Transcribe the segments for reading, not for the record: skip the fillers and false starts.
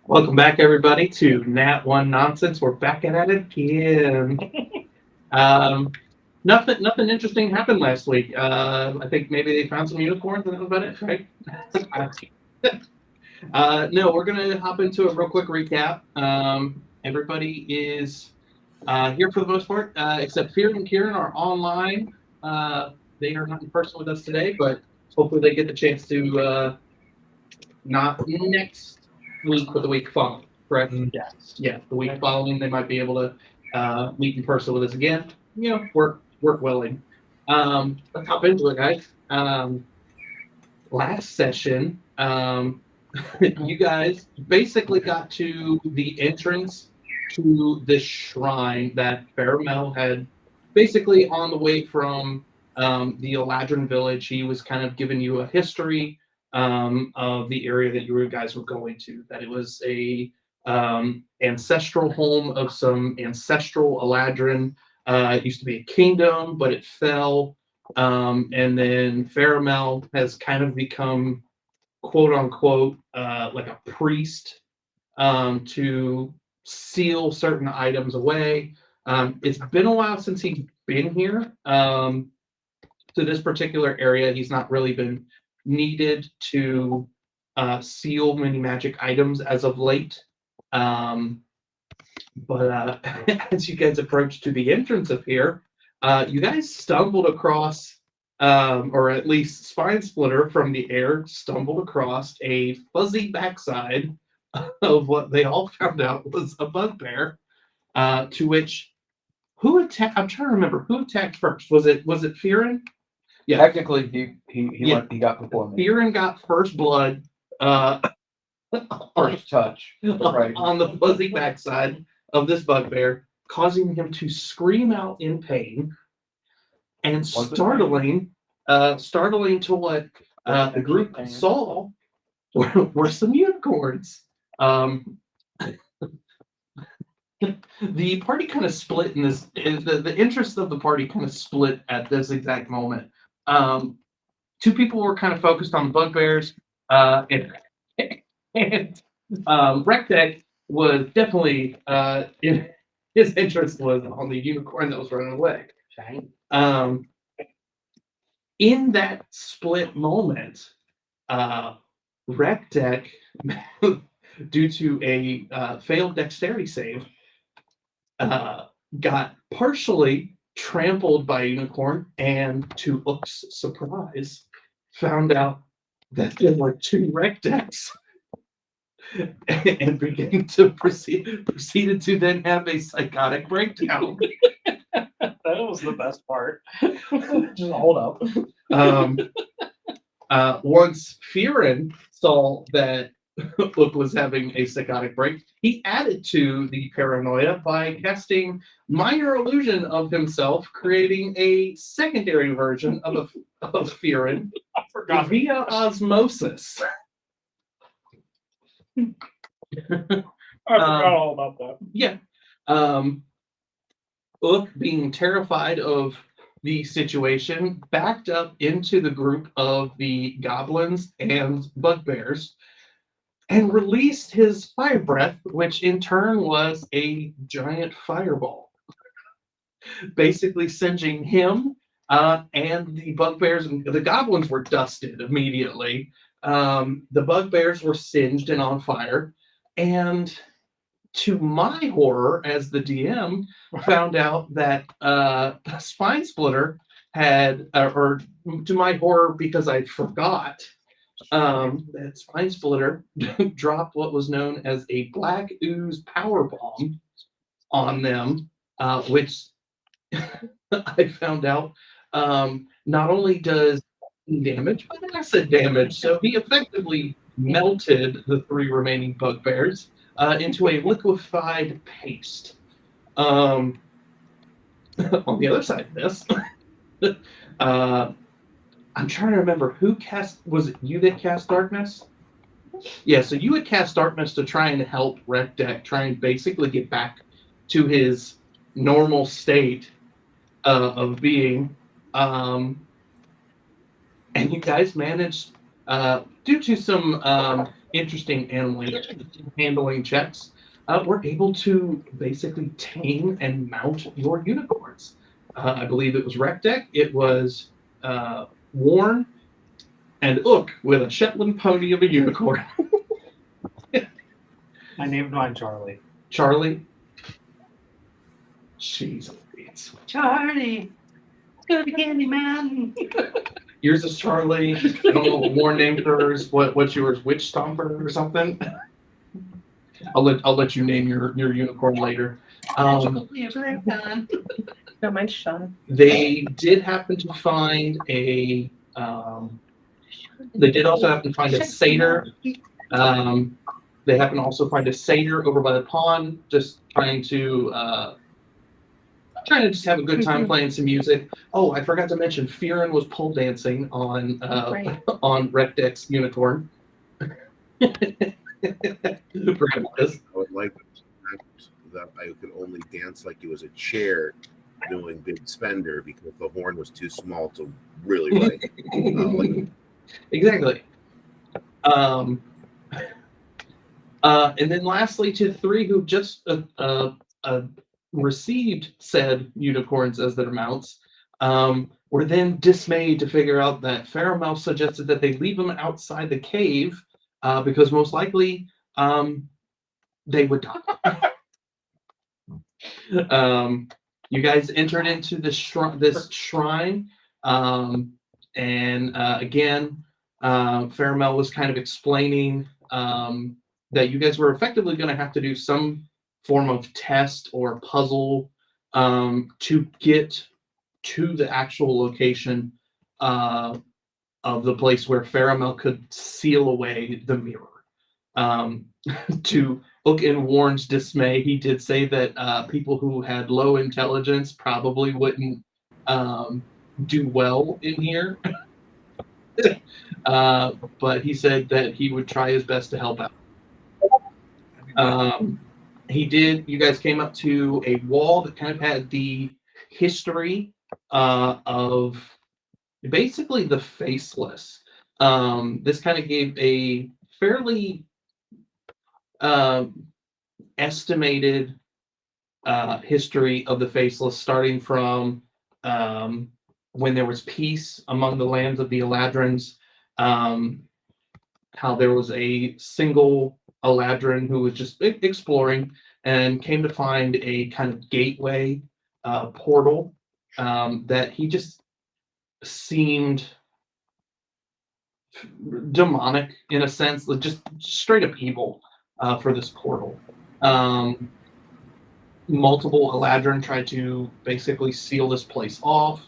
Welcome back, everybody, to Nat One Nonsense. We're back at it again. Um, nothing interesting happened last week. I think maybe they found some unicorns, and that was about it, right? No, we're gonna hop into a real quick recap. Everybody is here for the most part, except Fear and Kieran are online. Uh, they are not in person with us today, but hopefully they get the chance to not next week, but the week following. Correct? Yes. Yeah, the week following they might be able to meet in person with us again. Work willing. Let's hop into it, guys. Last session, you guys basically got to the entrance to this shrine that Faramel had basically on the way from the Eladrin village. He was kind of giving you a history of the area that you guys were going to, that it was a ancestral home of some ancestral Eladrin. It used to be a kingdom, but it fell. And then Faramel has kind of become quote unquote like a priest to seal certain items away. It's been a while since he's been here to this particular area. He's not really been needed to seal many magic items as of late. Um, but as you guys approach to the entrance of here, you guys stumbled across, or at least Spine Splitter from the air stumbled across a fuzzy backside of what they all found out was a bugbear. To which who attacked? I'm trying to remember who attacked first. Was it Fearin? Yeah, Technically, yeah. he got before me. Fearin got first blood. Uh, First touch. Right. on the fuzzy backside of this bugbear, causing him to scream out in pain and startling to what the group saw were some unicorns. Um, the party kind of split in this. The interest of the party kind of split at this exact moment. Um, Two people were kind of focused on bugbears, and, and Rectech was definitely his interest was on the unicorn that was running away. Um, in that split moment, uh, Rectech, due to a failed dexterity save, uh, got partially trampled by a unicorn, and to Ook's surprise, found out that there were two Rectechs and began to proceeded to then have a psychotic breakdown. That was the best part. Just hold up. Um, Once Fearin saw that Ook was having a psychotic break, he added to the paranoia by casting minor illusion of himself, creating a secondary version of Fearin I forgot. via osmosis. I forgot all about that. Yeah. Um, Ook, being terrified of the situation, backed up into the group of the goblins and bugbears and released his fire breath, which in turn was a giant fireball, basically singeing him and the bugbears. The goblins were dusted immediately. The bugbears were singed and on fire. And to my horror, as the DM, found out that Spine Splitter had, or to my horror, because I forgot, that Spine Splitter dropped what was known as a black ooze power bomb on them, which I found out not only does damage, but acid damage. So he effectively melted the three remaining bugbears into a liquefied paste. Um, on the other side of this, uh, I'm trying to remember who cast. Was it you that cast darkness? Yeah, so you would cast darkness to try and help Red Deck try and basically get back to his normal state of being. Um, and you guys managed, due to some interesting animal handling checks, were able to basically tame and mount your unicorns. I believe it was Recdeck, it was Warren, and Ook with a Shetland pony of a unicorn. I named mine Charlie. Charlie. Jeez, Louise. Charlie, good candy man. Yours is Charlie. I don't know what Warren named hers. What's yours? Witch Stomper or something? I'll let you name your unicorn later. No, mine's Sean. They did happen to find a. They did also happen to find a satyr. They happen to also find a satyr over by the pond, just trying to just have a good time playing some music. Oh, I forgot to mention, Fearon was pole dancing on Right. on Recdeck's unicorn. I would like that I could only dance like it was a chair doing Big Spender because the horn was too small to really like. Exactly. And then lastly, to the three who just received said unicorns as their mounts, were then dismayed to figure out that Faramel suggested that they leave them outside the cave because most likely they would die. You guys entered into this shrine, and again, Faramel was kind of explaining that you guys were effectively going to have to do some form of test or puzzle to get to the actual location of the place where Faramel could seal away the mirror. To Ook and Warren's dismay, he did say that people who had low intelligence probably wouldn't do well in here. But he said that he would try his best to help out. He did. You guys came up to a wall that kind of had the history of basically the Faceless. This kind of gave a fairly estimated history of the Faceless, starting from when there was peace among the lands of the Eladrins, how there was a single Eladrin who was just exploring and came to find a kind of gateway portal that he just seemed demonic in a sense, like just straight up evil for this portal. Multiple Eladrin tried to basically seal this place off.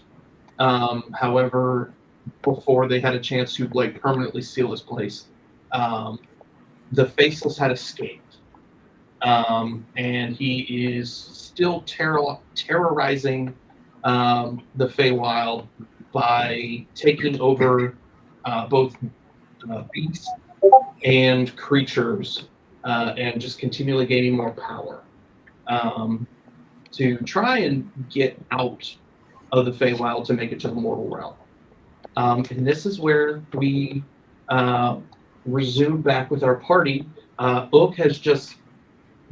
However, before they had a chance to like permanently seal this place, the Faceless had escaped, and he is still terrorizing the Feywild by taking over both beasts and creatures, and just continually gaining more power to try and get out of the Feywild to make it to the mortal realm. And this is where we resume back with our party. Ook has just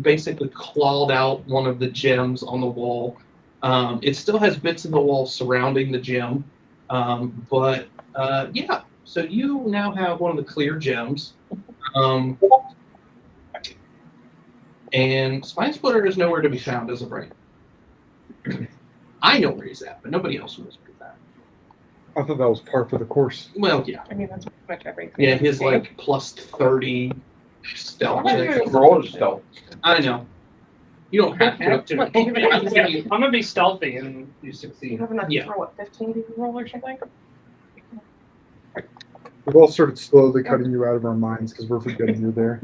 basically clawed out one of the gems on the wall. It still has bits of the wall surrounding the gem, but yeah. So you now have one of the clear gems. And Spine Splitter is nowhere to be found as of right now. I know where he's at, but nobody else knows where he's at. I thought that was par for the course. Well, yeah. I mean, that's pretty much everything. Yeah, his like plus 30 stealth check. Roll stealth. I know. You don't have to. Look, I'm gonna be stealthy and you succeed. You have enough Yeah. for what, 15 to roll or something? We've all started slowly cutting you out of our minds because we're forgetting you're there.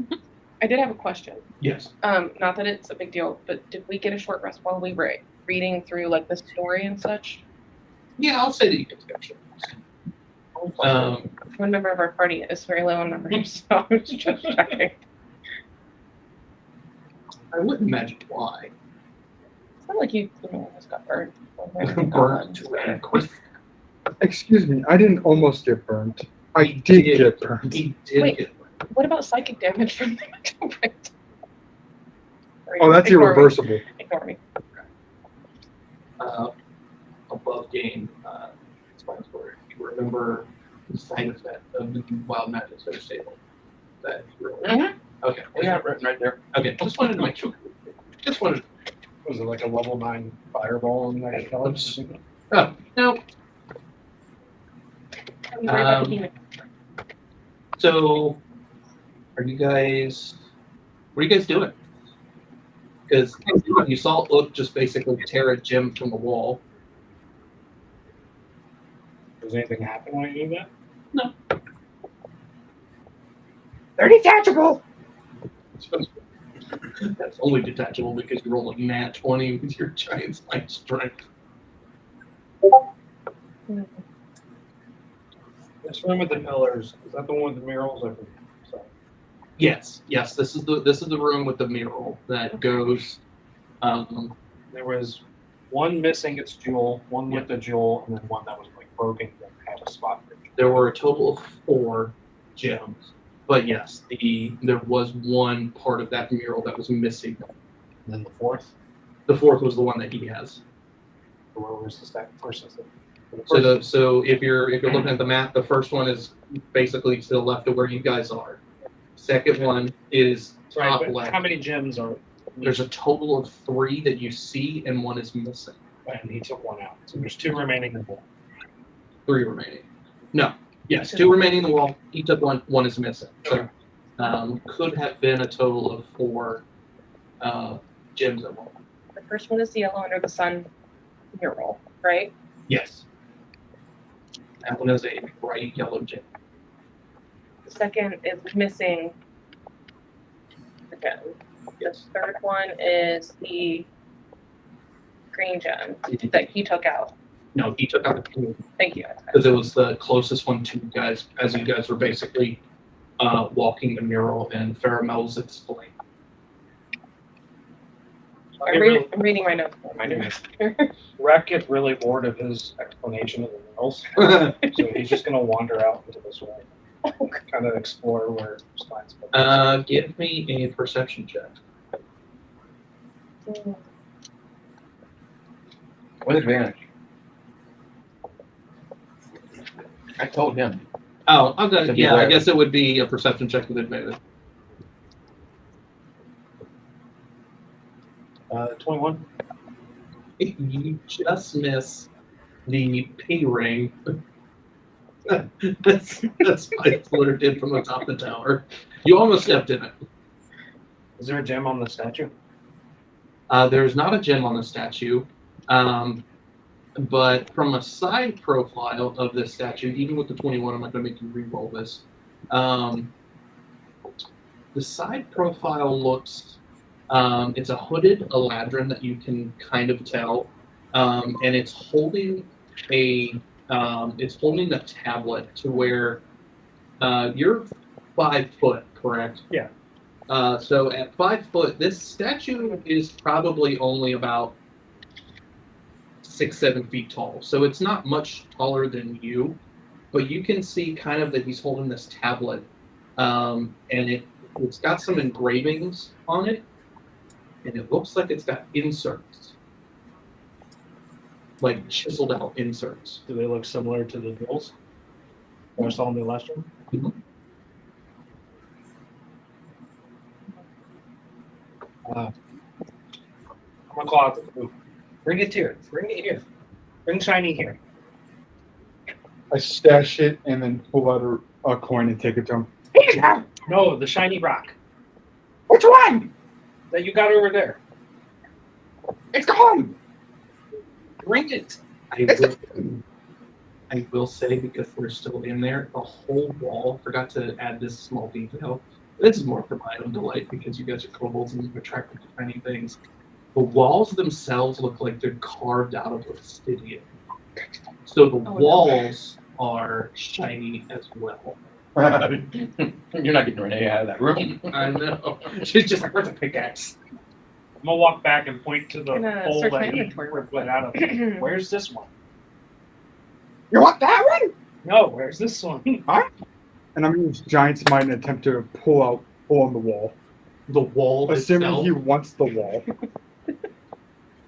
I did have a question. Yes. Not that it's a big deal, but did we get a short rest while we were reading through like the story and such? Yeah, I'll say that you can capture. One member of our party is very low on numbers, so I was just checking. I wouldn't imagine why. It's not like you almost got burned. Burnt to a crisp. Excuse me, I didn't almost get burnt. I did get burnt. He did Wait. get burnt. What about psychic damage from the meteorite? Oh, that's Ignore me. irreversible. Ignore me. Above game, spines where you remember the side effect of the wild magic so stable. That you really okay. We got it written right there. Okay, just wanted to make sure. Just wanted. Was it like a level 9 fireball in there? Oh no. I'm worried about the demon. So, are you guys? What are you guys doing? Because you saw Oak just basically tear a gem from the wall. Does anything happen when you do that? No. They're detachable. That's only detachable because you rolled a nat 20 with your giant spike strength. This one with the pillars, is that the one with the murals? Sorry. Yes, this is the room with the mural that goes. There was one missing its jewel, one with the jewel, and then one that was like broken that had a spot. There were a total of 4 gems, but yes, there was one part of that mural that was missing. And then the fourth? The 4th was the one that he has. Where was the stack? First is So if you're looking at the map, the first one is basically to the left of where you guys are. Second one is top left. How many gems are? There's a total of 3 that you see, and 1 is missing. And he took one out. So there's 2 remaining in the wall. 3 remaining. No. Yes, 2 remaining in the wall. He took 1. 1 is missing. So could have been a total of 4 gems at one. The first one is the yellow under the sun mural, right? Yes. That one is a bright yellow gem. The second is missing the gem. The third one is the green gem that he took out. No, he took out the 2 Thank you. because it was the closest one to you guys as you guys were basically walking the mural and Faramel's explained. I'm reading my notes. Rack gets really bored of his explanation of the murals, so he's just going to wander out into this way, kind of explore where spines. Give me a perception check. With advantage. I told him. Oh, okay. To Yeah, I beware. guess it would be a perception check with advantage. 21. You just miss the P ring. that's Spike Flutter did from the top of the tower. You almost stepped in it. Is there a gem on the statue? There's not a gem on the statue, but from a side profile of this statue, even with the 21, I'm not going to make you re-roll this. The side profile looks, it's a hooded Eladrin that you can kind of tell, and it's holding a tablet to where you're 5 foot, correct? Yeah. So at 5 foot, this statue is probably only about 6-7 feet tall. So it's not much taller than you, but you can see kind of that he's holding this tablet, and it's got some engravings on it, and it looks like it's got inserts, like chiseled out inserts. Do they look similar to the jewels I saw in the last one? Mhm. I'm gonna call out the crew. Bring it here. Bring it here. Bring Shiny here. I stash it and then pull out a coin and take it to him. No, the shiny rock Which one? that you got over there. It's gone. Bring it. I will say, because we're still in there, the whole wall, forgot to add this small detail. This is more for my own delight because you guys are kobolds and you're attracted to tiny things. The walls themselves look like they're carved out of obsidian. So the walls are shiny as well. You're not getting Renee out of that room. I know. She's just like, where's the pickaxe? I'm gonna walk back and point to the Gonna hole search my that you inventory. ripped it out of. Where's this one? You want that one? No, where's this one? And I'm going to use Giant's Might and attempt to pull on the wall. The wall Assuming itself. he wants the wall.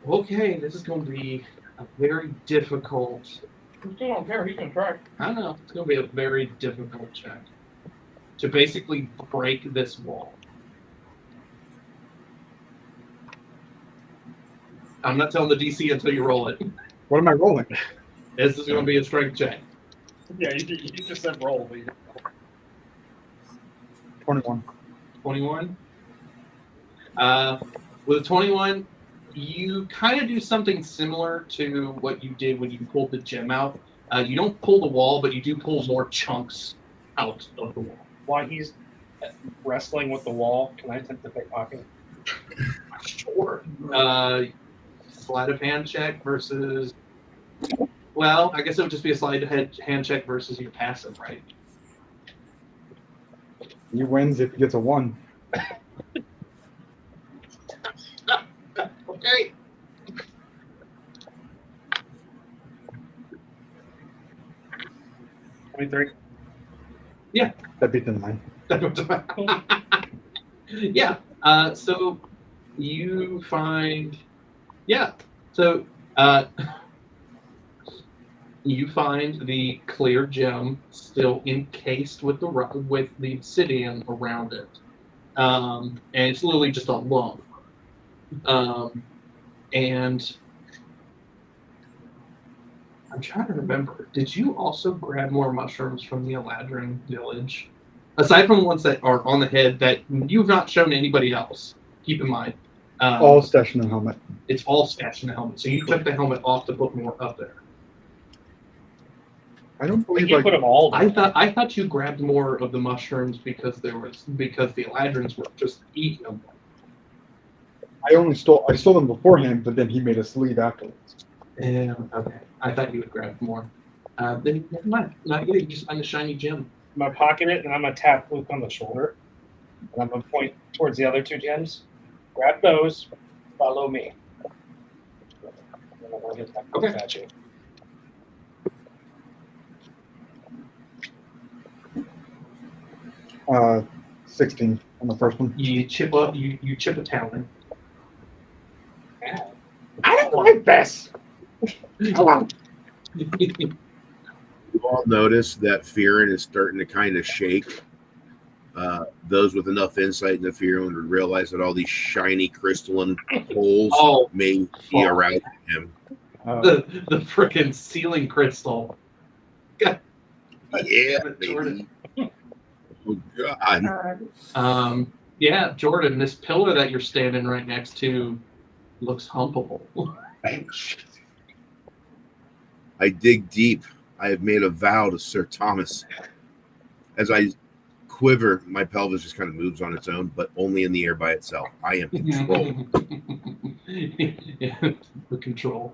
Okay, this is going to be a very difficult. I still don't care. He can try. I don't know. It's going to be a very difficult check to basically break this wall. I'm not telling the DC until you roll it. What am I rolling? This is going to be a strength check. Yeah, you just said roll. 21. 21. With a 21, you kind of do something similar to what you did when you pulled the gem out. You don't pull the wall, but you do pull more chunks out of the wall. While he's wrestling with the wall, can I attempt to pickpocket? Sure. Sleight of hand check versus. Well, I guess it would just be a sleight of hand check versus your passive, right? He wins if he gets a 1. Okay. $23. That beat the 9. Yeah. So you find. Yeah. So you find the clear gem still encased with the obsidian around it, and it's literally just a lump. And I'm trying to remember. Did you also grab more mushrooms from the Eladrin village? Aside from the ones that are on the head that you've not shown to anybody else, keep in mind. All stashed in the helmet. It's all stashed in the helmet. So you took the helmet off to put more up there. I don't We believe can put them all I there. thought you grabbed more of the mushrooms because the Eladrins were just eating them. I stole them beforehand, but then he made us leave afterwards. Yeah, okay. I thought you would grab more. Then never mind. Not yet. You just find a shiny gem. I'm going to pocket it, and I'm going to tap Luke on the shoulder. And I'm going to point towards the other 2 gems. Grab those. Follow me. And then I'm going to get that Okay. statue. Uh, 16 on the first one. You chip up. You chip a talon. I don't like this. Come on. You all notice that Fearon is starting to kind of shake. Those with enough insight into Fearon would realize that all these shiny crystalline holes may be around him. The frickin' ceiling crystal. Yeah, Jordan. baby. Oh God. Yeah, Jordan. This pillar that you're standing right next to looks humpable. I dig deep. I have made a vow to Sir Thomas. As I quiver, my pelvis just kind of moves on its own, but only in the air by itself. I am controlled. Yeah, the control.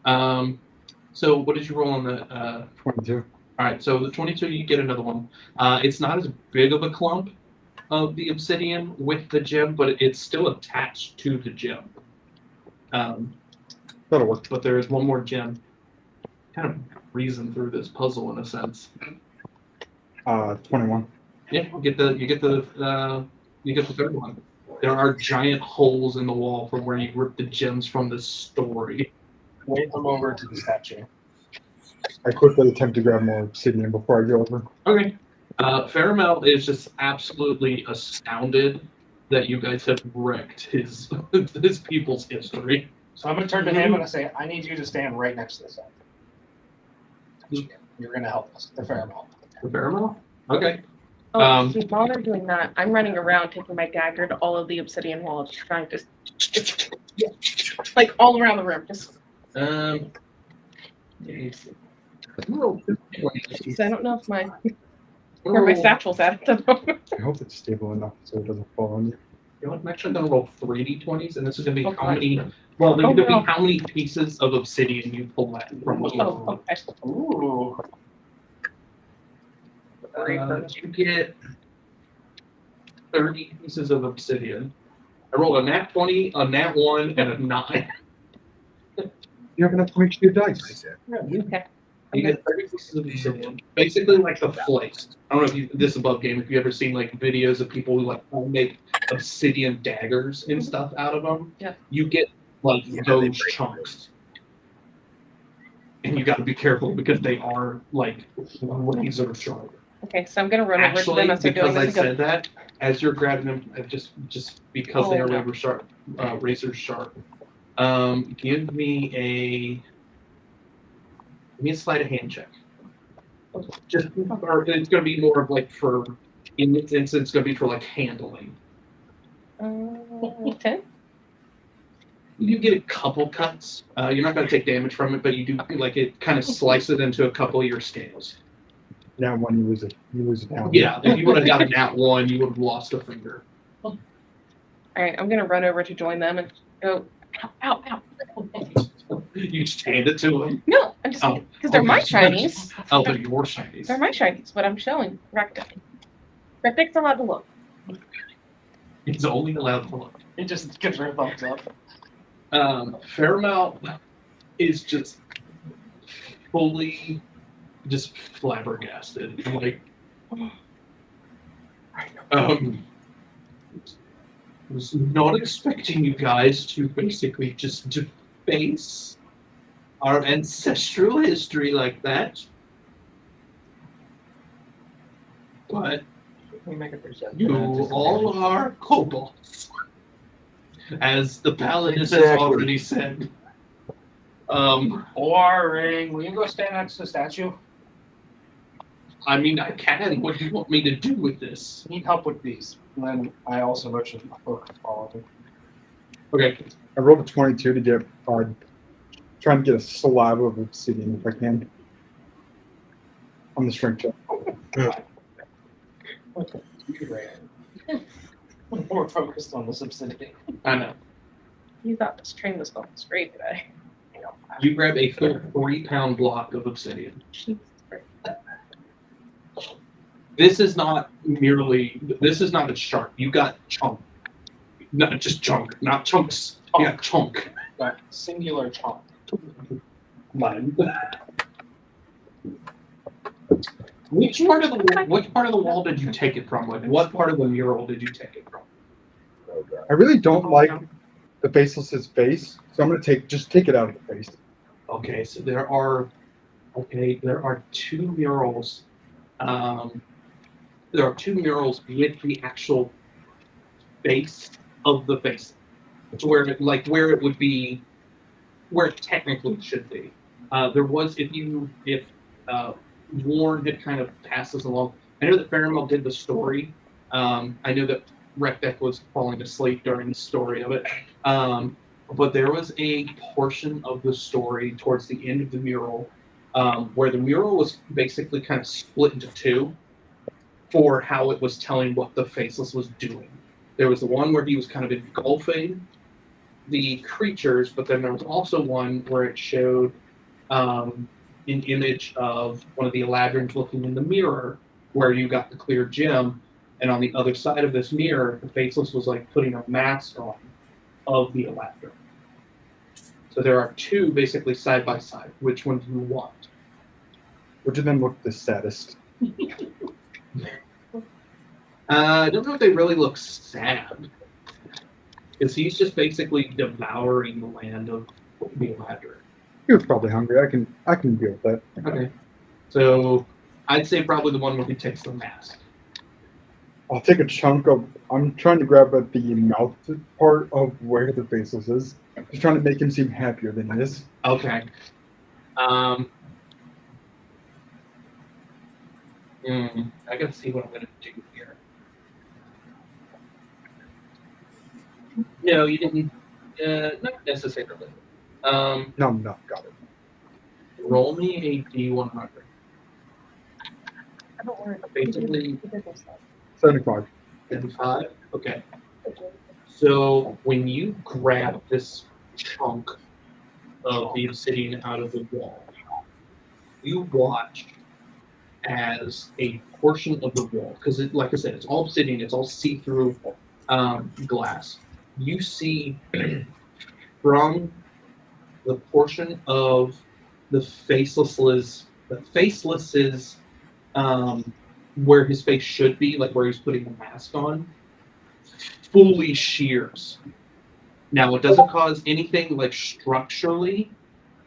So what did you roll on the 22. all right, so the 22 you get another one. It's not as big of a clump of the obsidian with the gem, but it's still attached to the gem. That'll work. But there is one more gem kind of reason through this puzzle in a sense. 21. Yeah, you get the third one. There are giant holes in the wall from where you ripped the gems from the story. Wave them over to the statue. I quickly attempt to grab more obsidian before I go over. Okay. Faramel is just absolutely astounded that you guys have wrecked his people's history. So I'm going to turn to him and I say, I need you to stand right next to this statue. You're going to help us. The Faramel. The Faramel? Okay. Oh, so while they're doing that, I'm running around taking my dagger to all of the obsidian walls, trying to, like, all around the room. Just, so I don't know if where my satchel's at the moment. I hope it's stable enough so it doesn't fall on you. You know what? I'm actually going to roll 3d20s, and this is going to be how Okay. many. Well, they're Oh, going to be no. how many pieces of obsidian you pull out from the wall. Oh, okay. Ooh. You get 30 pieces of obsidian. I rolled a nat 20, a nat 1, and a 9. You have enough to make your I dice. said, Okay. You get 30 pieces of obsidian. Basically, like the flakes. I don't know if you this above game. If you ever seen like videos of people who like make obsidian daggers and stuff out of them, Yeah. you get like Yeah, they those break. chunks, and you got to be careful because they are like razor sharp. Okay, so I'm gonna run over to Actually, them as they're doing because I this. and go, said that, as you're grabbing them, just because they Oh, are no. razor sharp. Give me a sleight of hand check. Just, or it's going to be more of like for, in this instance, it's going to be for like handling. 10? You get a couple cuts. You're not going to take damage from it, but you do like it kind of slices into a couple of your scales. Now when you lose it, down. Yeah, if you would have gotten that one, you would have lost a finger. All right, I'm gonna run over to join them and go, ow, ow, ow. You just hand it to them. No, I'm just Oh. because they're my shinies. Oh, they're your shinies. They're my shinies, but I'm showing Rectic. Rectic's allowed to look. It's only allowed to look. It just gives her a thumbs up. Fairmount is just fully just flabbergasted. Like, was not expecting you guys to basically just deface our ancestral history like that. But We make a perception. you all are kobolds, as the paladin has Exactly. already said. Boring. Will you go stand next to the statue? I mean, I can. What do you want me to do with this? Need help with these. And then I also motion my book to follow him. Okay. I rolled a 22 to get trying to get a slab of obsidian if I can. On the strength check. More focused on this obsidian. I know. You thought this train was going straight today. You grab a full 3-pound block of obsidian. Jesus Christ. This is not a sharp. You got chunk. Not just chunk, not chunks. Yeah, chunk. But singular chomp. Mine. Which part of the wall did you take it from? Like, what part of the mural did you take it from? I really don't like the faceless's face, so I'm gonna take it out of the face. Okay, so there are 2 murals. There are 2 murals with the actual face of the face, to where it would be, where it technically should be. There was, if Warren had kind of passed us along. I know that Faramel did the story. I know that Rekdek was falling asleep during the story of it. But there was a portion of the story towards the end of the mural where the mural was basically kind of split into 2 for how it was telling what the Faceless was doing. There was the one where he was kind of engulfing the creatures, but then there was also one where it showed an image of one of the Eladrins looking in the mirror where you got the clear gem, and on the other side of this mirror, the Faceless was like putting a mask on of the Eladrin. So there are 2 basically side by side. Which one do you want? Which of them look the saddest? I don't know if they really look sad. Because he's just basically devouring the land of the Eladrin. He was probably hungry. I can deal with that. Okay. So I'd say probably the one where he takes the mask. I'll take a chunk of. I'm trying to grab at the mouth part of where the faceless is. Just trying to make him seem happier than he is. Okay. I gotta see what I'm gonna do here. No, you didn't. Not necessarily. No, got it. Roll me a D100. I don't worry. Basically, 75. 75. Okay. So when you grab this chunk of the obsidian out of the wall, you watch as a portion of the wall, because like I said, it's all obsidian, it's all see-through glass. You see from the portion of the faceless's faceless is where his face should be, like where he's putting the mask on, fully shears. Now, it doesn't cause anything like structurally.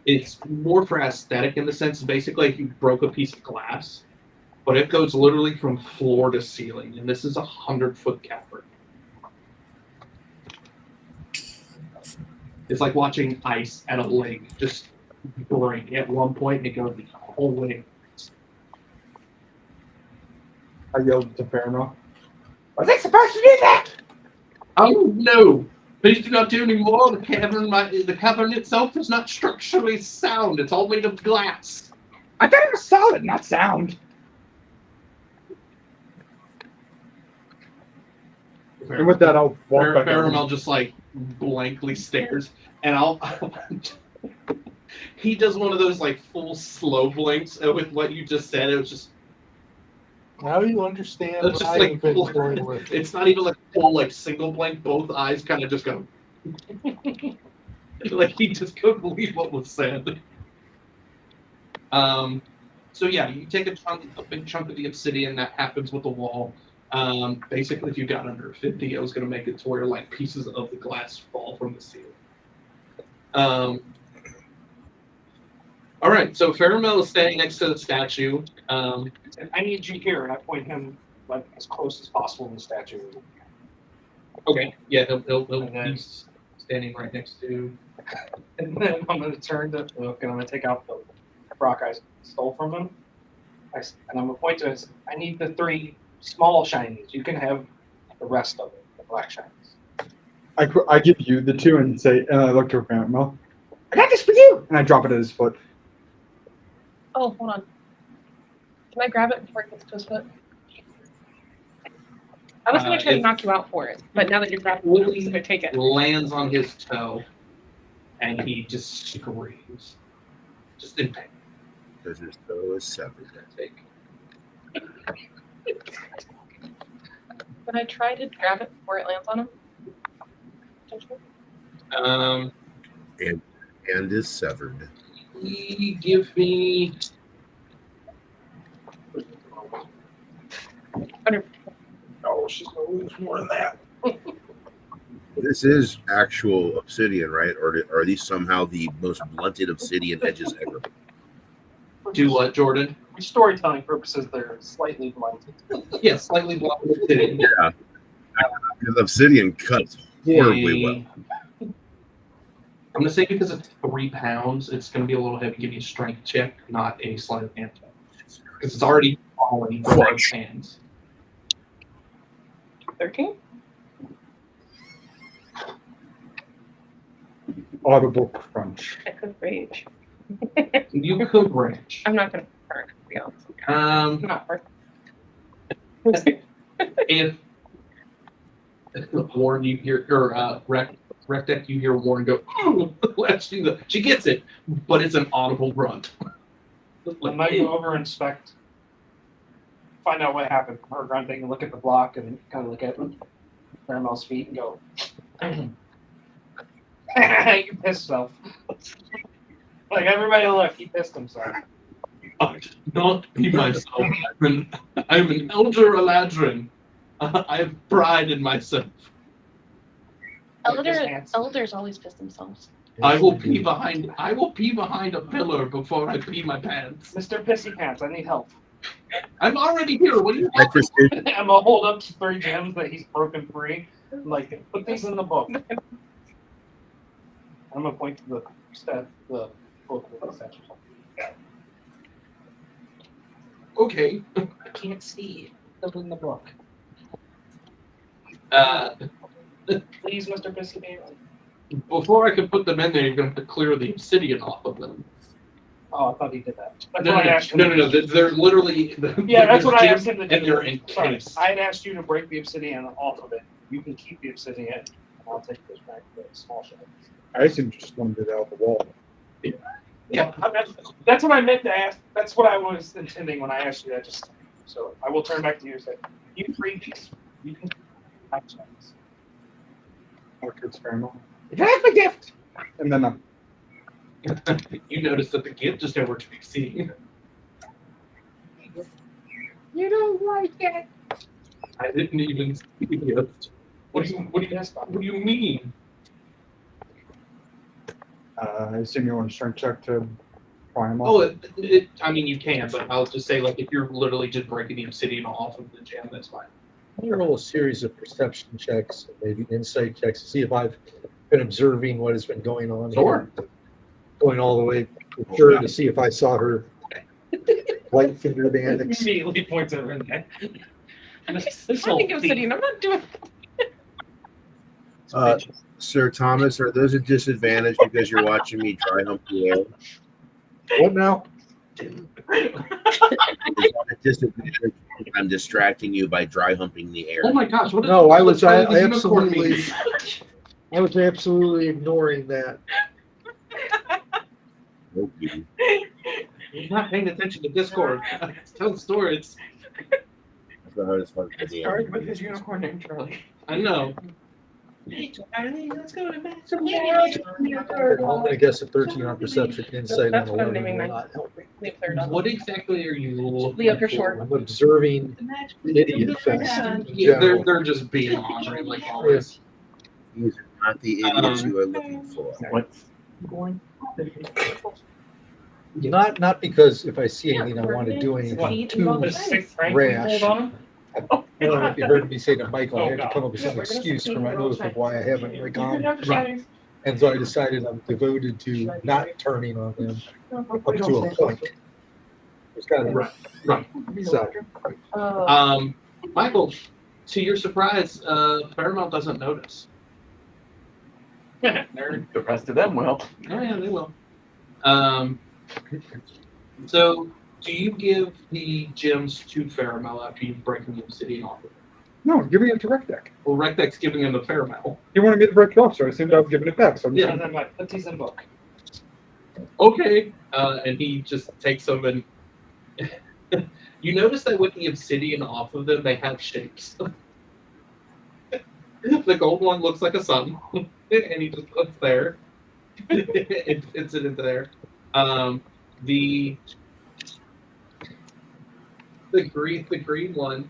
It's more for aesthetic in the sense, basically, if you broke a piece of glass, but it goes literally from floor to ceiling, and this is 100-foot cavern. It's like watching ice at a lake just break at one point, and it goes the whole way. I yelled to Fairma. Was I supposed to do that? Oh no! Please do not do any more. The cavern itself is not structurally sound. It's all made of glass. I thought it was solid, not sound. And with that, I'll walk back. Faramel just like blankly stares, and he does one of those like full slow blinks with what you just said. It was just. Now you understand It's what just I've like been full, dealing with. it's not even like full like single blink. Both eyes kind of just go. Like he just couldn't believe what was said. So yeah, you take a big chunk of the obsidian. That happens with the wall. Basically, if you got under 50, I was going to make it to where like pieces of the glass fall from the ceiling. All right, so Faramel is standing next to the statue. And I need you here, and I point him like as close as possible to the statue. Okay, yeah, he'll And then- be standing right next to. And then I'm going to turn to Luke, and I'm going to take out the rock I stole from him. And I'm going to point to it. I need the 3 small shinies. You can have the rest of it, the black shinies. I give you the 2 and say, and I look to Fairma. I got this for you, and I drop it at his foot. Oh, hold on. Can I grab it before it gets to his foot? I was going to try to knock you out for it, but now that you're grabbing it, I'm just going to take it. Lands on his toe, and he just screams, just in pain. Because his toe is severed. Can I try to grab it before it lands on him? And is severed. Give me. Oh, she's gonna lose more than that. This is actual obsidian, right? Or are these somehow the most blunted obsidian edges ever? Do what, Jordan? For storytelling purposes, they're slightly blunted. Yeah, slightly blocked. Yeah. Because obsidian cuts horribly well. I'm gonna say because it's 3 pounds, it's gonna be a little heavy. Give you a strength check, not a sleight of hand check, because it's already falling from his hands. 13? Audible crunch. I could rage. You could range. I'm not going to burn, to be honest. Um, I'm not burn. if Warren, you hear or Rec Deck, you hear Warren go. She gets it, but it's an audible grunt. When I go over and inspect, find out what happened from her grunting, and look at the block, and kind of look at Caramel's feet and go, you pissed yourself. Like everybody look, he pissed himself. I did not be myself. I'm an elder Eladrin. I have pride in myself. Elders always piss themselves. I will pee behind a pillar before I pee my pants. Mr. Pissy Pants, I need help. I'm already here. What do you want? Breakfast is- I'm gonna hold up 3 gems that he's broken free. Like, put these in the book. I'm gonna point to the book with the statue. Okay. I can't see. Put in the book. Please, Mr. Pissy Pants. Before I can put them in there, you're going to have to clear the obsidian off of them. Oh, I thought he did that. That's No, what I asked him. no. They're literally. Yeah, that's what I gems, asked him to do. And they're Sorry, encased. I had asked you to break the obsidian off of it. You can keep the obsidian, and I'll take this back to the small shells. I assume you just wanted it out the wall. Yeah. That's what I meant to ask. That's what I was intending when I asked you that. Just so I will turn back to you and say, you free these. You can have checks. Orchard's Fairma. That's my gift! And then You notice that the gift is nowhere to be seen. You don't like it. I didn't even see it. What do you mean? I assume you want a strength check to pry him Oh, off. I mean, you can, but I'll just say, like, if you're literally just breaking the obsidian off of the gem, that's fine. I'm gonna roll a series of perception checks, maybe insight checks, to see if I've been observing what has been going on. Sure. Here. Going all the way to her to see if I saw her light finger bandits. Immediately points at Renee. I think obsidian. I'm not doing. Sir Thomas, are those a disadvantage because you're watching me dry hump the air? What now? Is that a disadvantage if I'm distracting you by dry humping the air? Oh my gosh! What No, I was what I does unicorn absolutely mean? I was absolutely ignoring that. Oh, you. You're not paying attention to Discord. Tell the story. That's the hardest part. It started with his unicorn named Charlie. I know. Let's go to bed. I'm gonna guess a 13 on perception, insight on That's what I'm 11 naming will mine. not help me. Leave third on. What exactly are you looking Leo for for? short. I'm observing idiot fest. in Yeah, general. they're just being ornery, like always. These are not the idiots you are looking for. What's going Not because if I see anything I want to do anything Feet too and The sixth rank rash. hold on him. I don't know if you heard me say to Michael, I Oh, had to God. come up with some excuse for my nose of why I haven't like on. Right. And so I decided I'm devoted to not turning on them up to a point. It's kind of Right. so. Michael, to your surprise, Paramount doesn't notice. Nerd. The rest of them will. Oh yeah, they will. So, do you give the gems to Faramel after you've broken the obsidian off of it? No, I'm giving it to Recdeck. Well, Recdeck's giving him the Faramel. He wanted me to break it off, so I assumed I was giving it back. So I'm Yeah. And then my Footies and book. Okay. And he just takes them and you notice that with the obsidian off of them, they have shapes. The gold one looks like a sun, and he just puts there. It fits it into there. The green one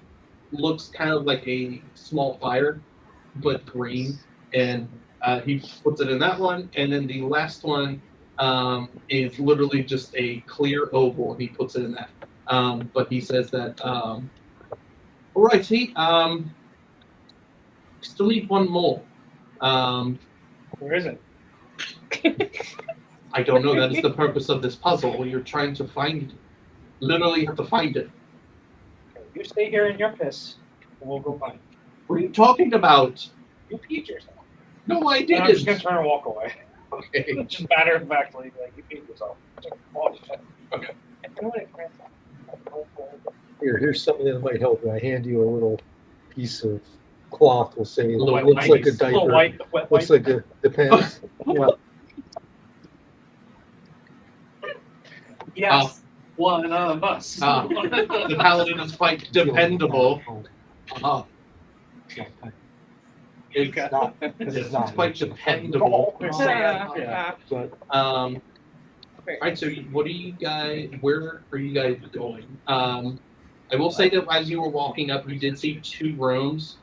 looks kind of like a small fire, but green, and he puts it in that one. And then the last one is literally just a clear oval, and he puts it in that. But he says that, alrighty, still need one more. Where is it? I don't know. That is the purpose of this puzzle. You're trying to find it. Literally, you have to find it. You stay here in your piss, and we'll go find it. What are you talking about? You peed yourself. No, I And I'm just gonna didn't. turn and walk away. Okay. Just matter of factly, like you peed yourself. Oh, shit. Here's something that might help. I hand you a little piece of cloth. We'll say it Little looks like a Little diaper. white, wet Looks white. like a depends. Well, Yes, one of us. The paladin is quite dependable. It's not. This is not. quite dependable. Yeah. but All right. So, what are you guys? Where are you guys going? I will say that as you were walking up, you did see two rooms.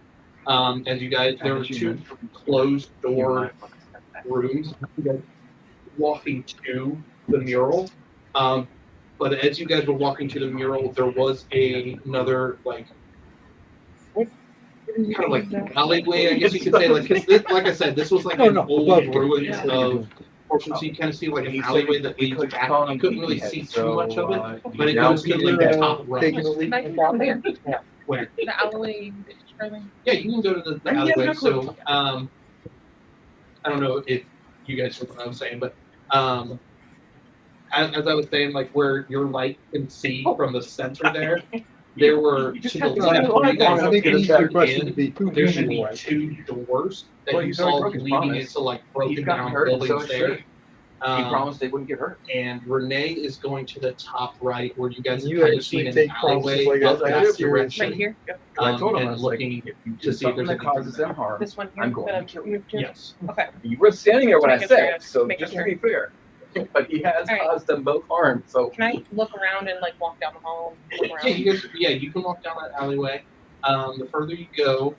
As you guys, there were two closed door rooms. You guys walking to the mural. But as you guys were walking to the mural, there was another like kind of like alleyway, I guess you could say. Like, 'cause this, like I said, this was like an old ruins of portion, so you kind of see like an alleyway that leads back. You couldn't really see too much of it, but it goes to like the top taking a right. leak. I can go there. Where? The alleyway that you're describing. Yeah, you can go to the alleyway. So, I don't know if you guys know what I was saying, but as I was saying, like where your light can see from the center there were to the left where you guys I were think it's entered a question to in. be who There do should you be two doors that Well, you he's saw already broke his leading promise. into like He broken got down hurt, so buildings it there. should. He promised they wouldn't get hurt. And Renee is going to the top right where you guys You have kind of seen actually an take promises alleyway like up that. that Yes, direction. Right here. Yep. I told him, I And was like, looking if you to do see if something there's that anything causes them harm, This one here. I'm going that to moved to. Yes. Okay. you were standing there when I Make it said fair. it, so Make it just to fair. be fair. But he has Alright. caused them both harm, so. Can I look around and like walk down the hall? Look Yeah, around? you can walk down that alleyway. The further you go,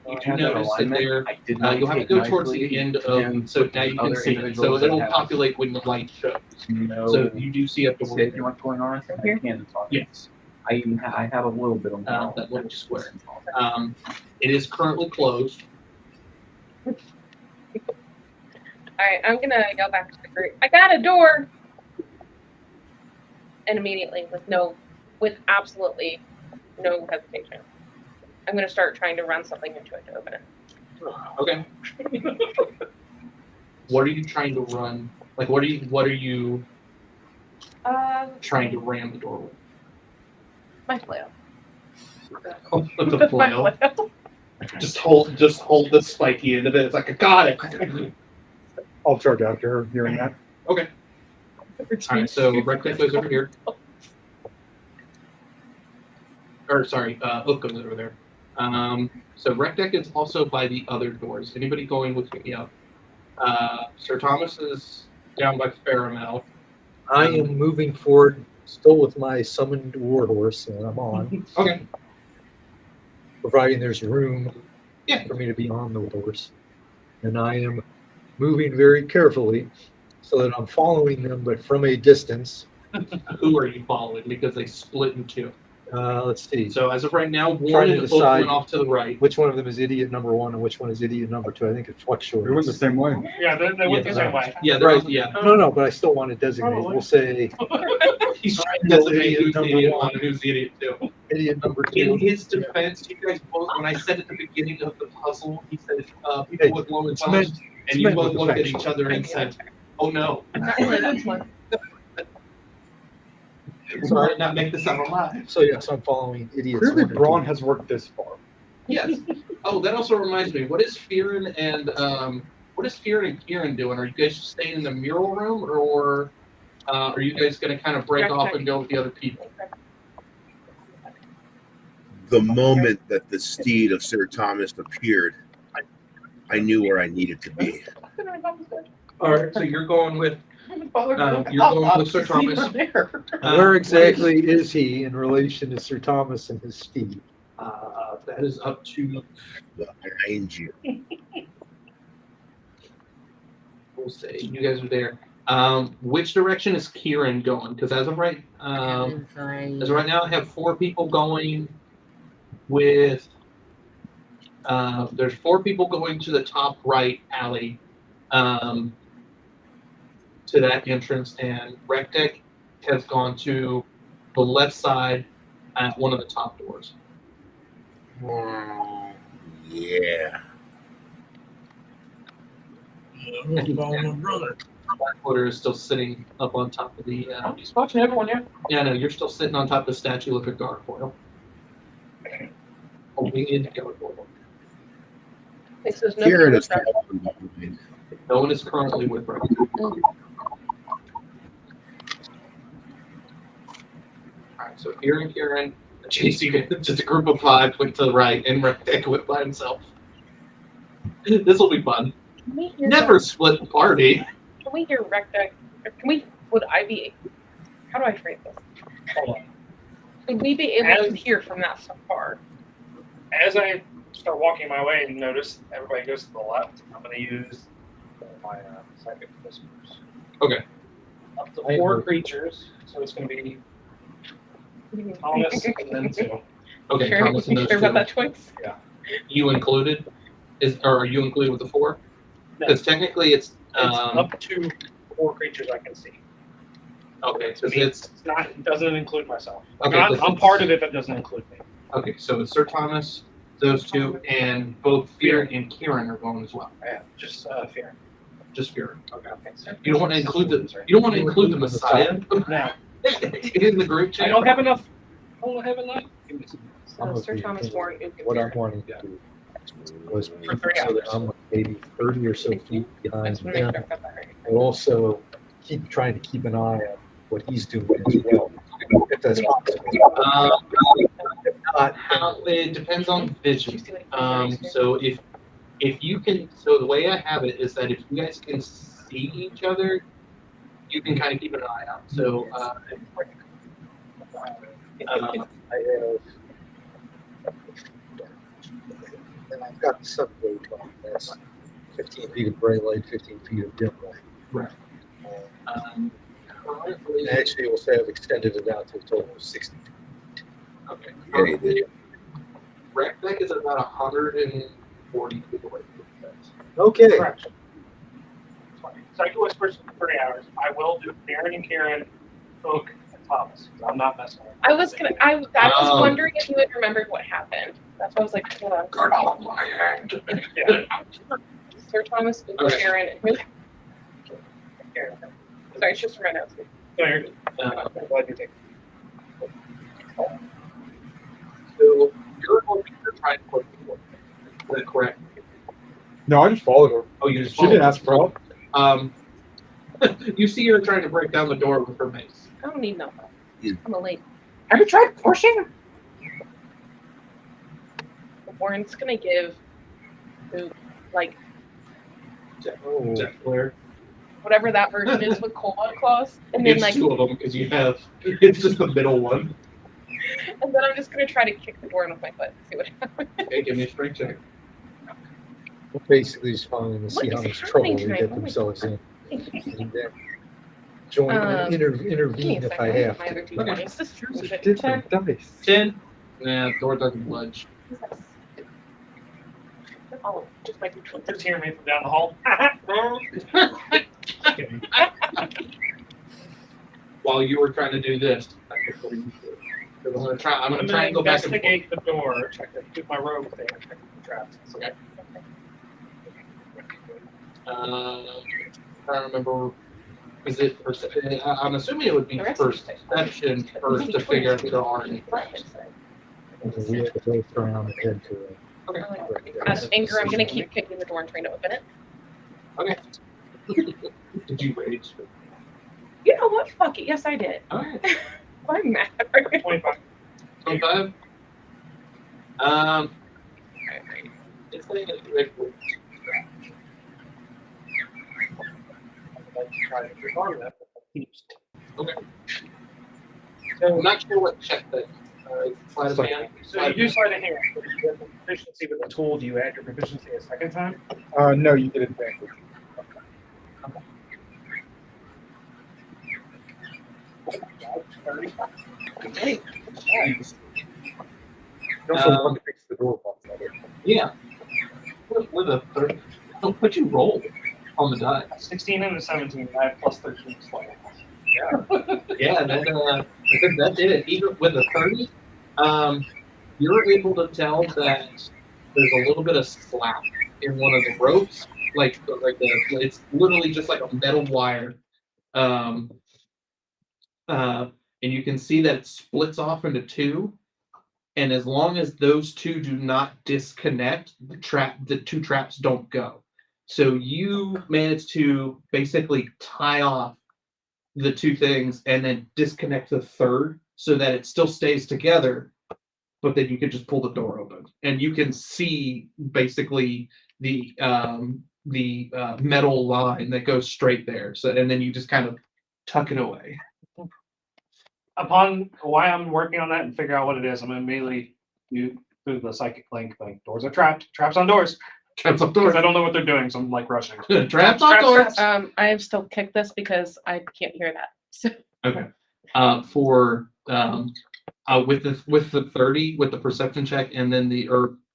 you do notice that there. I did not You'll have to take go my towards the lead, end and of. So now you can other see it. So individuals that it'll have populate when the light shows. No. So you do see a door. See if you know what's going on? I Here? can talk. Yes. I even I have a little bit of That little square. It is currently closed. Alright, I'm gonna go back to the group. I got a door! And immediately, with absolutely no hesitation, I'm gonna start trying to run something into it to open it. Okay. What are you trying to run? Like, what are you trying to ram the door with? My flail. With the My flail. flail. Just hold the spiky end of it. It's like I got it. I'll charge after her hearing that. Okay. All right. So Rectech goes over here. Or sorry, Oak goes over there. So Rectech is also by the other doors. Anybody going with me? Yeah. Sir Thomas is down by Faramouth. I am moving forward, still with my summoned warhorse, and I'm on, Okay. providing there's room Yeah. for me to be on the horse. And I am moving very carefully so that I'm following them, but from a distance. Who are you following? Because they split in two. Let's see. So as of right now, one Trying to and Oak decide- went off to the right. Which one of them is idiot number one and which one is idiot number two? I think it We fluctuates. went the same way. Yeah, they went the same way. Yeah, Right. yeah. No, but I still want to designate. We'll say He's trying to No, designate idiot who's the number idiot one. one and who's the idiot two. idiot number In two. his defense, you guys both, when I said at the beginning of the puzzle, he said people Hey, with low it's intelligence, and it's you meant both with looked at affection. each other and said, "Oh no, Not really, that's one. we might not make this out alive." So yes, I'm following idiots. Clearly, one and Braun two. has worked this far. Yes. Oh, that also reminds me. What is Fearon and Kieran doing? Are you guys staying in the mural room, or are you guys going to kind of break off and go with the other people? The moment that the steed of Sir Thomas appeared, I knew where I needed to be. All right. So you're going with Sir Thomas. Where exactly is he in relation to Sir Thomas and his steed? That is up to. Behind you. We'll say you guys are there. Which direction is Kieran going? Because as of right now, I have 4 people going with. There's 4 people going to the top right alley, to that entrance, and Rectech has gone to the left side at one of the top doors. Yeah. Blackwater is still sitting up on top of the. I'm just watching everyone, yeah. Yeah, no, you're still sitting on top of the statue like a gargoyle. Holding in gargoyle. This is Kieran no is following behind. No one is currently with Rectech. Alright, so here and Kieran, chasing just a group of 5 went to the right, and Rectech went by himself. This will be fun. Can we hear Never split the party. Can we hear Rectech? Would I be? How do I phrase this? Hold on. Would we be able to As- hear from that so far? As I start walking my way and notice everybody goes to the left, I'm going to use my psychic whispers. Okay. Up to I 4 agree. creatures, so it's going to be Thomas and then 2. Okay, Sure, Thomas and those sure about 2. that choice? You included? Or are you included with the 4? Because technically it's It's up to 4 creatures I can see. okay, So because it's not. It doesn't include myself. Okay, I'm, but I'm part of it, but doesn't include me. okay, so it's Sir Thomas, those 2, and both Fear and Kieran are going as well. Yeah, just fear. Just Fear. Okay. So You don't want to include the Messiah now in the group I chat. don't have enough. I don't have enough. I'm So with Sir you, Thomas because Warren. What I'm wanting to do was For 3 so that hours. I'm maybe 30 or so feet I behind just want to him. make sure I've got that right. But also keep trying to keep an eye on what he's doing as well, if that's possible. If not, It depends on vision. Did you see what he did? So if you can, so the way I have it is that if you guys can see each other, you can kind of keep an eye out. So, I have, and I've got the subway on. That's 15 feet of bright light, 15 feet of dim light. right. Currently, Actually, it will say I've extended it out to a total of 60 feet. okay. Yeah, you did. Rec deck is about 140 feet away from the fence. Okay. Correct. Psychic Whispers for 3 hours. I will do Darren and Karen, Oak, and Thomas. I'm not messing with I was Oh. wondering if you had remembered what happened. That's why I was like, hold on. Guard off my hand. Yeah. Sir Thomas, Okay. Karen, and Karen. Sorry, it's just right now. No, you're good. Uh, Glad you take so you're going to try and close the door. Is that correct? No, I just followed her. Oh, you just She didn't followed. ask for help. You see her trying to break down the door with her mace. I don't need no help. I'm a lady. Have you tried pushing? Warren's gonna give who, like, Oh, Jet flare. whatever that version is with cobalt claws, and then It's like, two of them because you have. It's just the middle one. and then I'm just gonna try to kick the door in with my foot. See what happens. Okay, give me a strength check. basically, just following to see What how is much happening trouble they tonight? get Oh my themselves God. in. And then join and Give me intervene a if second. I have My other to. two points. This is Use a shit. different dice. 10. Nah, the door doesn't budge. Oh, just my control. Just hear me from down the hall. While you were trying to do this, I could put you through. 'Cause I'm gonna try and go back and forth. investigate the door. Check the, do my rogue thing. Check the traps. Okay. I remember. Is it perception? I'm assuming it would be The rest of you perception first to figure out if there are any traps. We have to go around the head to it. Out of anger, I'm gonna keep kicking the door and trying to open it. Okay. Did you rage? You know what? Fuck it. Yes, I did. Alright. I'm mad. 25. 25? It's like a I'd like to try to disarm that. Okay. So I'm not sure what check that. Sleight of hand. So you do sleight of hand. But if you have the proficiency with the tool, do you add your proficiency a second time? No, you did advantage. Hey, You also want to fix the door box. Yeah. With a third. What'd you roll on the die? 16 and a 17. I have plus 13 sleight. Yeah, that did it. Even with a 30, you're able to tell that there's a little bit of slack in one of the ropes, it's literally just like a metal wire, and you can see that it splits off into two. And as long as those two do not disconnect, the two traps don't go. So you manage to basically tie off the two things and then disconnect the third so that it still stays together, but then you can just pull the door open and you can see basically the metal line that goes straight there. So and then you just kind of tuck it away. Upon why I'm working on that and figure out what it is, I'm gonna immediately do through the psychic link. Like doors are trapped. Traps on doors. Traps on Because doors. I don't know what they're doing, so I'm like rushing. Traps on doors. I have still kicked this because I can't hear that. So Okay. For with the 30 with the perception check and then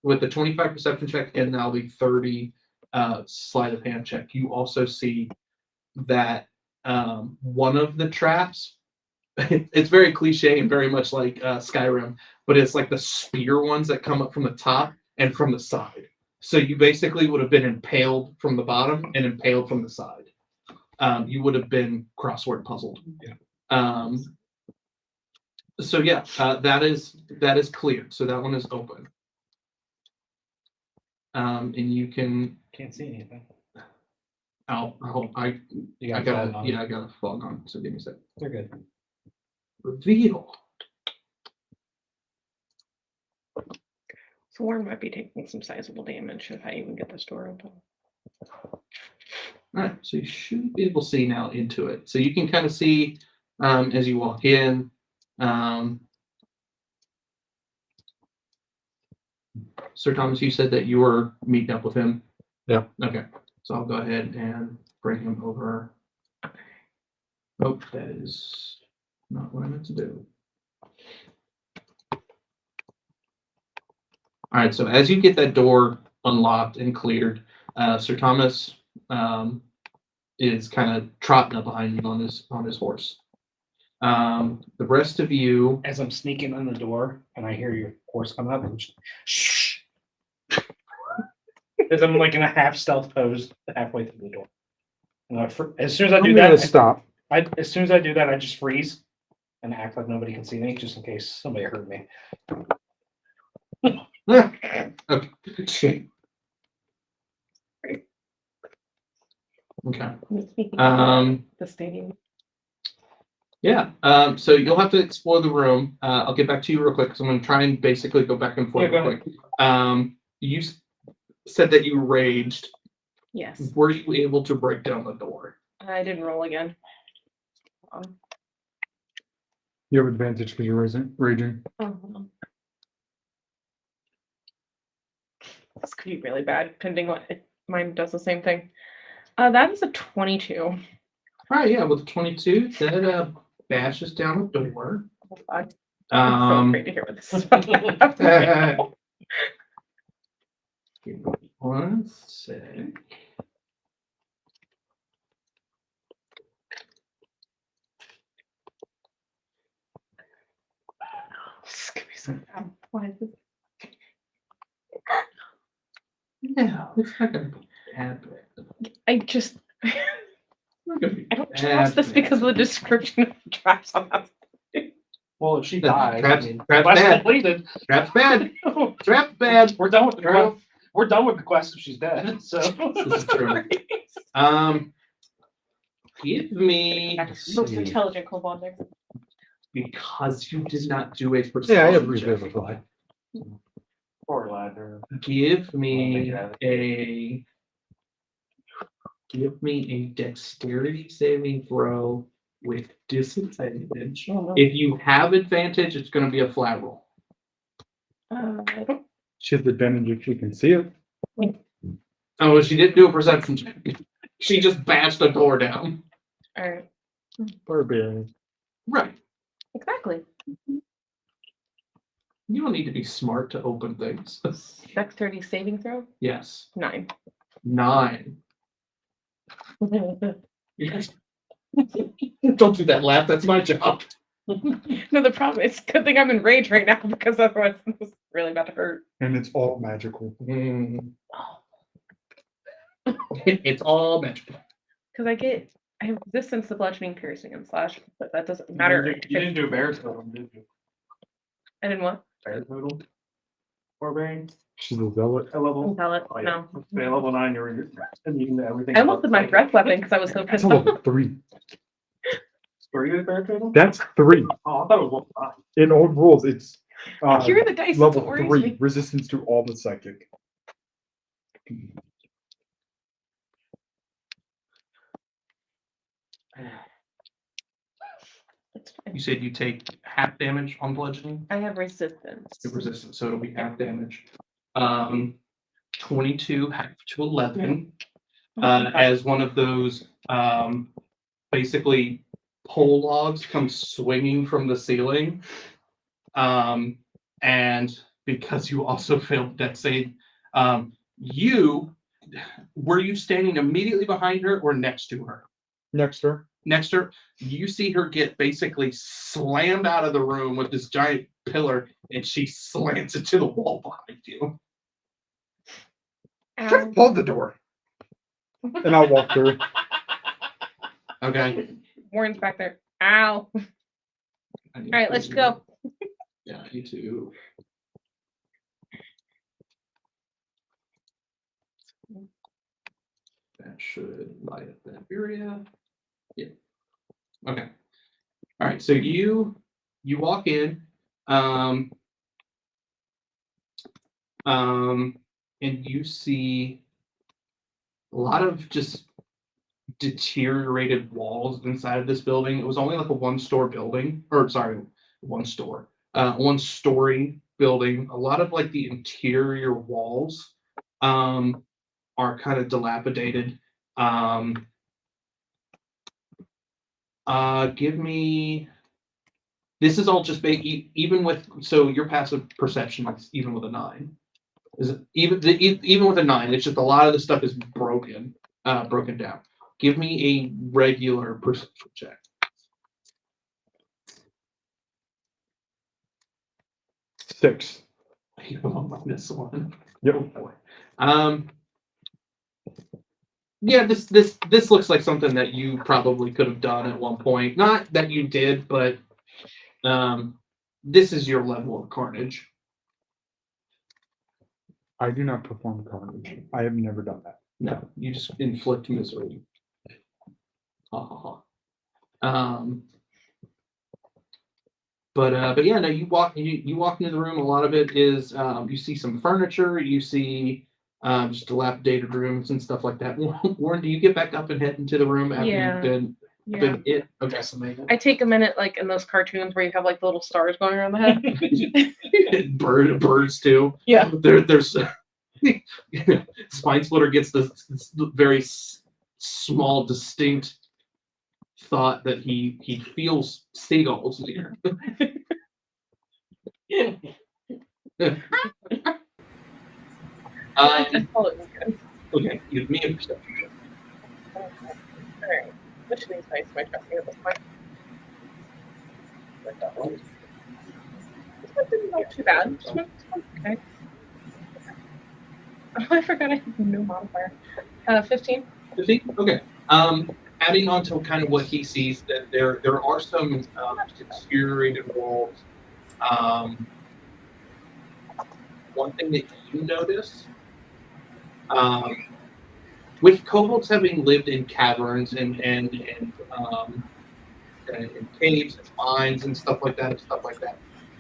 with the 25 perception check and now the 30 sleight of hand check, you also see that one of the traps, it's very cliche and very much like Skyrim, but it's like the spear ones that come up from the top and from the side. So you basically would have been impaled from the bottom and impaled from the side. You would have been crossword puzzled. Yeah. So yeah, that is clear. So that one is open. And you can. Can't see anything. I You got fog on. yeah, I got a fog on. So give me a sec. They're good. Reveal. Warren might be taking some sizable damage if I even get this door open. All right, so you should be able to see now into it. So you can kind of see as you walk in. Sir Thomas, you said that you were meeting up with him. Yeah. Okay, so I'll go ahead and bring him over. Oh, that is not what I meant to do. All right, so as you get that door unlocked and cleared, Sir Thomas is kind of trotting up behind you on his horse. The rest of you, As I'm sneaking in the door and I hear your horse come up, I'm just, shh. As I'm like in a half stealth pose halfway through the door. And as soon as I do that, stop. as soon as I do that, I just freeze and act like nobody can see me, just in case somebody heard me. okay. Okay. The stadium. Yeah. So you'll have to explore the room. I'll get back to you real quick because I'm going to try and basically go back and forth Yeah, real go quick. You said that you raged. Yes. Were you able to break down the door? I didn't roll again. You have advantage because you're raging. Oh. This could be really bad, depending on mine does the same thing. That is a 22. All right. Yeah. With 22, that bashes down the door. I'm so afraid to hear what this is about. Give me 1 sec. This could be so bad. Why is this? No, it's not gonna be bad. I just It's not gonna be I don't bad, trust this because of the bad. description of the traps on that. Well, if she dies, Traps- I mean, traps quest bad. completed. Trap's bad. Trap's bad. We're done with the True. quest. We're done with the quest if she's dead. So This is true. Give me Most intelligent kobold there. because you did not do a perception. Yeah, I have check. revivify. poor ladder. Give me a dexterity saving throw with disadvantage. Oh, no. If you have advantage, it's going to be a flat roll. I don't. She has advantage if she can see it. Oh, she didn't do a perception check. She just bashed the door down. All right. Barbarian. Right. Exactly. You don't need to be smart to open things. Dexterity saving throw. Yes. 9. 9. Don't do that laugh. That's my job. No, the problem is good thing I'm in rage right now because otherwise this is really about to hurt. And it's all magical. It's all magical. Because I have resistance to bludgeoning, piercing, and slash, but that doesn't matter. You didn't do a bear totem, did you? I didn't what? Bear totem? Barbarian? She's a zealot. At level? Tell it. Oh, yeah. No. At level 9, you're immune to everything. I almost did my breath weapon because I was so That's pissed a level off. 3. Were you a bear totem? That's 3. Oh, I thought it was level 5. In old rules, it's Here are the dice. That's level what worries 3. me. Resistance to all the psychic. It's fine. You said you take half damage on bludgeoning? I have resistance. The resistance, so it'll be half damage. 22 half to 11. As one of those basically pole logs comes swinging from the ceiling. And because you also failed dex save, were you standing immediately behind her or next to her? Next to her. Next to her, you see her get basically slammed out of the room with this giant pillar, and she slams it to the wall behind you. Just hold the door. And I'll walk through. Okay. Warren's back there. Ow. All right, let's go. Yeah, you too. That should light up that area. Yeah. Okay. All right. So you walk in, and you see a lot of just deteriorated walls inside of this building. It was only like a one-store building, or sorry, one-story building. A lot of like the interior walls are kind of dilapidated. Give me. This is all just even with so your passive perception is even with a 9. Is it even with a 9? It's just a lot of the stuff is broken down. Give me a regular perception check. 6. You have a -1. Yep. Oh boy. Yeah, this looks like something that you probably could have done at one point. Not that you did, but this is your level of carnage. I do not perform carnage. I have never done that. No, you just inflict misery. Ha ha ha. But yeah, no, you walk into the room. A lot of it is you see some furniture, you see just dilapidated rooms and stuff like that. Warren, do you get back up and head into the room after Yeah. you've Yeah. been it? Okay, so maybe I take a minute, like in those cartoons where you have like the little stars going around the head. birds too. Yeah. There's Spine Splitter gets this very small, distinct thought that he feels seagulls here. I call it good. Okay, give me a perception check. Alright. Which means nice my trusting at this point. Like that one. This one didn't go too bad. This one's okay. Oh, I forgot I have no modifier. 15. 15? Okay. Adding on to kind of what he sees, that there are some deteriorated walls. One thing that you notice, with kobolds having lived in caverns and caves and mines and stuff like that,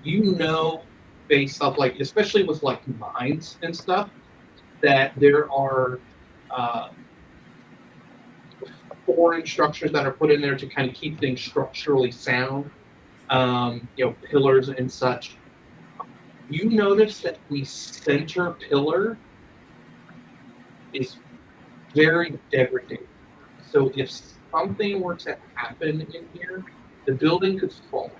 you know, based off like, especially with like mines and stuff, that there are foreign structures that are put in there to kind of keep things structurally sound, pillars and such. You notice that the center pillar is very degraded. So if something were to happen in here, the building could fall.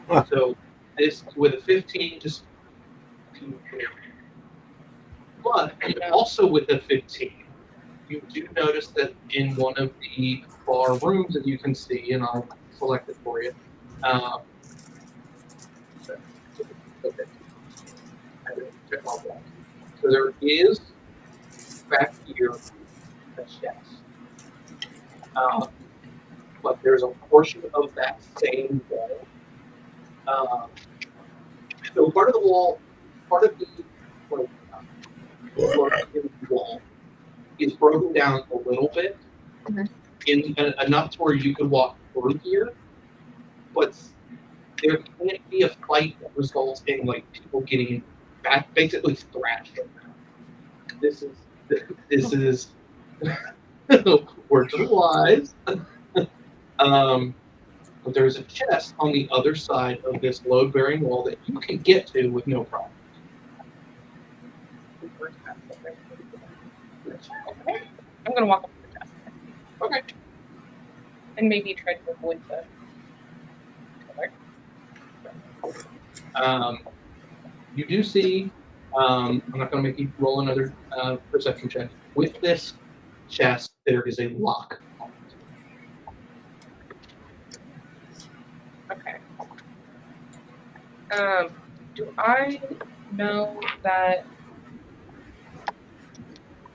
Huh. So this with a 15, just but also with a 15, you do notice that in one of the bar rooms that you can see, and I'll select it for you. Okay. So there is back here a chest. But there's a portion of that same wall. So part of the wall, part of the wall is broken down a little bit, enough to where you could walk through here, but there can't be a fight that results in like people getting back, basically thrashed. This is words of wise. But there's a chest on the other side of this load-bearing wall that you can get to with no problem. Okay. I'm gonna walk up to the desk. Okay. And maybe try to avoid the color. You do see, I'm not going to make you roll another perception check. With this chest, there is a lock on it. Okay. Do I know that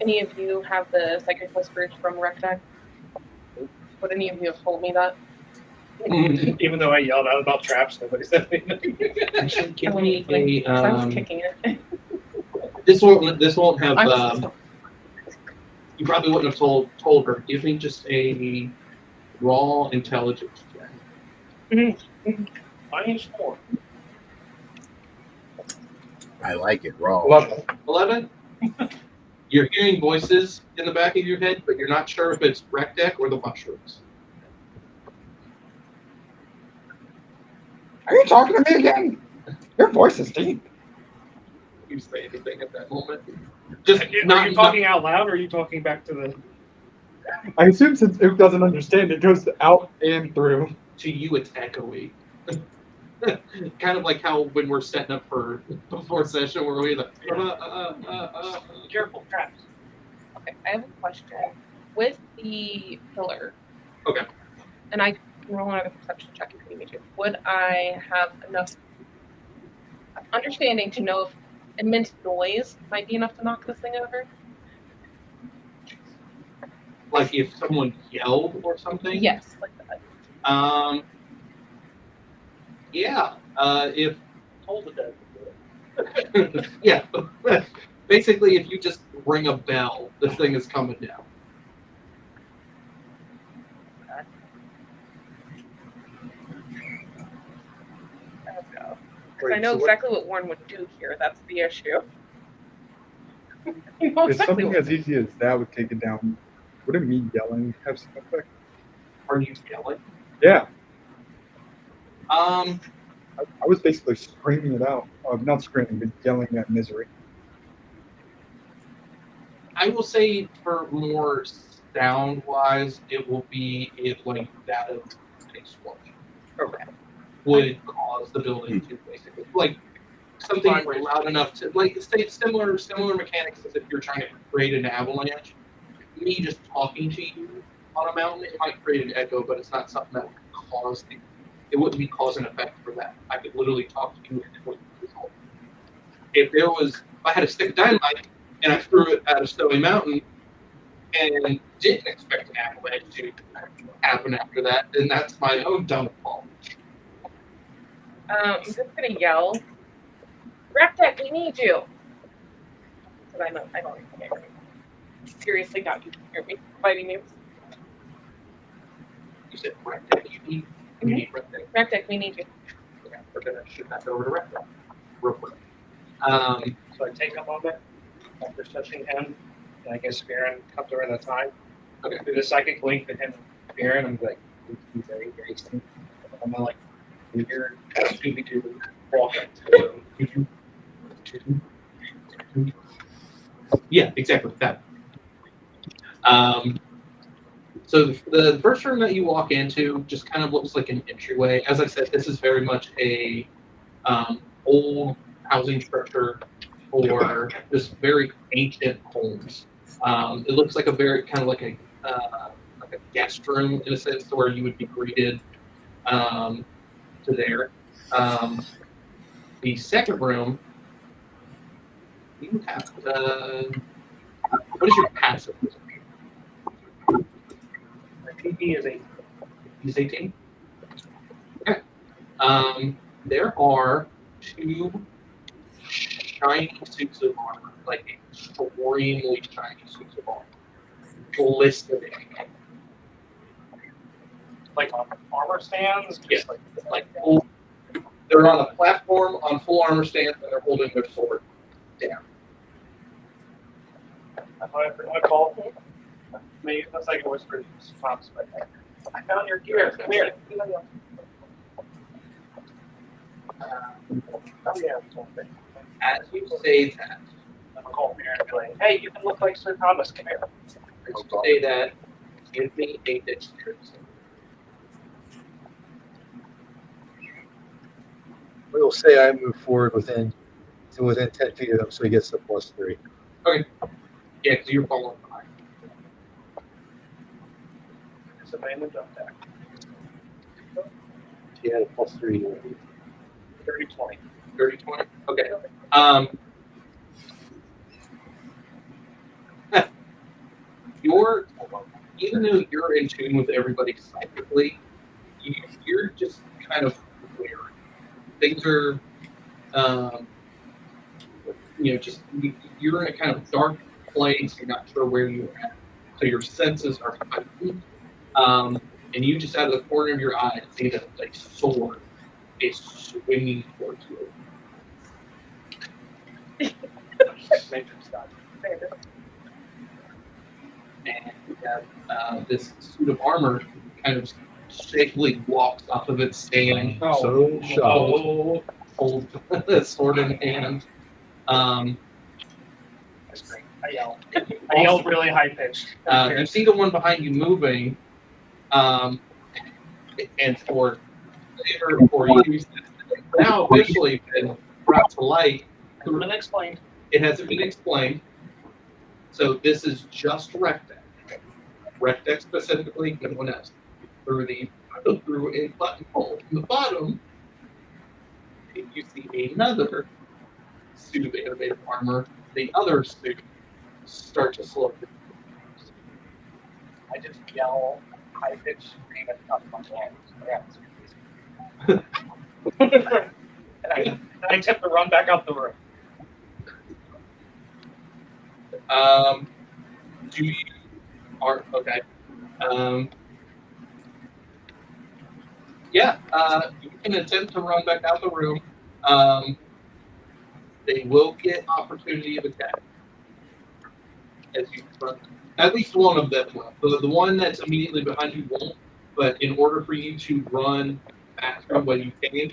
any of you have the psychic whispers from Rec Deck? Would any of you have told me that? Even though I yelled out about traps, nobody said anything. Actually, give me a. I was kicking it. This won't have. I'm You probably wouldn't have told her. Give me just a raw intelligence check. Minus 4. I like it raw. 11. 11. You're hearing voices in the back of your head, but you're not sure if it's Recdeck or the mushrooms. Are you talking to me again? Your voice is deep. You say anything at that moment? Just Are not you talking out loud or are you talking back to the. I assume since Oop doesn't understand, it goes out and through. to you. It's echoey. Kind of like how when we're setting up for before session, where we like, Careful, traps. Okay, I have a question. With the pillar. Okay. And I can roll another perception check if you need to. Would I have enough understanding to know if immense noise might be enough to knock this thing over? like if someone yelled or something. Yes, like that. Yeah. If Hold the dead. yeah. Basically, if you just ring a bell, the thing is coming down. There we go. Because Wait, I know so what- exactly what Warren would do here. That's the issue. You know If exactly something what. as easy as that would take it down, wouldn't me yelling have some effect? Are you yelling? Yeah, Um, I was basically screaming it out. Not screaming, but yelling that misery. I will say for more sound wise, it will be if like that of an explosion. Okay. Would cause the building to basically like something loud enough to like say similar mechanics as if you're trying to create an avalanche. Me just talking to you on a mountain, it might create an echo, but it's not something that would cause it wouldn't be cause and effect for that. I could literally talk to you and it wouldn't result. If I had a stick of dynamite and I threw it at a snowy mountain and didn't expect an avalanche to happen after that, then that's my own dumb fault. I'm just gonna yell, Rectech, we need you. Because I don't even hear me. Seriously, not you can hear me fighting you. You said Rectech, you need Rectech. Rectech, we need you. Okay, we're gonna shoot that over to Rectech real quick. So I take a moment after touching him, and I guess Baron comes over the time. Okay. Through the psychic link to him and Baron, I'm like, he's very, very soon. I'm gonna like weird Scooby-Doo walking to him. Yeah, exactly that. So the first room that you walk into just kind of looks like an entryway. As I said, this is very much a old housing structure for just very ancient homes. It looks like a very kind of like a guest room in a sense, to where you would be greeted to there. The second room, you have what is your passive? My PP is 8. He's 18. Okay. There are 2 shiny suits of armor, like extremely shiny suits of armor, glistening. Like on armor stands, just Yeah. like Full, they're on a platform on full armor stands, and they're holding their sword down. I call him. Maybe that's like a whisper to Thomas, but I found your gear. Come here. Oh yeah, something. As you say that, I'm gonna call Baron and be like, hey, you can look like Sir Thomas. Come here. as you say that, give me a dexterity. We'll say I move forward within 10 feet of him, so he gets the +3. Yeah, because you're falling behind. It's a man jump back. He had a +3. 30-20. 30-20? Okay. Even though you're in tune with everybody psychically, you're just kind of weird. Things are, just you're in a kind of dark place. You're not sure where you're at, so your senses are heightened. And you just out of the corner of your eye see that a sword is swinging towards you. Matrix guy. and you have this suit of armor kind of shakily walks off of its stand. So shocked. Holds the sword in hand. I scream. I yell. I yell really high pitched. You see the one behind you moving, and for you, now officially been brought to light. Hasn't been explained. It hasn't been explained. So this is just Rectech. Rectech specifically, no one else. Through a button hole in the bottom, you see another suit of animated armor. The other suit start to slowly. I just yell high pitched scream at the top of my lungs. and I attempt to run back out the room. Do you are okay? Yeah, you can attempt to run back out the room. They will get opportunity of attack as you run. At least one of them will. The one that's immediately behind you won't. But in order for you to run faster when you can,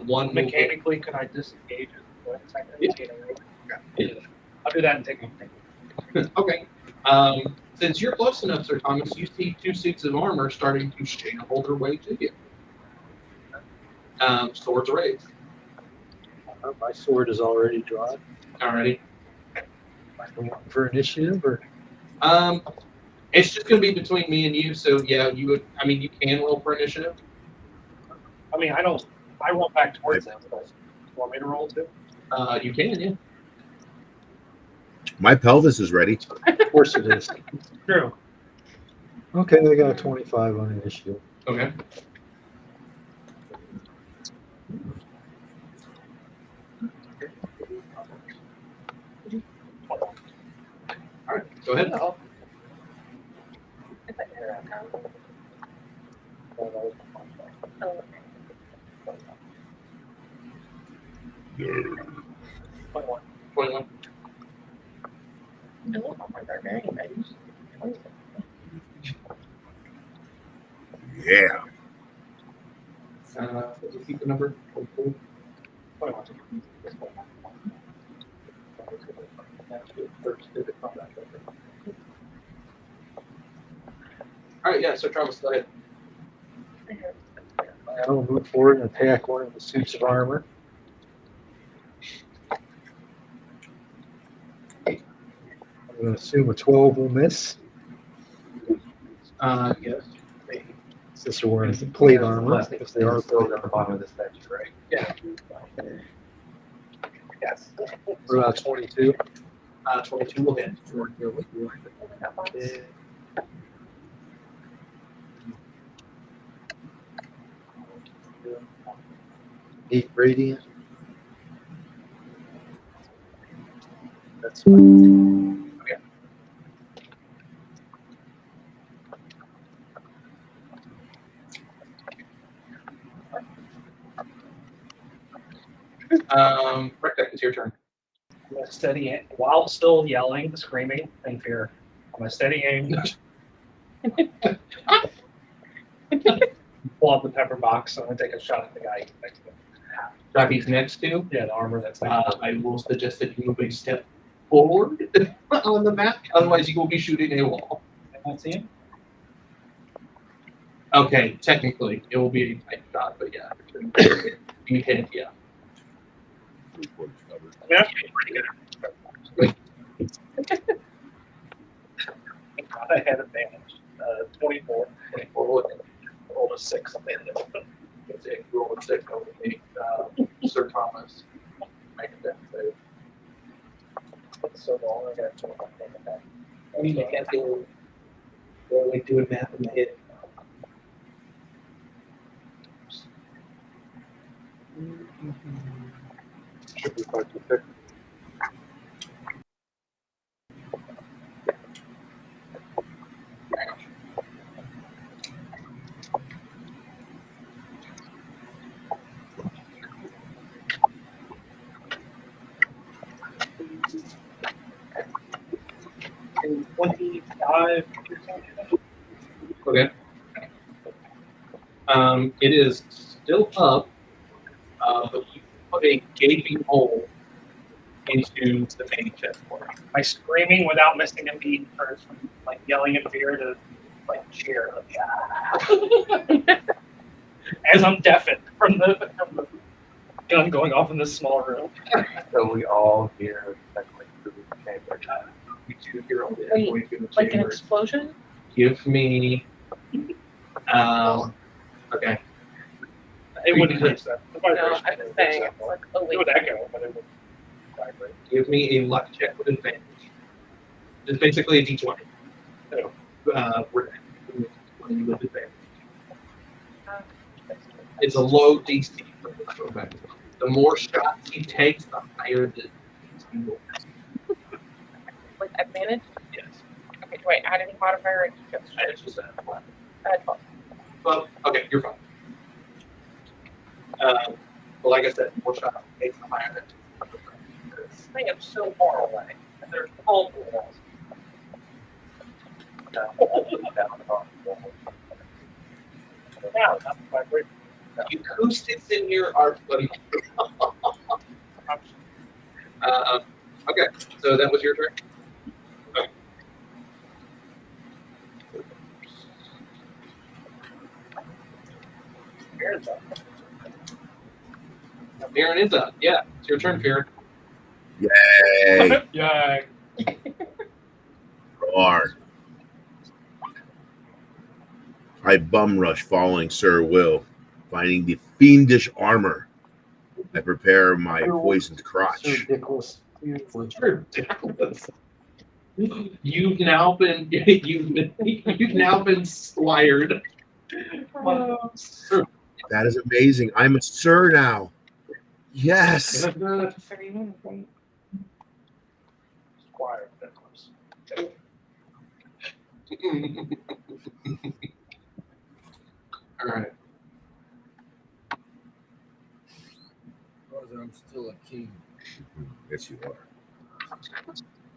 one Mechanically, could I disengage it for a second? Yeah. I'll do that and take one. Okay. Since you're close enough, Sir Thomas, you see two suits of armor starting to shamble their way to you. Swords raised. My sword is already drawn. Alrighty. For initiative, or It's just going to be between me and you. So yeah, you would. I mean, you can roll for initiative. I mean, I don't. I roll back towards them. But you want me to roll too? You can, yeah. My pelvis is ready. of course it is. True. Okay, I got a 25 on initiative. Okay. All right. Go ahead. Oh, 21. 21. no, I'm not barbarian, but he's 20. Yeah. Keep the number. 21. All right. Yeah. So Travis, go ahead. I will move forward and attack one of the suits of armor. I'm going to assume a 12 will miss. Yes. Since they're wearing plate armor, if they are plate on the bottom of this statue, right? Yeah. Yes. What about 22? 22 will hit. Yeah. 8 radiant. That's fine. Okay. Rectech, it's your turn. I'm going to steady aim while still yelling, screaming in fear. I'm going to steady aim. Pull out the pepper box. I'm going to take a shot at the guy next to me. That he's next to. Yeah, the armor that's next to I will suggest that you move a step forward on the map. Otherwise, you will be shooting a wall. I won't see him. Okay, technically, it will be a tight shot, but yeah, you hit, yeah. I mean, I'm getting pretty good. I had advantage. 24. 24 will hit. Rolled a 6 on the end of it. It's a roll of 6 over me. Sir Thomas. Make a death save. It's so long. I got to take it back. I mean, you can't do like doing math in the head. Should be quite the pick. And 25 5. Okay. It is still up, but you put a gaping hole into the main chessboard. Am I screaming without missing a beat first, from like yelling in fear to like cheer? Like, "Ah." As I'm deafened from the gun going off in this small room. So we all hear echoing through the chamber. You two hear all the Wait, echoing through the Like an chambers. explosion? Give me. Okay. It wouldn't hurt that. The No, vibration I was saying it's like, oh it wait. would echo, but it would vibrate. Give me a luck check with advantage. It's basically a d20. So, we're d20 with advantage. It's a low DC for this effect. The more shots he takes, the higher the DC will be. Like advantage? Yes. Okay, do I add any modifier? Or just It's just that. add 12? Well, okay, you're fine. But like I said, more shots he takes, the higher the This thing is so far away, and there's multiple walls. Now, that's vibration. The acoustics in here are funny. Okay, so that was your turn. Okay. Here's a- Baron is up. Yeah, it's your turn, Baron. Yay! Yeah. Roar. I bum rush following Sir Will, finding the fiendish armor. I prepare my poisoned crotch. ridiculous. Ridiculous. You've now been you've now been squired. That is amazing. I'm a sir now. Yes. Squire Nicholas. All right. I'm still a king. Yes, you are.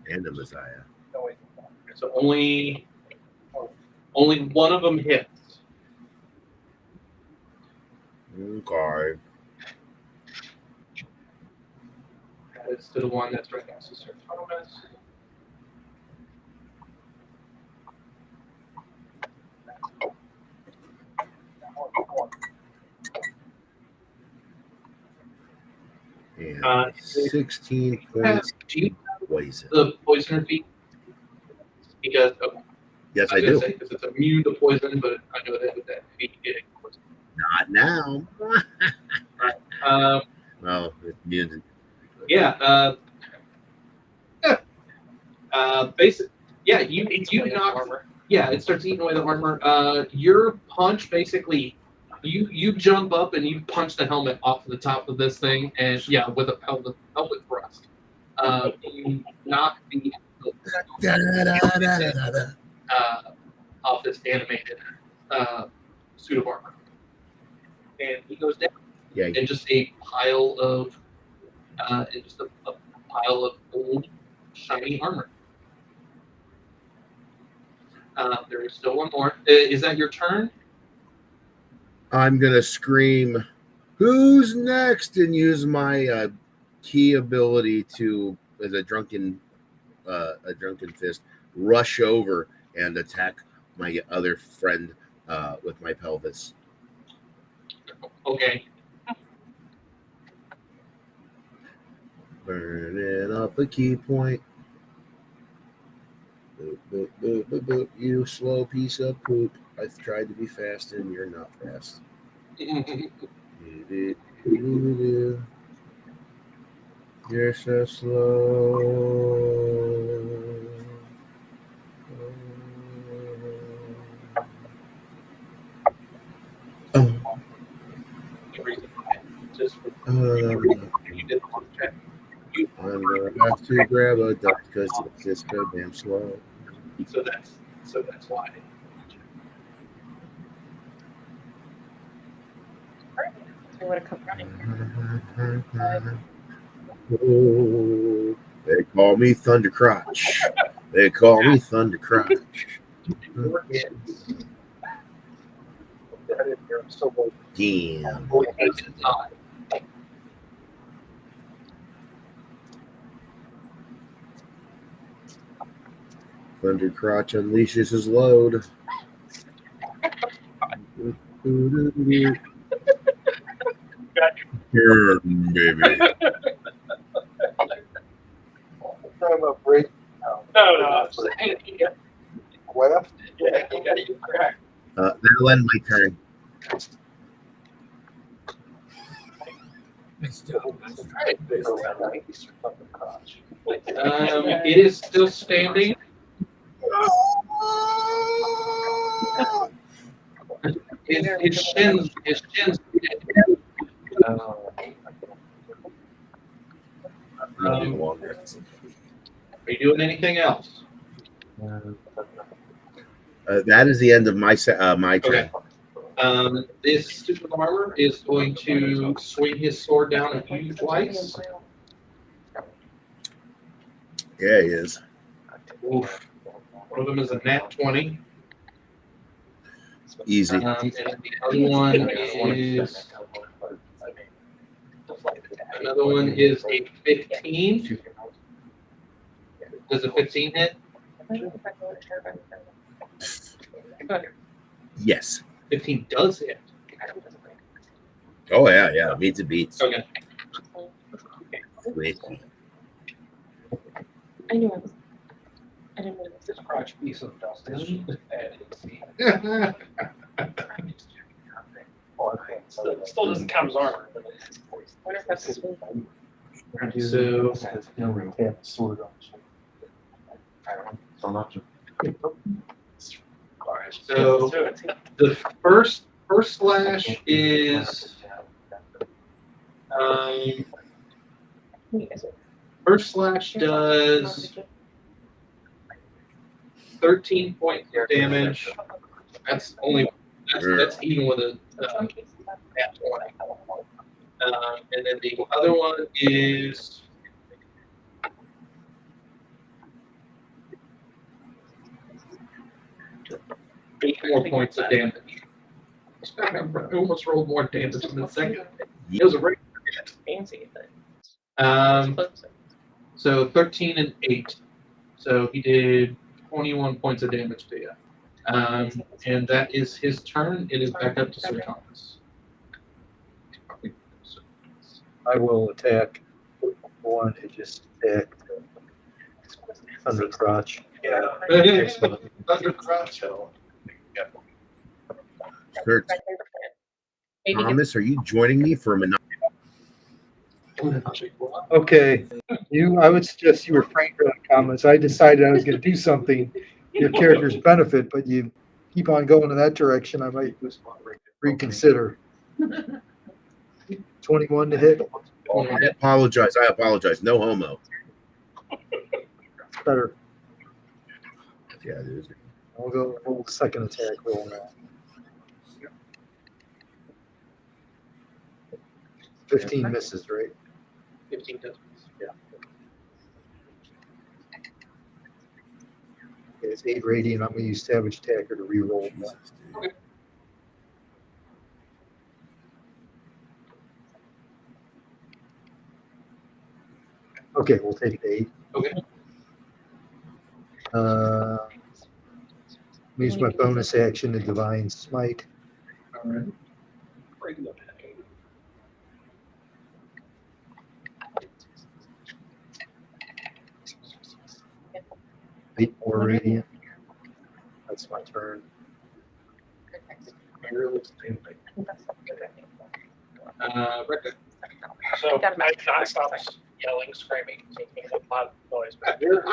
And a Messiah. No, wait. So only one of them hits. Okay. That is to the one that's right next to Sir Thomas. And 16 points Do you poison. the poisoner feat? Because Yes, I I was gonna do. say because it's immune to poison, but I know that with that feat getting poison. Not now. Well, it's immune. Yeah. Basic. Yeah, you knock. armor. Yeah, it starts eating away the armor. Your punch basically, you jump up and you punch the helmet off the top of this thing, and yeah, with a pelvic thrust. You knock the off this animated suit of armor, and he goes down. Yeah. And just a pile of, a pile of old shiny armor. There is still one more. Is that your turn? I'm going to scream, "Who's next?" and use my key ability to, as a drunken fist, rush over and attack my other friend with my pelvis. Okay. Burning up a key point. Boop, boop, boop, boop, boop. You slow piece of poop. I've tried to be fast and you're not fast. You're so slow. Oh. Just for, You did the one check. I'm gonna have to grab a duck because it's just so damn slow. So that's why. I would have come running. Oh, they call me Thundercrotch. They call me Thunder Crotch. Damn. Thunder Crotch unleashes his load. Here, baby. Talking about break. No. Left? Yeah, you gotta get cracked. That'll end my turn. It is still standing. His shins. Running longer. Are you doing anything else? That is the end of my my turn. Okay. This super armor is going to swing his sword down at you twice. Yeah, he is. Oof. One of them is a nat 20. Easy. And the other one is a 15. Does a 15 hit? Yes. 15 does hit. Oh yeah. Meets a beats. Okay. Wait. I knew it was. I didn't know it was This crotch piece of dust is still doesn't count as armor. But wonder if that's just me. So So the first slash is first slash does 13 points of damage. That's even with a nat 20. And then the other one is 8 more points of damage. I almost rolled more damage in the second. It was a great hit. Fancy, but So 13 and 8. So he did 21 points of damage to you. And that is his turn. It is back up to Sir Thomas. I will attack one. It just attacked Thunder Crotch. Yeah. Thunder Crotch. Sir Thomas, are you joining me for a minute? Okay, I would suggest you refrain from the comments. I decided I was going to do something your character's benefit, but you keep on going in that direction. I might reconsider. 21 to hit. I apologize. No homo. Better. Yeah, it is. I'll go roll the second attack roll now. 15 misses, right? 15 does. Yeah. Okay, it's 8 radiant. I'm going to use Savage Attacker to re-roll. Okay, we'll take the 8. Okay. Use my bonus action to Divine Smite. All right. 8 more radiant. That's my turn. Rick. So I stops yelling, screaming, making a lot of noise back here.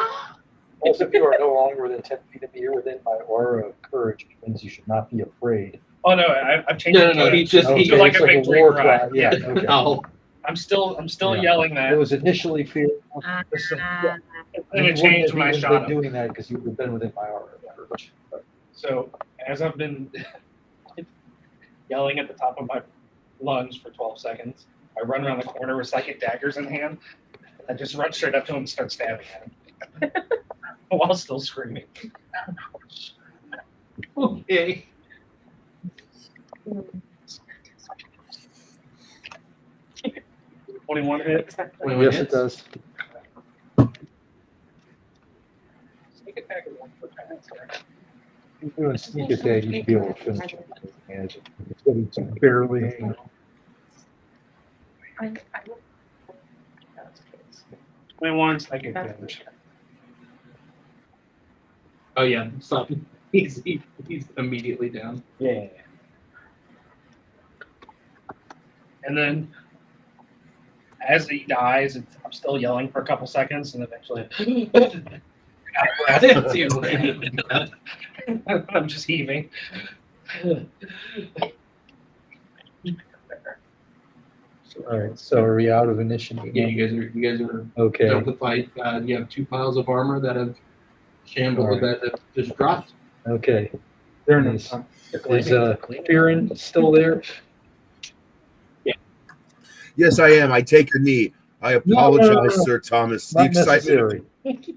Most of you are no longer within 10 feet of me. You're within my aura of courage, which means you should not be afraid. Oh no, I've changed it. No. He just to like a victory war cry. cry. Yeah. Okay. No. I'm still Yeah. yelling It that, was initially fear. and it changed when I shot him. Doing that because you would have been within my aura of courage. So as I've been yelling at the top of my lungs for 12 seconds, I run around the corner with psychic daggers in hand. I just run straight up to him and start stabbing at him. while still screaming. Okay. 21 hit. Well, Yes, it hits. does. Sneak attack is 1 per turn. He's doing sneak attack, you should be able to finish it. Imagine. But it's barely hanging on. 21 psychic damage. Oh yeah, stop. He's immediately down. Yeah. And then, as he dies, I'm still yelling for a couple seconds, and eventually, That's you. I'm just heaving. All right, so are we out of initiative? Yeah, you guys are Okay, done with the fight. You have 2 piles of armor that have shambled All right. that have just dropped. okay. They're no Is, time. is Fearon still there? Yes, I am. I take a knee. I apologize, Sir Thomas. The Not excitement. necessary.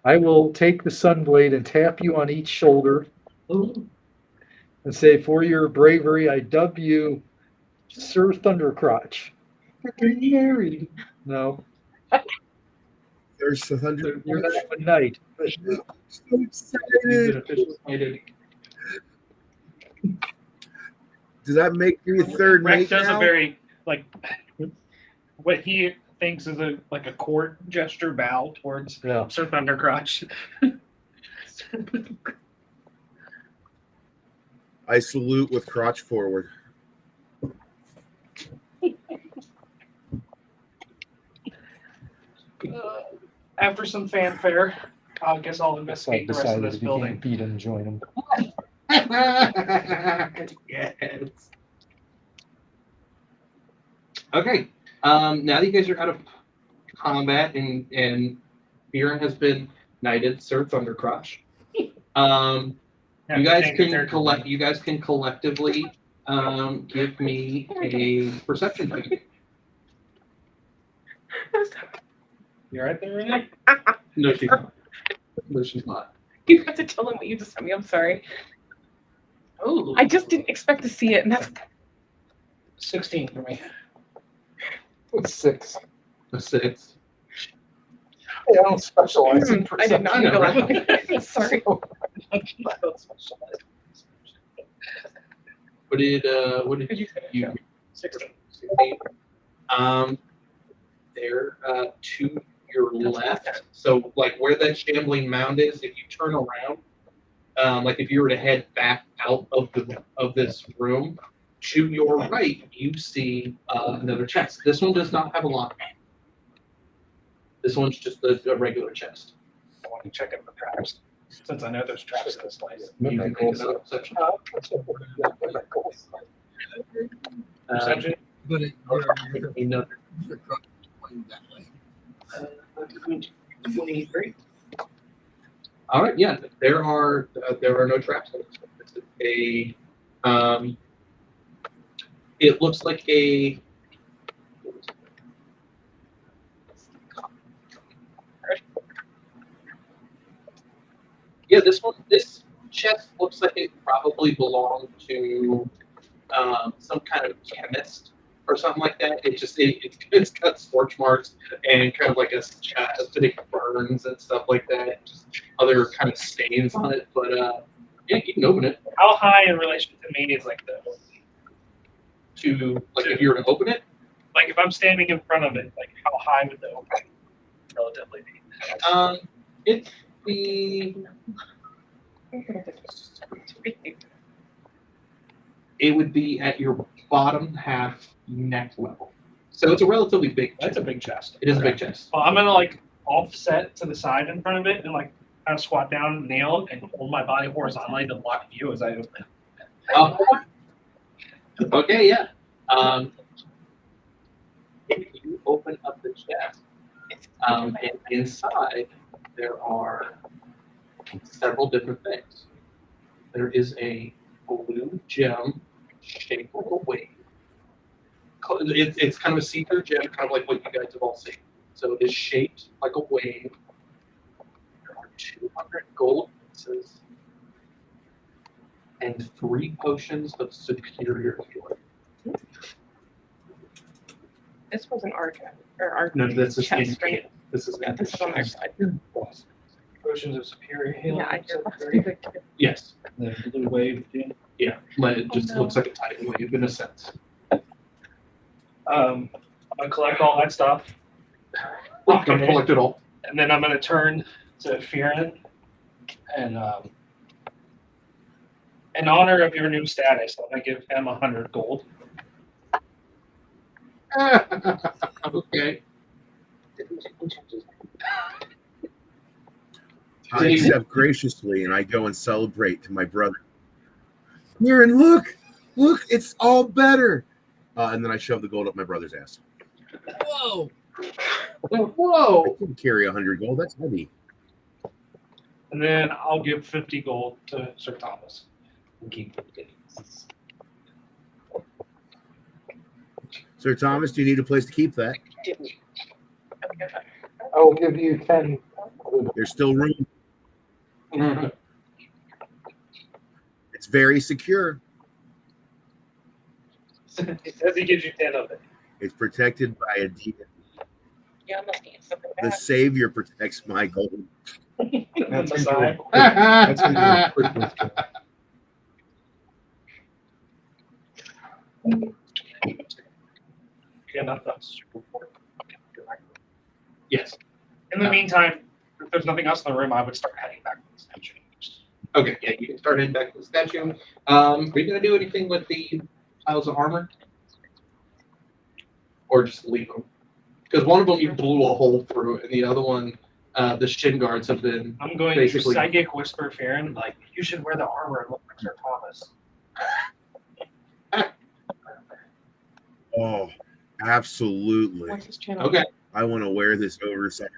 I will take the Sunblade and tap you on each shoulder and say, for your bravery, I dub you Sir Thundercrotch. Married. No, There's the thunder. you're not a knight. So You've excited. been officially knighted. Does that make you a third Rex mate does now? a very what he thinks is a court gesture bow towards Yeah. Sir Thundercrotch. I salute with crotch forward. After some fanfare, I guess I'll investigate the rest of this building. beat him, join him. Yes. Okay. Now that you guys are out of combat and Fearon has been knighted, Sir Thundercrotch. You guys can collect. You guys can collectively give me a perception check. You right there, Renee? No, she's not. No, she's not. You have to tell him what you just sent me. I'm sorry. Oh, I just didn't expect to see it, and that's 16 for me. 6. A 6. Hey, I don't specialize in I did not I know, know right? that. Sorry. What did Did you say? you? 16. They're to your left. So like where that shambling mound is, if you turn around, like if you were to head back out of this room, to your right, you see another chest. This one does not have a lock. This one's just a regular chest. I want to check out the traps, since I know there's traps in this place. You can make another perception. Perception? But it, Another you're going that way. 23. All right, yeah, there are no traps. This is a it looks like a this chest looks like it probably belonged to some kind of chemist or something like that. It's got scorch marks and kind of like a acidic burns and stuff like that. Just other kind of stains on it, but yeah, you can open it. How high in relation to me is like the To like if you were to open it, like if I'm standing in front of it, like how high would the opening relatively be? it'd be it would be at your bottom half neck level. So it's a relatively big chest. That's a big chest. It is a big chest. Well, I'm gonna like offset to the side in front of it and like kind of squat down and nail it and hold my body horizontally to block view as I open it. Okay, yeah. If you open up the chest, and inside there are several different things. There is a blue gem shaped like a wave. It's kind of a see-through gem, kind of like what you guys have all seen. So it is shaped like a wave. There are 200 gold pieces and 3 potions of superior healing. This was an arcane or arc. No, this is chest, in right? This is Yeah, this is on their side. Potions of superior healing. Yeah, I hear so lots of people. Yes. The blue wave thing. Yeah, but it just no. looks like a tidal wave in a sense. I'm gonna collect all that stuff, Don't collect it all. and then I'm gonna turn to Fearin and in honor of your new status, I'm gonna give him 100 gold. Okay. I accept graciously, and I go and celebrate to my brother. Here and look, it's all better. And then I shove the gold up my brother's ass. Whoa! Whoa! I couldn't carry 100 gold. That's heavy. And then I'll give 50 gold to Sir Thomas. And keep it. Sir Thomas, do you need a place to keep that? I will give you 10. There's still room. It's very secure. He says he gives you 10 of it. It's protected by a deity. Yeah, must need something The bad. Savior protects my gold. That's Aside. That's how you do a quick withdrawal. Yeah, that's super important. Yes. In the meantime, if there's nothing else in the room, I would start heading back to the statue. Okay, yeah, you can start heading back to the statue. Are you going to do anything with the piles of armor? Or just leave them? Because one of them you blew a hole through, and the other one, the shin guards have been. I'm going Basically- to psychic whisper Farron, like, you should wear the armor and look like Sir Thomas. Oh, absolutely. What's his channel? Okay. I want to wear this oversized.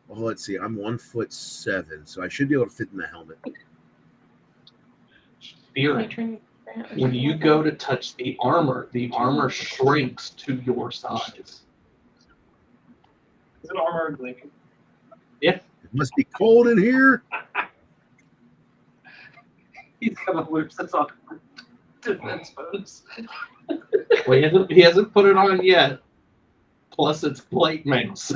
Oh, let's see. I'm 1'7", so I should be able to fit in the helmet. Fearing. When you go to touch the armor shrinks to your size. Is it armor gleaming? It must be cold in here. He's gonna lose this on defense pose. Well, he hasn't put it on yet. Plus, it's plate mass.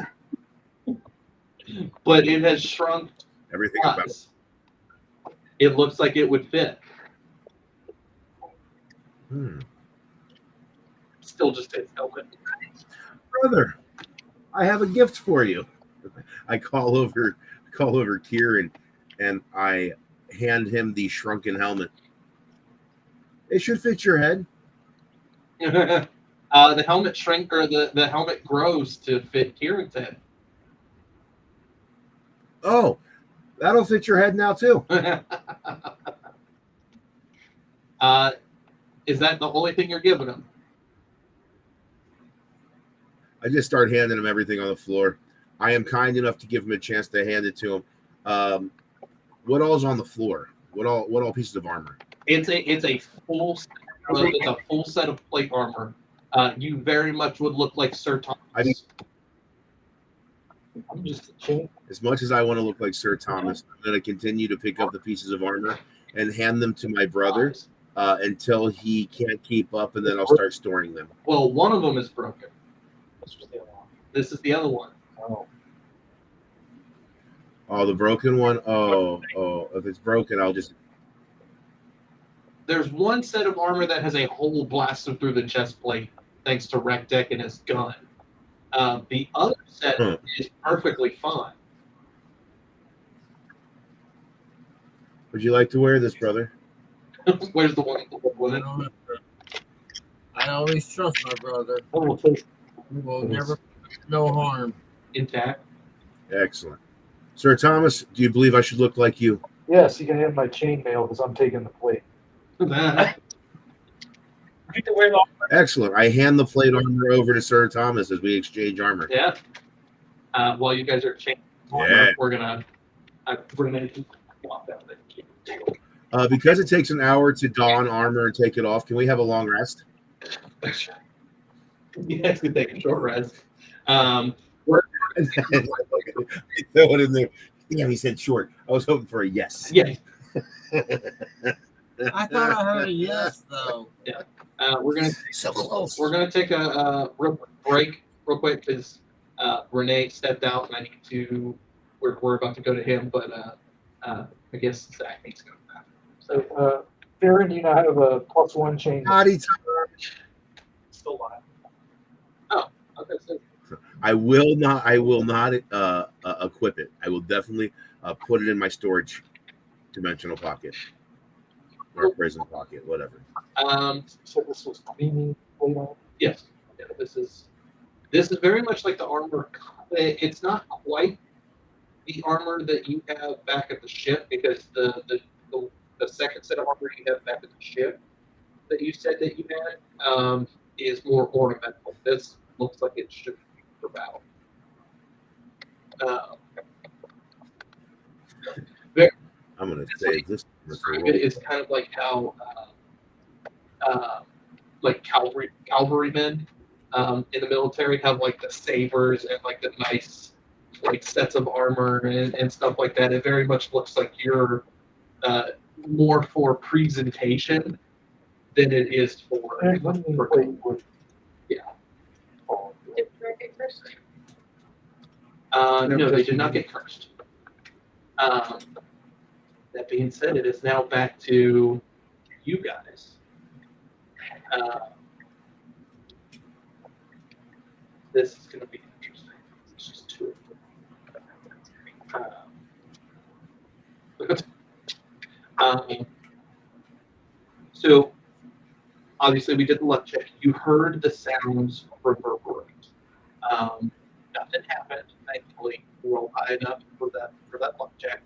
But it has shrunk. Everything about Size. It looks like it would fit. Still just a helmet. brother. I have a gift for you. I call over Kieran, and I hand him the shrunken helmet. It should fit your head. The helmet shrink or the helmet grows to fit Kieran's head. Oh, that'll fit your head now too. Is that the only thing you're giving him? I just start handing him everything on the floor. I am kind enough to give him a chance to hand it to him. What all's on the floor? What all pieces of armor? It's a full set of plate armor. You very much would look like Sir Thomas. I mean- I'm just a chain. As much as I want to look like Sir Thomas, I'm going to continue to pick up the pieces of armor and hand them to my brother until he can't keep up, and then I'll start storing them. Well, one of them is broken. This was the other one. This is the other one. Oh, the broken one? Oh, if it's broken, I'll just... There's one set of armor that has a hole blasted through the chest plate thanks to Rekdek and his gun. The other set is perfectly fine. Would you like to wear this, brother? Where's the one? I always trust my brother. We'll take Will never no harm. Intact. Excellent. Sir Thomas, do you believe I should look like you? Yes, you can have my chainmail because I'm taking the plate. You get to wear the armor. Excellent. I hand the plate armor over to Sir Thomas as we exchange armor. Yeah. While you guys are changing armor, Yeah. we're gonna swap out the Because it takes an hour to don armor and take it off, can we have a long rest? You guys can take a short rest. And then throw it in Damn, he said short. I was hoping for a yes. Yeah. I thought I heard a yes though. We're gonna So close. We're gonna take a real break real quick because Renee stepped out and I need to. We're about to go to him, but I guess Zach needs to go to the bathroom. So, Farron, you now have a +1 chain. Potty time. Still alive. Okay, so I will not equip it. I will definitely put it in my storage dimensional pocket or prison pocket, whatever. So this was cleaning later. yes, yeah, this is very much like the armor. It's not quite the armor that you have back at the ship because the second set of armor you have back at the ship that you said that you had is more ornamental. This looks like it should be for battle. I'm gonna save this. It's kind of like how like cavalrymen in the military have like the sabers and like the nice like sets of armor and stuff like that. It very much looks like you're more for presentation than it is for. And when you play with, Yeah. Did Greg get first? No, they did not get cursed. That being said, it is now back to you guys. This is going to be interesting. It's just two of them. So, obviously, we did the luck check. You heard the sounds reverberate. Nothing happened, thankfully. You rolled high enough for that luck check.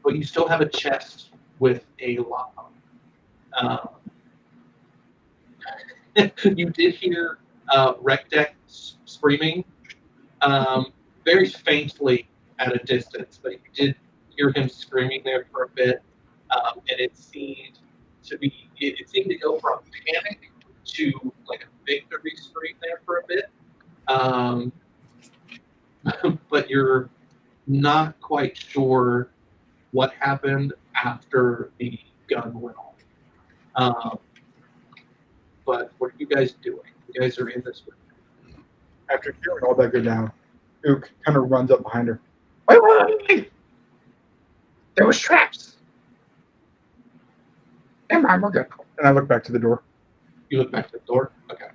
But you still have a chest with a lock on. You did hear Rec Deck screaming very faintly at a distance, but you did hear him screaming there for a bit, and it seemed to go from panic to like a victory scream there for a bit. But you're not quite sure what happened after the gun went off. But what are you guys doing? You guys are in this room. After hearing all that go down, Ook kind of runs up behind her. wait! There was traps. Never mind, we're good. And I look back to the door. You look back at the door. Okay.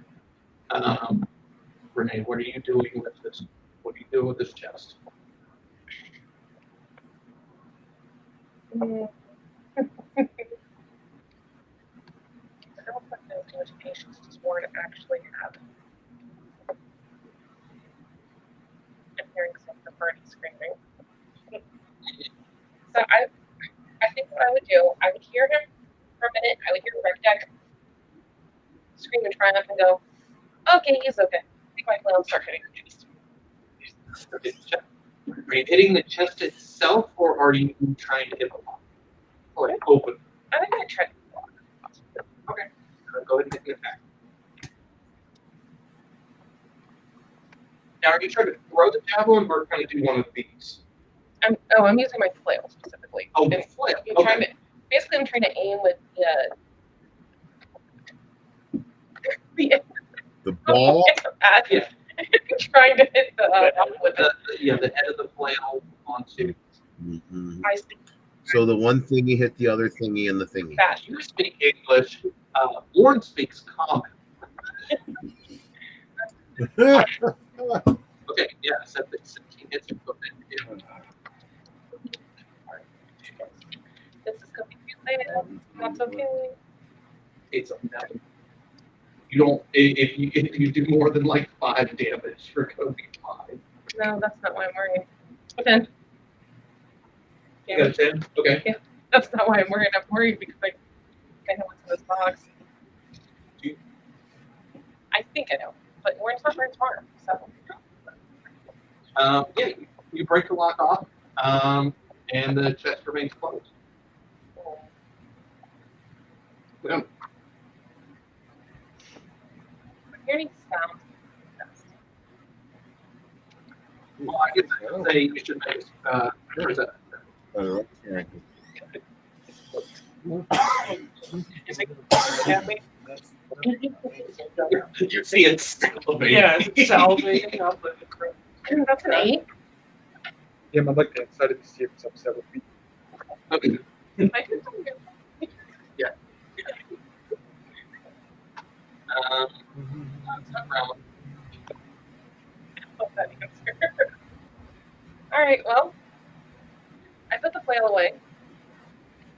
Renee, what are you doing with this? What are you doing with this chest? I don't put no much patience to Warren actually have. I'm hearing some of Bernie screaming. So I think what I would do, I would hear him for a minute. I would hear Red Deck scream in triumph and go, "Okay, he's okay." Take my flail and start hitting the chest. Are you hitting the chest itself, or are you trying to hit the lock? Like open. I think I tried. Okay. Go ahead and hit the attack. Now, are you trying to throw the javelin or kind of do one of these? I'm using my flail specifically. Oh, And the flail. I'm trying to, basically, I'm trying to aim with The ball. Yeah. trying to hit the with the head of the flail onto. Mhm. I speak So the one thingy hit the other thingy and the thingy. fast. You speak English. Warren speaks common. Okay, yeah, 17 hits. This is gonna be too late. That's okay. It's a 9. You don't. If you do more than like 5 damage, you're gonna be fine. No, that's not why I'm worried. 10. You got a 10? Okay. That's not why I'm worried. I'm worried because I know what's in this box. I think I know, but Warren's not very smart, so. Yeah, you break the lock off, and the chest remains closed. Yeah. I'm hearing sounds. Well, I guess I would say you should make. Where is that? Yeah. You see it salivating. Yeah, it's salivating. That's an 8. Yeah, I'd like to inside it to see if it's upset with me. Okay. I did something good. That's not wrong. Love that answer. All right, well, I put the flail away.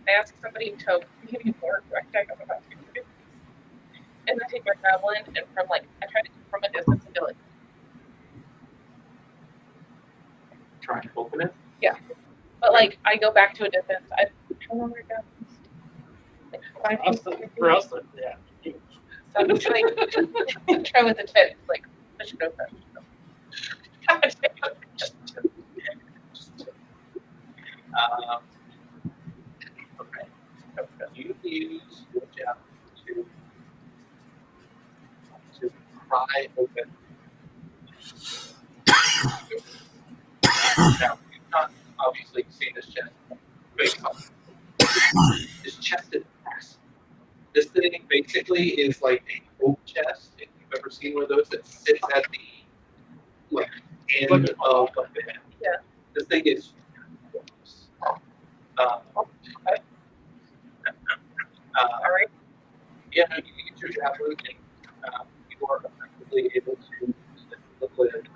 I asked somebody to give me more rectangle about to. And then take my javelin and from like I try to do from a distance and go like, Try to open it. but like I go back to a distance. I don't know where it goes. Like 5 feet. For us, yeah. So I'm just like try with the tip, like push it open. Okay. You use your javelin to pry open. Now, you've not obviously seen this chest. This chest is massive. This thing basically is like a oak chest. If you've ever seen one of those that sits at the end of the bed. Yeah. This thing is All right. yeah, you can use your javelin and you are effectively able to lift the lid.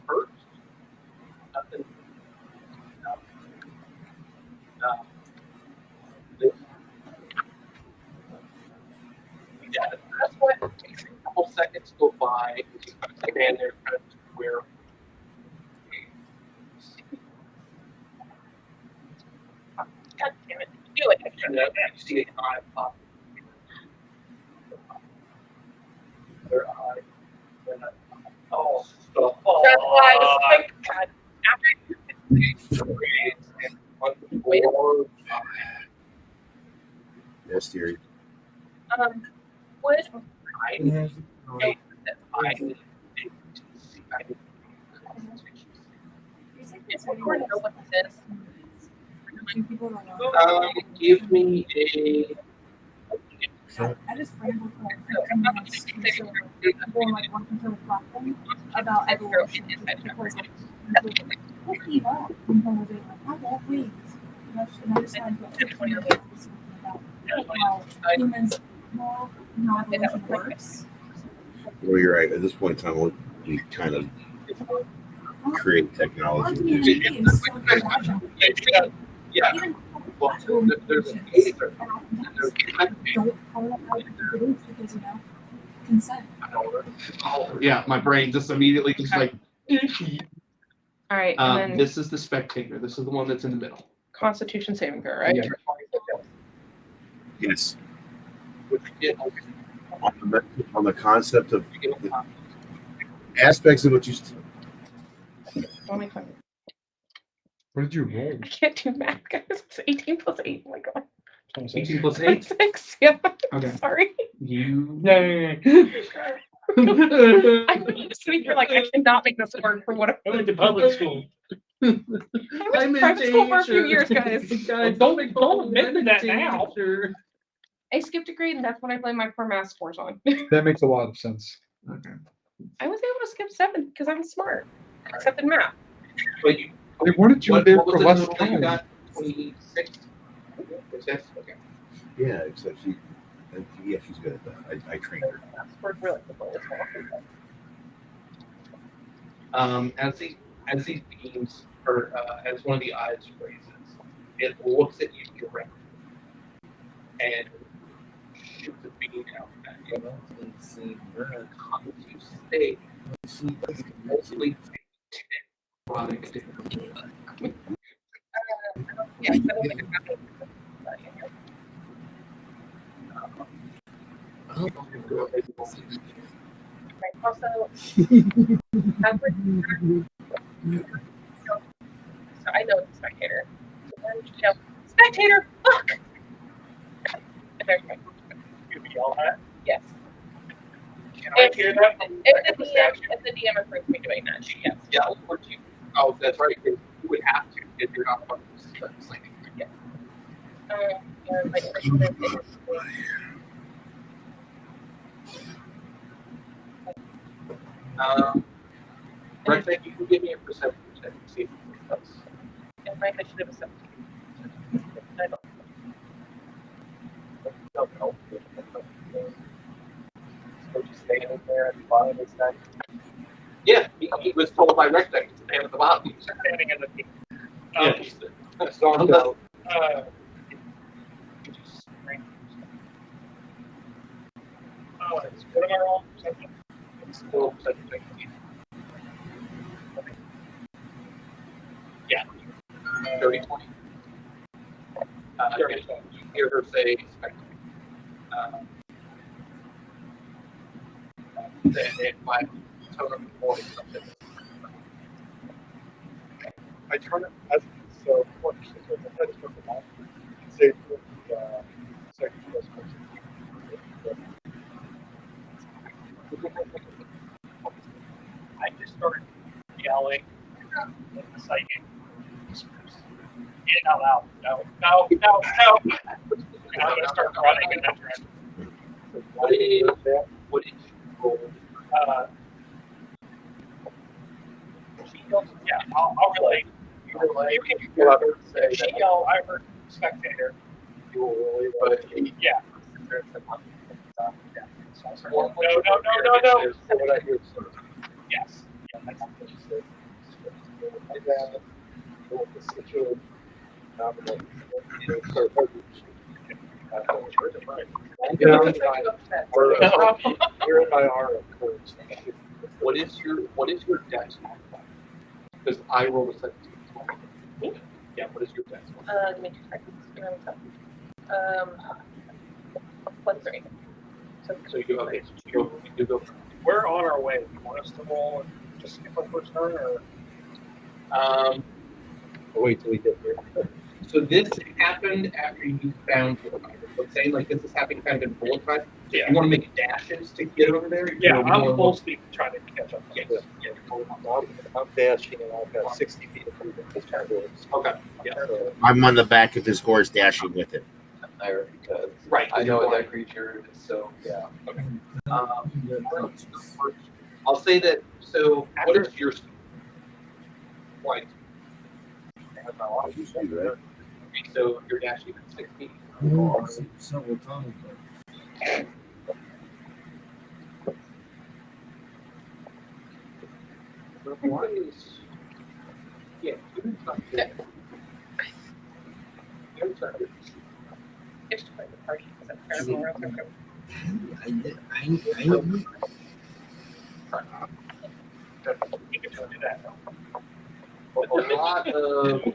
First, nothing. This. Yeah, that's what it takes a couple seconds go by. You kind of stand there, kind of where. God damn it. Do it. And then you see an eye pop. Their eye. Then oh, stuff. That's why I was like, God. Wait. Yes, dearie. Would I need to know what this is? give me a. I just rambled for like 15 minutes before like walking to the platform about evolution because like what came up when I was like I want wings. And I just had like 15 minutes about how humans know how evolution works. Well, you're right. At this point in time, we kind of create Our technology. DNA is so fragile. Yeah. Even Well, there's a don't follow how to reproduce because consent. yeah, my brain just immediately just like. All right, and then This is the spectator. This is the one that's in the middle. Constitution saving throw, right? Yeah. Yes. Which you get On the concept of you get on top. aspects of what you. Don't make fun. What did you roll? I can't do math, guys. It's 18 plus 8. Oh my god. 18 plus 8. 26. Yeah. Okay. Sorry. You. I'm just sitting here like I cannot make this work for what I went to public school. I went to private school for a few years, guys. Don't admit that now. I skipped a grade, and that's when I blamed my poor math scores on. That makes a lot of sense. Okay. I was able to skip 7 because I'm smart, except in math. But you. They wanted you What there was for the less total that you time. got? 26. Okay. Yeah, except she's good at that. I trained her. Math scored really quickly as well. As these beams, or as one of the eyes raises, it looks at you directly and shoots a beam out at you. Comes to stay. Mostly erotic. Yeah, I don't think it's happening. Right, also, so I know it's spectator. Spectator, fuck! And there's my You yell at? yes. Can I hear that from the statue? If the DM approves me doing that, yes. Yeah, or do you? Oh, that's right. You would have to if you're not part of this sleeping. Yeah. And my initiative is. Right, then you can give me a perception check and see if it does. And my initiative is 17. I don't know. So just staying in there at the bottom of this thing. Yeah, he was told by Rick that to stand at the bottom. He's standing in the peak. Yeah, Zonked out. What am I wrong? It's still perception. Yeah. 30, 20. You hear her say, in my tone of voice, something. I turn it as so what so the head is from the mouth. Say second person. I just started yelling at the psychic. Get out loud. No. And I'm gonna start running in that direction. What did you roll? She yells, yeah, I'll relay. You can go up and say, she yelled, I heard spectator. You will relay, but Yeah. No. No. What I hear, sir. Yes. Yeah, that's what she said. You're in my aura, of course. What is your dex? Because I rolled a 17. Yeah, what is your dex? give me 2 seconds. +3. So you go, okay, you go. We're on our way. You want us to roll and just skip our first turn, or? Wait till we get there. So this happened after you found your fighter. Let's say like this is happening kind of in bullet time. Yeah. You want to make dashes to get over there? Yeah, You know, I'm more- full speed trying to catch up. Yes. Yeah. I'm dashing and I've got 60 feet of movement this time. Okay. Yeah. I'm on the back of his horse dashing with him. There, because Right. I know what that creature is, so yeah. Okay. I'll say that. So what is your flight? So you're dashing at 60. Several times. What is? Yeah. Your turn. It's to find the party. Is that terrible? I know. You can do that. A lot of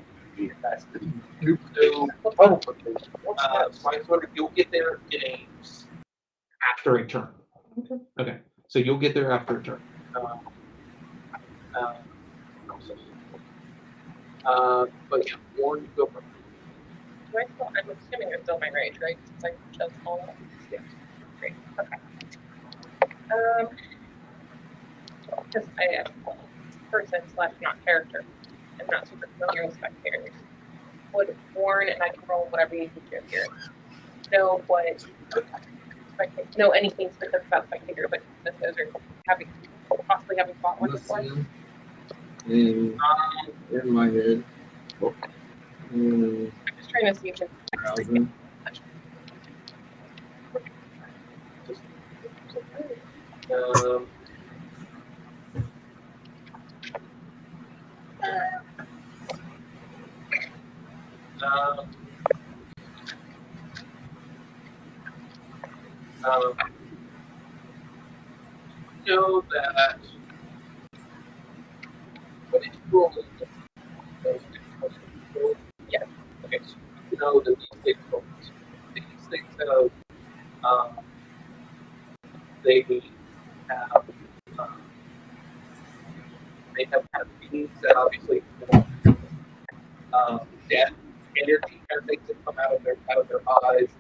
you'll get there after a turn. Okay. So you'll get there after a turn. But yeah, Warren, you go first. Do I still, I'm assuming it's still my rage, right? Since I just all that. Yes. Great. Okay. Because I am person/not character. I'm not super familiar with spectators. Would warn, and I can roll whatever you need to here. Know what know anything specific about spectator, but those are possibly having fought one before. In my head. I'm just trying to see if it's Browsing. Know that when it's rolling, yeah. Okay, so you know that these things have they have kind of beings that obviously death energy kind of things that come out of their eyes.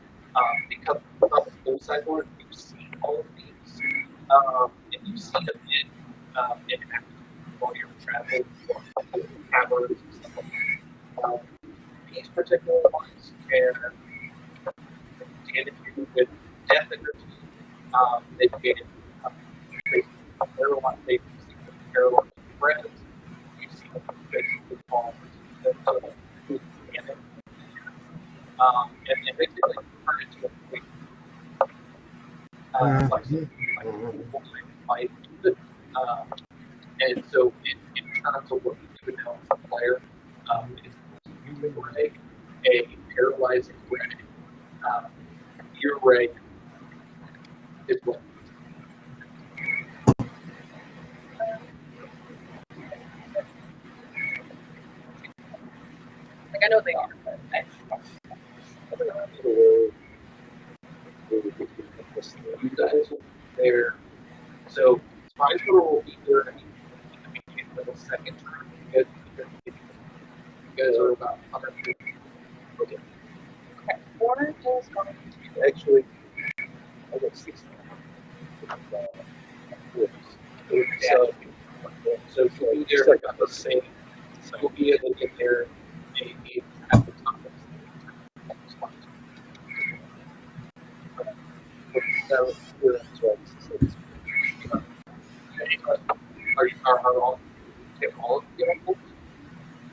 Because of the full cycle, you see all of these. And you see a bit in action while you're traveling, cameras and stuff like that. These particular ones can damage you with death in your team. They can paralyze, they see them paralyze friends. You see them basically fall into damage. And basically turn into a quick fight. And so in terms of what you do now as a player, it's using ray, a paralyzing ray. Your ray is what. Like I know they are, but You guys will be there. So Spice will be there in the beginning of the second turn. You guys are about 150. Okay. okay. Warren is going to Actually, I got 60. So she'll be there about the same. So you'll be able to get there at the top of the spot. So, that's right. Are all get all of the animals?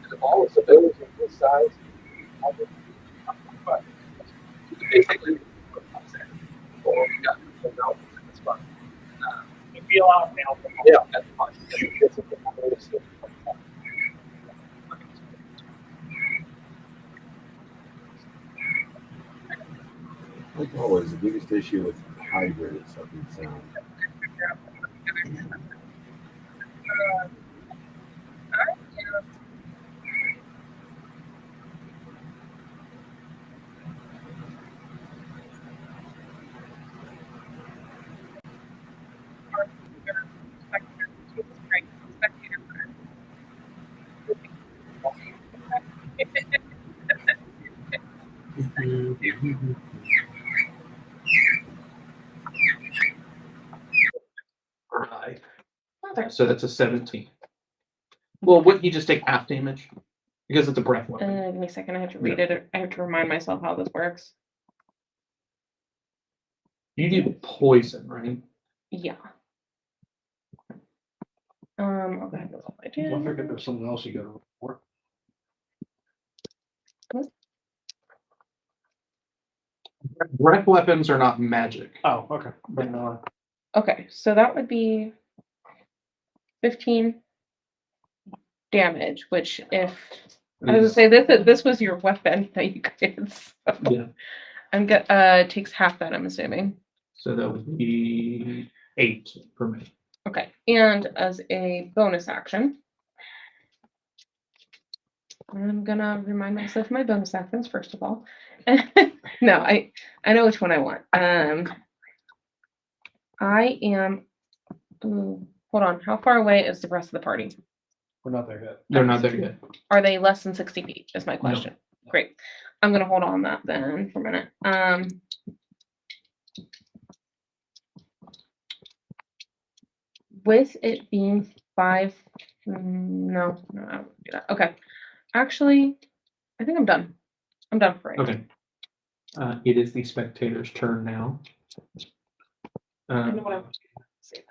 Because all of the buildings are this size. But basically, all we got the mountains in this spot. You feel out now. Yeah, that's fine. Like always, the biggest issue with hybrid is something sound. Right. So that's a 17. Well, wouldn't you just take half damage? Because it's a breath weapon. give me a second. I have to read it. I have to remind myself how this works. You do poison, right? Yeah. Okay. That's all I do. Don't forget there's something else you gotta report. Breath weapons are not magic. Oh, okay. Then, Okay, so that would be 15 damage, which if I was gonna say this was your weapon that you did. So Yeah. I'm takes half that, I'm assuming. So that would be 8 for me. Okay, and as a bonus action, I'm gonna remind myself my bonus actions first of all. No, I know which one I want. I am. Hold on. How far away is the rest of the party? we're not there yet. They're not there yet. Are they less than 60 feet? Is my question. Great. I'm gonna hold on that then for a minute. With it being 5, no, I don't do that. Okay. Actually, I think I'm done. I'm done for right now. Okay. It is the spectator's turn now. I know what I want to say.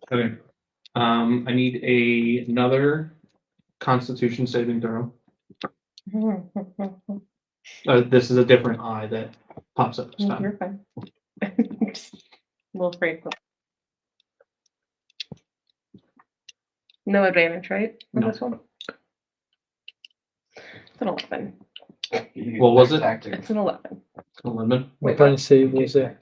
Okay. I need another Constitution saving throw. This is a different eye that pops up this time. You're fine. Just a little afraid. No advantage, right? On No. this one? It's an 11. What was it? It's an 11. 11. What kind of save was it?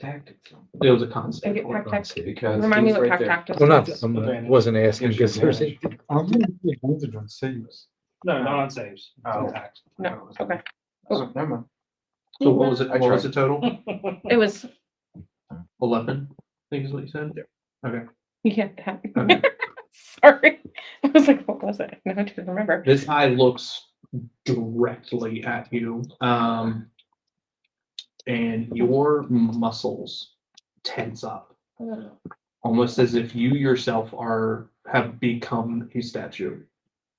It was a con I save. get pack tactics. Because Remind me he's what right pack there. tactics Well, not, is. I wasn't asking because there's. I don't think it's advantage on saves. No, not on saves. Oh. Attacks. No, okay. Oh, never mind. So what was it? I What was tried. the total? It was 11, I think is what you said. Okay. yeah. Okay. Sorry, I was like, what was it? No, I didn't remember. This eye looks directly at you, and your muscles tense up, almost as if you yourself have become a statue.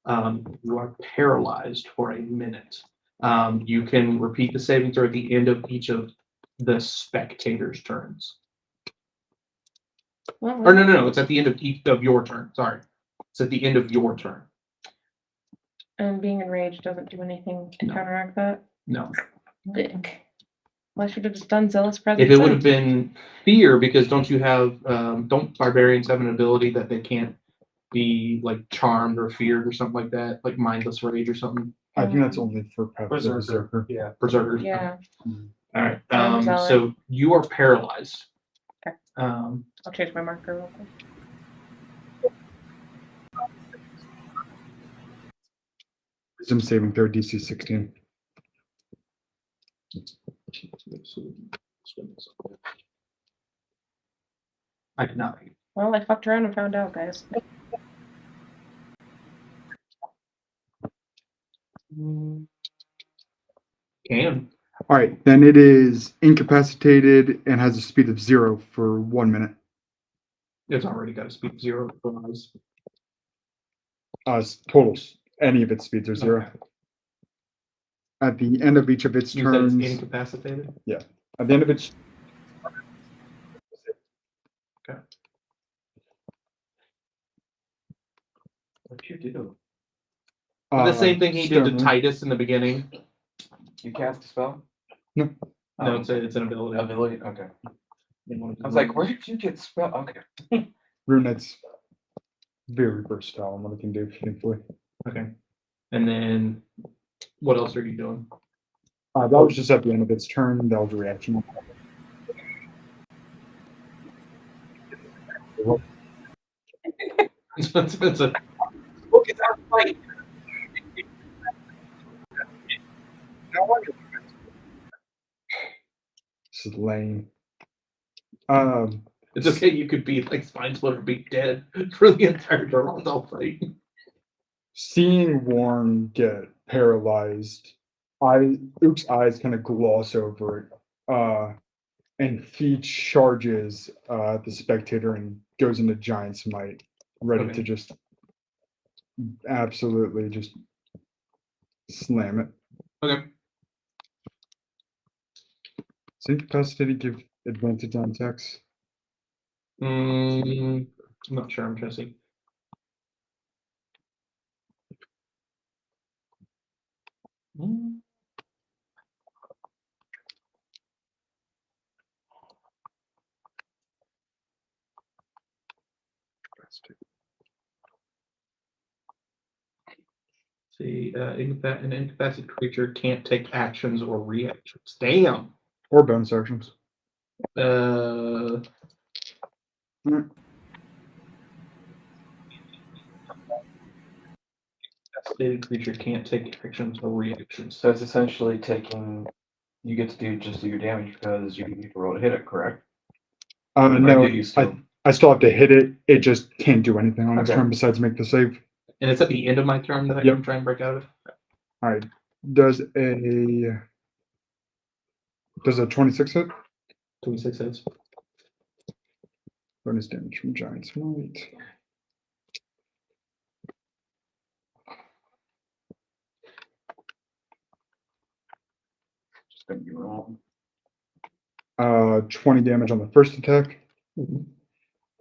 You are paralyzed for a minute. You can repeat the saving throw at the end of each of the spectators' turns. Or no, it's at the end of each of your turn. Sorry, it's at the end of your turn. And being enraged doesn't do anything to No. counteract that. No. Dick. Well, I should have just done zealous presence. If it would have been fear, because don't barbarians have an ability that they can't be like charmed or feared or something like that, like mindless rage or something? I think that's only for Path of the Berserker. Yeah. Berserkers. Yeah. All right. I'm zealot. So you are paralyzed. Okay. Um, I'll change my marker real quick. Wisdom saving throw DC 16. I did not. Well, I fucked around and found out, guys. Can. All right, then it is incapacitated and has a speed of 0 for 1 minute. It's already got a speed 0 for eyes. Totals. Any of its speeds are 0. Okay. At the end of each of its You said it's turns, incapacitated? at the end of its What'd you do? The same thing he did to Stone. Titus in the beginning. You cast a spell? No, it's an ability. Ability? Okay. I was like, where did you get spell? Okay. Runet's very versatile in what it can do, thankfully. Okay. And then what else are you doing? That was just at the end of its turn. That was a reaction. It's a Look, it's our fight. This is lame. It's okay. You could be like Spine Splitter, be dead for the entire Durandal fight. Seeing Warren get paralyzed, Ook's eyes kind of gloss over it, and he charges the spectator and goes into Giant Smite, ready Okay. to just absolutely just slam it. Okay. Does incapacitated give advantage on attacks? I'm not sure. I'm trying to see. See, an incapacitated creature can't take actions or reactions. Damn. Or bonus actions. Incapacitated creature can't take actions or reactions. So it's essentially taking, you get to do your damage because you need to roll to hit it, correct? No, Or do you still? I still have to hit it. It just can't do anything on its Okay. turn besides make the save. And it's at the end of my turn that I Yep. can try and break out of. All right. Does a 26 hit? 26 hits. Bonus damage from Giant Smite. Just gonna be wrong. 20 damage on the first attack, Mhm.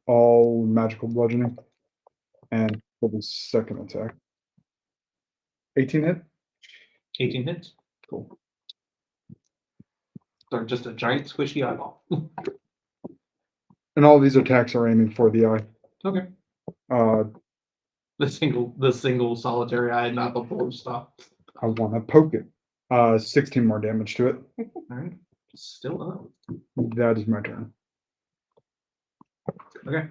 all magical bludgeoning, and for the second attack, 18 hit. 18 hits. Cool. So just a giant squishy eyeball. And all these attacks are aiming for the eye. Okay. Uh, The single solitary eye, not the full stop. I want to poke it. 16 more damage to it. All right. Still up. That is my turn. Okay.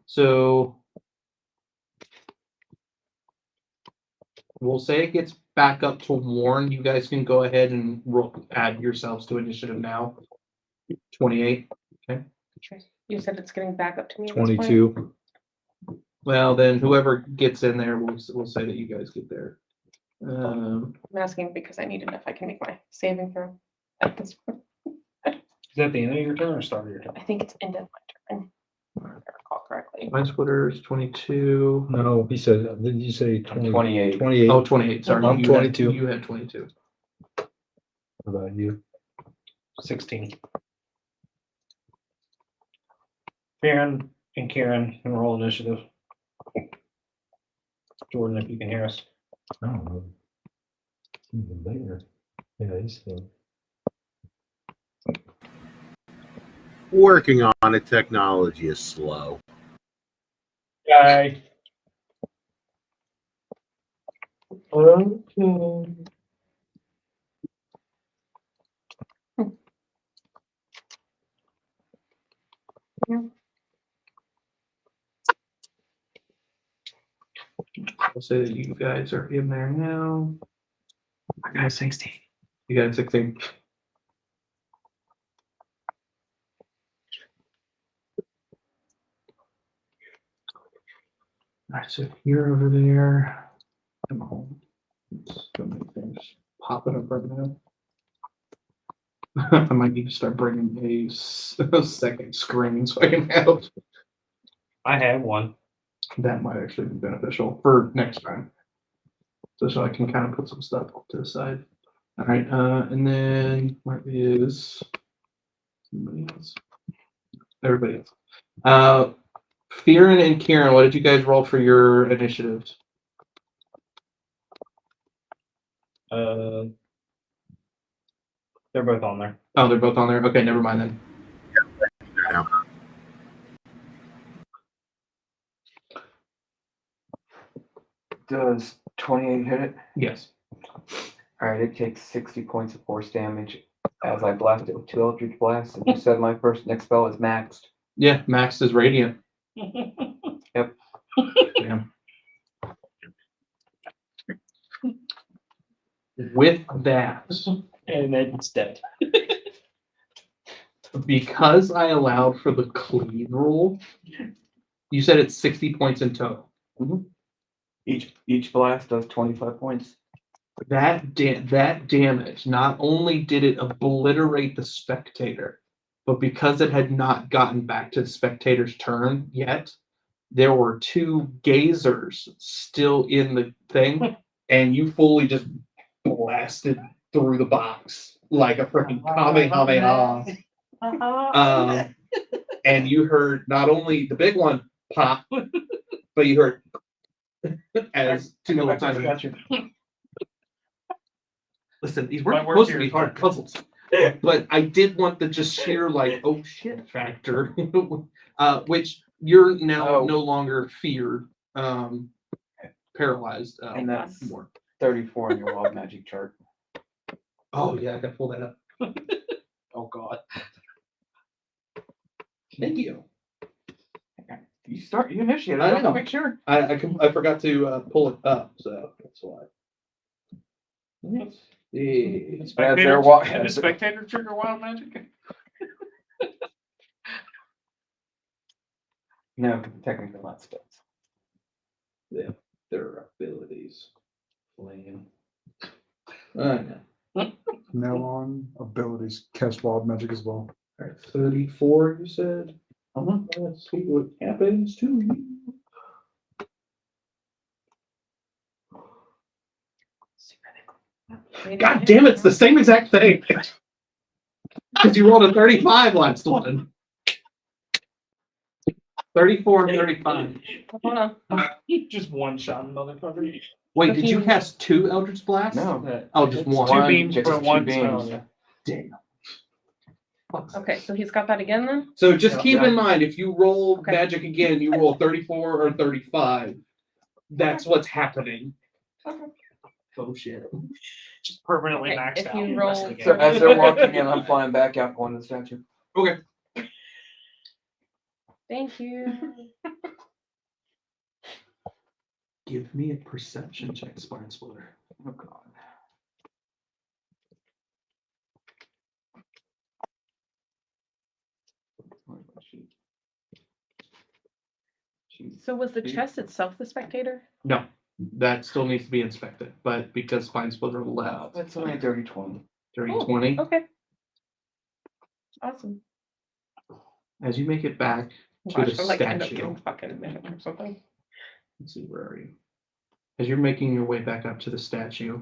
So We'll say it gets back up to Warren. You guys can go ahead and add yourselves to initiative now. 28. Okay. You said it's getting back up to me. At this point? 22. Well, then whoever gets in there, we'll say that you guys get there. I'm asking because I need to know if I can make my saving throw at this point. Is that the end of your turn or start of your turn? I think it's end of my turn. If I recall correctly. My splitters 22. No, he said, didn't you say 20, 28. 28? Oh, 28. Sorry, I'm you 22. You had 22. What about you? 16. Farron and Karen can roll initiative. Jordan, if you can hear us. I don't know. Even bigger. Yeah, he's still. Working on it. Technology is slow. Guy. I'll say that you guys are in there now. I got 16. You got 16. All right, so you're over there. I'm home. So many things popping up right now. I might need to start bringing a second screen so I can have I have one. that. Might actually be beneficial for next time. So I can kind of put some stuff to the side. All right, and then where is somebody else? Everybody else. Fearon and Kieran, what did you guys roll for your initiatives? They're both on there. Oh, they're both on there. Okay, never mind then. Now, Does 28 hit it? Yes. Alright, it takes 60 points of force damage as I blast it with 2 Eldritch Blasts. And you said my next spell is maxed. Yeah, Max is radiant. Yep. Damn. With that, And then it's dead. because I allowed for the cleave rule, you said it's 60 points in total. Each blast does 25 points. That damage, not only did it obliterate the spectator, but because it had not gotten back to the spectator's turn yet, there were 2 gazers still in the thing, and you fully just blasted through the box like a freaking Kamehameha. And you heard not only the big one pop, but you heard as 2 little tiny. Gotcha. Listen, these weren't My supposed to work be here. hard puzzles, but I did want the just sheer like oh shit factor, which you're now no longer feared, paralyzed. And that's more. 34 in your wild magic chart. Oh yeah, I gotta pull that up. Oh god. Thank you. You initiate it. I I know. know. Make sure. I forgot to pull it up, so that's why. Let's see. As they're walking. Can the spectator trigger wild magic? No, technically not spells. Yeah, their abilities. Flame. I know. Now on abilities, cast wild magic as well. All right, 34, you said? Let's see what happens to you. God damn it, it's the same exact thing. Because you rolled a 35 last one. 34 and 35. Hold on. Just one shot, motherfucker. Wait, did you cast 2 Eldritch Blasts? No. Oh, just one. Two beams just for two one beams. spell. Yeah. Damn. Okay, so he's got that again then? So just Yeah. keep in mind, if you roll Okay. magic again, you roll 34 or 35. That's what's happening. Oh shit. Just permanently Okay, maxed if out. you the rest roll- of the So game. as they're walking in, I'm flying back out going to the statue. Okay. Thank you. Give me a perception check, Spine Splitter. Oh god. Where's my sheet? Sheet. So was the chest itself the spectator? No, that still needs to be inspected, but because Spine Splitter left That's only a dirty 20. during Oh, 20, Okay. Awesome. as you make it back to Watch the her like end up statue, getting fucking minute or something. let's see, where are you? As you're making your way back up to the statue,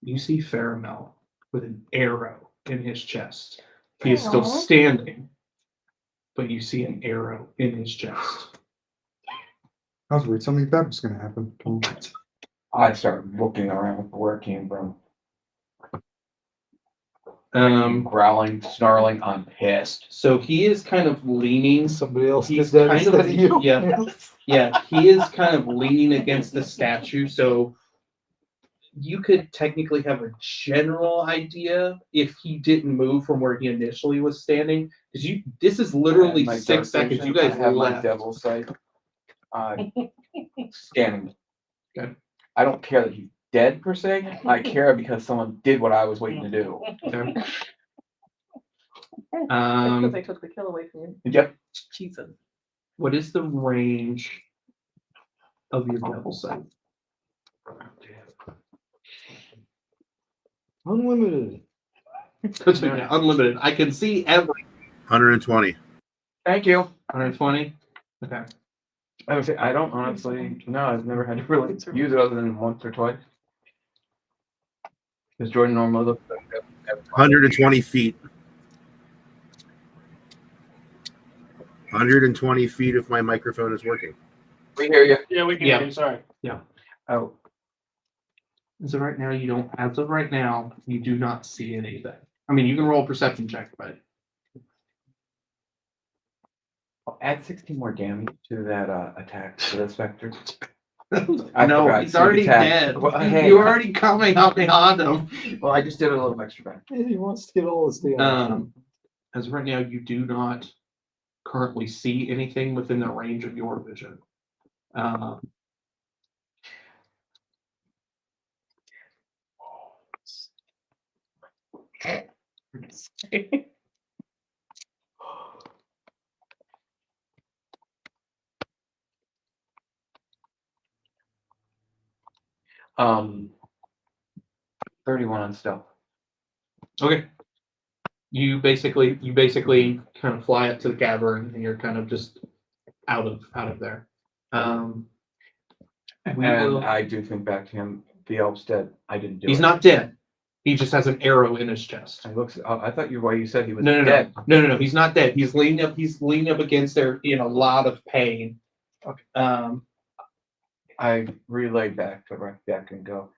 you see Faramel with an arrow in his chest. He is still Aw. standing, but you see an arrow in his chest. I was worried something bad was gonna happen. I start looking around for where it came from. Growling, snarling, I'm pissed. So he is kind of leaning. Somebody else He's did that kind instead of of you. yeah. He is kind of leaning against the statue, so you could technically have a general idea if he didn't move from where he initially was standing. Because this is literally My 6 dark seconds. You vision, guys I have my left. devil sight. Scanning. Okay. I don't care that he's dead per se. I care because someone did what I was waiting to do. Okay. Because they took the kill away from you. Yep. Jesus. What is the range of your devil sight? Unlimited. Unlimited. I can see every 120. Thank you. 120. Okay. I would say I don't honestly. No, I've never had to really use it other than once or twice. Because Jordan normally looks at 120 feet. 120 feet if my microphone is working. We hear you. Yeah, we can Yeah. hear you, sorry. Oh, As of right now, you don't. As of right now, you do not see anything. I mean, you can roll a perception check, but I'll add 16 more damage to that attack to the specter. no, forgot, he's sneak already attack. dead. Well, hey. You already coming up behind him. Well, I just did a little extra back. He wants to get all his damage. As of right now, you do not currently see anything within the range of your vision. Um, 31 on stealth. Okay. You basically kind of fly up to the cavern and you're kind of just out of there. We And will- I do think back to him. The elf's dead. I didn't do it. he's not dead. He just has an arrow in his chest. I looks. I thought you said he was No, dead. no. He's not dead. He's leaning up. He's leaning up against there in a lot of pain. Okay. Um, I relayed back to back and go.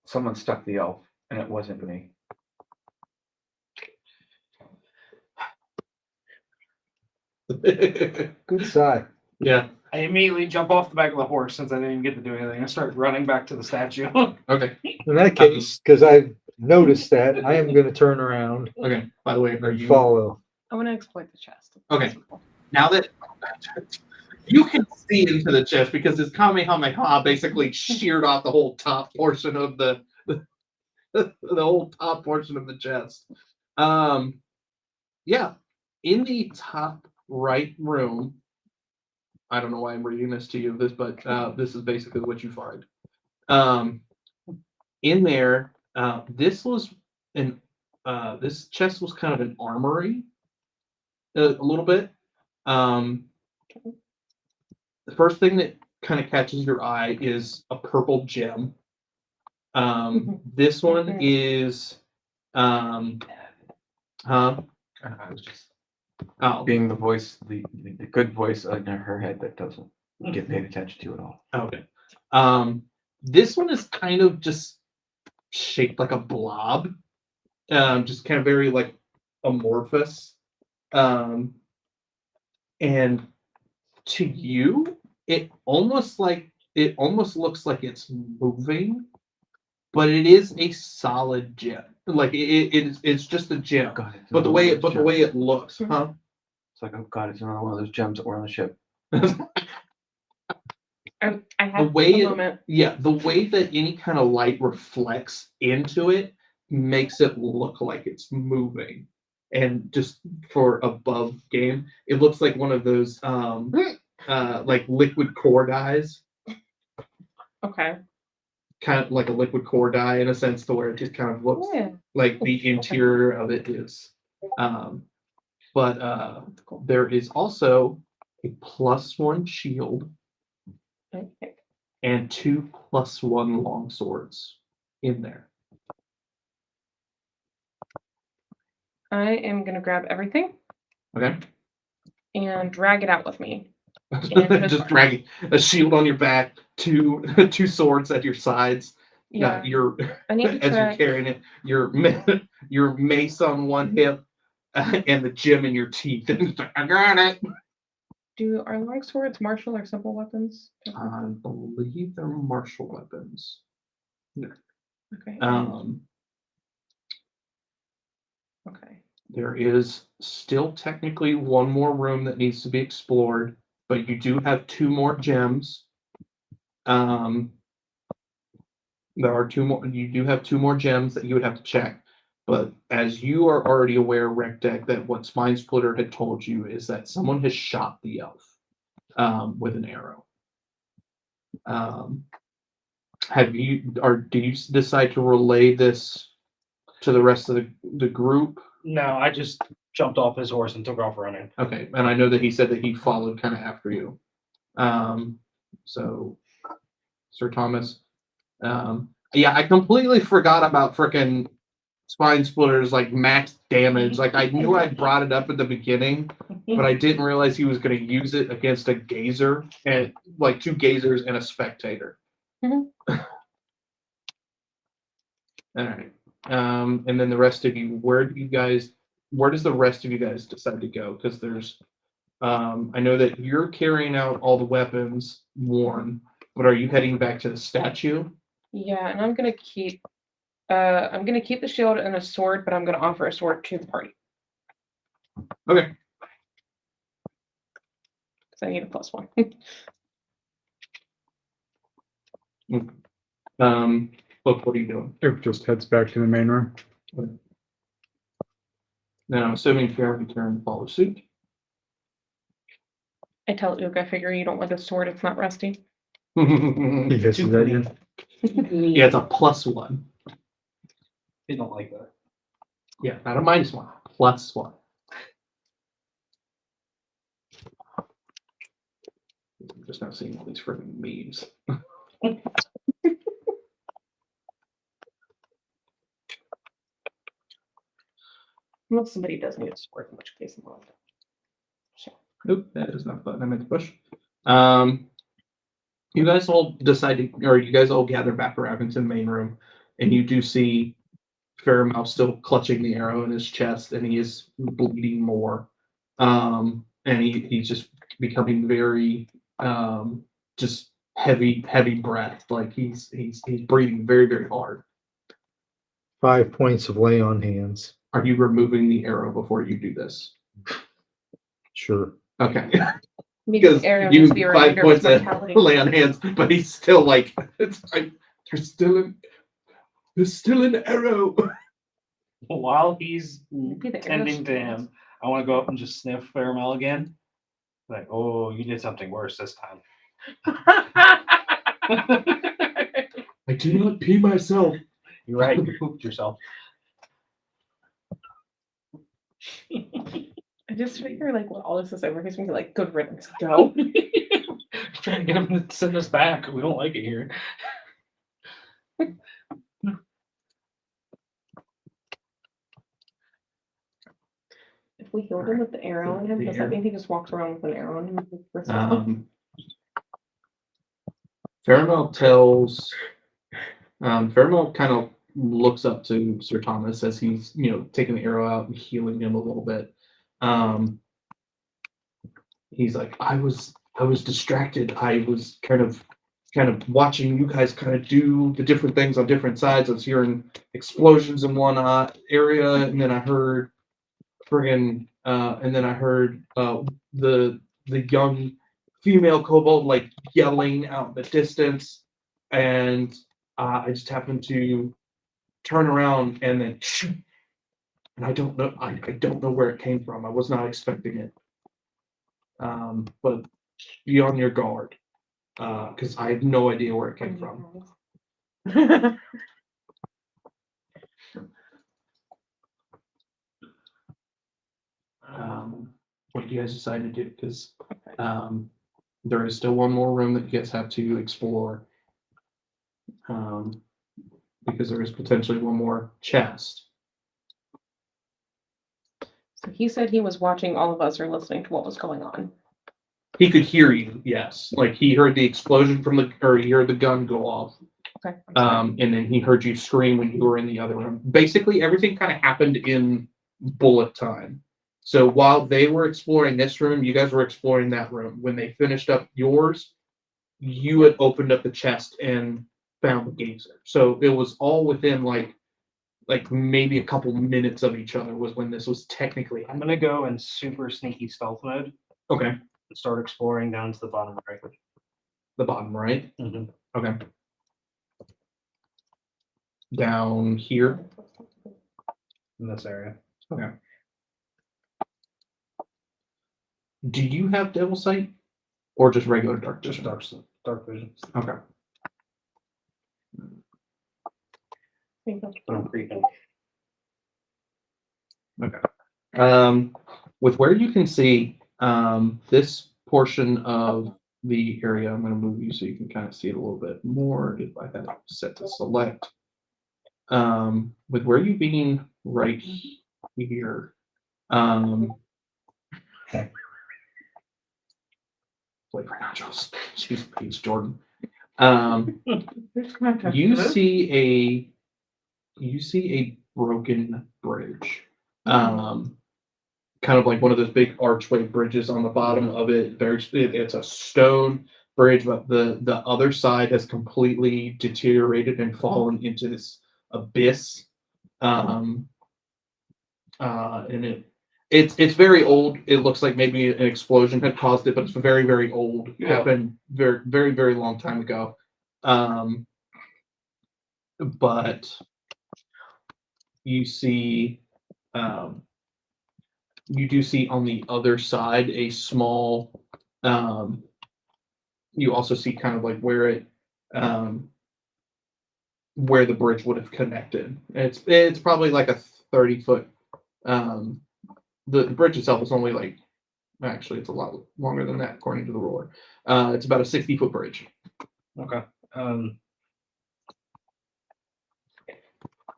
Someone stuck the elf, and it wasn't me. Good sigh. yeah. I immediately jump off the back of the horse since I didn't even get to do anything. I start running back to the statue. Okay. In that case, because I've noticed that, I am going to turn around Okay. By the way, are and you follow. I want to exploit the chest. Okay. Now that you can see into the chest because his Kamehameha basically sheared off the whole top portion of the whole top portion of the chest. Yeah. In the top right room, I don't know why I'm reading this to you, but this is basically what you find. In there, this chest was kind of an armory, a little bit. The first thing that kind of catches your eye is a purple gem. This one is, huh? I was just Oh, being the voice, the good voice in her head that doesn't get paid attention to at all. okay. This one is kind of just shaped like a blob, just kind of very like amorphous. And to you, it almost looks like it's moving, but it is a solid gem. Like it's just a gem. God, it's But the another way one of those it gems. looks, huh? It's like, oh God, it's another one of those gems that were on the ship. I The had way a moment. the way that any kind of light reflects into it makes it look like it's moving. And just for above game, it looks like one of those like liquid core dyes, Okay. kind of like a liquid core dye in a sense, to where it just kind of looks Yeah. like the interior of it is. But there is also a +1 shield Okay. and 2 +1 long swords in there. I am gonna grab everything Okay. and drag it out with me. into his Just arm. dragging a shield on your back, two swords at your sides. Yeah. Your I need to as you're track. carrying it, your mace on one hip, and the gem in your teeth. I got it. Do our long swords martial or simple weapons? I believe they're martial weapons. Okay. Okay. There is still technically one more room that needs to be explored, but you do have 2 more gems. There are 2 more. You do have 2 more gems that you would have to check. But as you are already aware, Recdeck, that what Spine Splitter had told you is that someone has shot the elf with an arrow. Have you, or do you decide to relay this to the rest of the group? No, I just jumped off his horse and took off running. Okay, and I know that he said that he followed kind of after you. So, Sir Thomas, yeah, I completely forgot about frickin' Spine Splitter's like max damage. Like I knew I brought it up at the beginning, but I didn't realize he was going to use it against a gazer and like 2 gazers and a spectator. Mhm. All right. And then the rest of you, where does the rest of you guys decide to go? Because there's, I know that you're carrying out all the weapons, Warren, but are you heading back to the statue? Yeah, and I'm gonna keep the shield and a sword, but I'm gonna offer a sword to the party. Okay. Because I need a +1. Look, what are you doing? It just heads back to the main room. Now, I'm assuming Farron can follow suit. I tell Ook, I figure you don't like a sword, it's not rusty. He hisses at you. Yeah, it's a +1. He don't like that. Yeah, not a -1, +1. I'm just not seeing all these freaking memes. Unless somebody does need a sword, in which case I'm not. Nope, that is not the button I meant to push. You guys all decided, or you guys all gather back around into the main room, and you do see Fairmouth still clutching the arrow in his chest, and he is bleeding more. And he's just becoming very just heavy breath. Like he's breathing very, very hard. 5 points of lay on hands. Are you removing the arrow before you do this? Sure. Okay. Because Because arrow you needs to be a 5 reminder of points his of mortality. lay on hands, but he's still like, it's like there's still an arrow. While he's Maybe the tending arrow's to him, I want to go up and just sniff Fairmel again. Like, oh, you did something worse this time. I do not pee myself. You're right, you pooped yourself. I just figure like when all this is over, he's gonna be like, good riddance, go. Trying to get him to send us back. We don't like it here. If we healed him with the arrow in him, does that mean he just walks around with an arrow in him? Faramel tells Faramel kind of looks up to Sir Thomas as he's, taking the arrow out and healing him a little bit. He's like, I was distracted. I was kind of watching you guys kind of do the different things on different sides. I was hearing explosions in one area, and then I heard the young female kobold like yelling out in the distance, and I just happened to turn around and then and I don't know I don't know where it came from. I was not expecting it. But be on your guard because I have no idea where it came from. What do you guys decide to do? Because there is still one more room that you guys have to explore. Because there is potentially one more chest. So he said he was watching all of us or listening to what was going on. He could hear you, yes. Like he heard the explosion or he heard the gun go off. Okay. And then he heard you scream when you were in the other room. Basically, everything kind of happened in bullet time. So while they were exploring this room, you guys were exploring that room. When they finished up yours, you had opened up the chest and found the gazer. So it was all within like maybe a couple minutes of each other was when this was technically I'm gonna go in super sneaky stealth mode okay. and start exploring down to the bottom right. The bottom right. Mhm. Okay. Down here. In this area. Okay. Do you have devil sight or just regular dark Just vision? dark vision. Okay. I'm creeping. Okay. With where you can see this portion of the area, I'm going to move you so you can kind of see it a little bit more if I had it set to select. With where you being right here, like right now, Jules. Jeez, Jordan. You see a broken bridge. Kind of like one of those big archway bridges on the bottom of it. It's a stone bridge, but the other side has completely deteriorated and fallen into this abyss. And it's very old. It looks like maybe an explosion had caused it, but it's very, very old. It happened very, very, very long time ago. But you see, you do see on the other side a small. You also see kind of like where the bridge would have connected. It's probably like a 30-foot. The bridge itself is only like. Actually, it's a lot longer than that, according to the ruler. It's about a 60-foot bridge. Okay.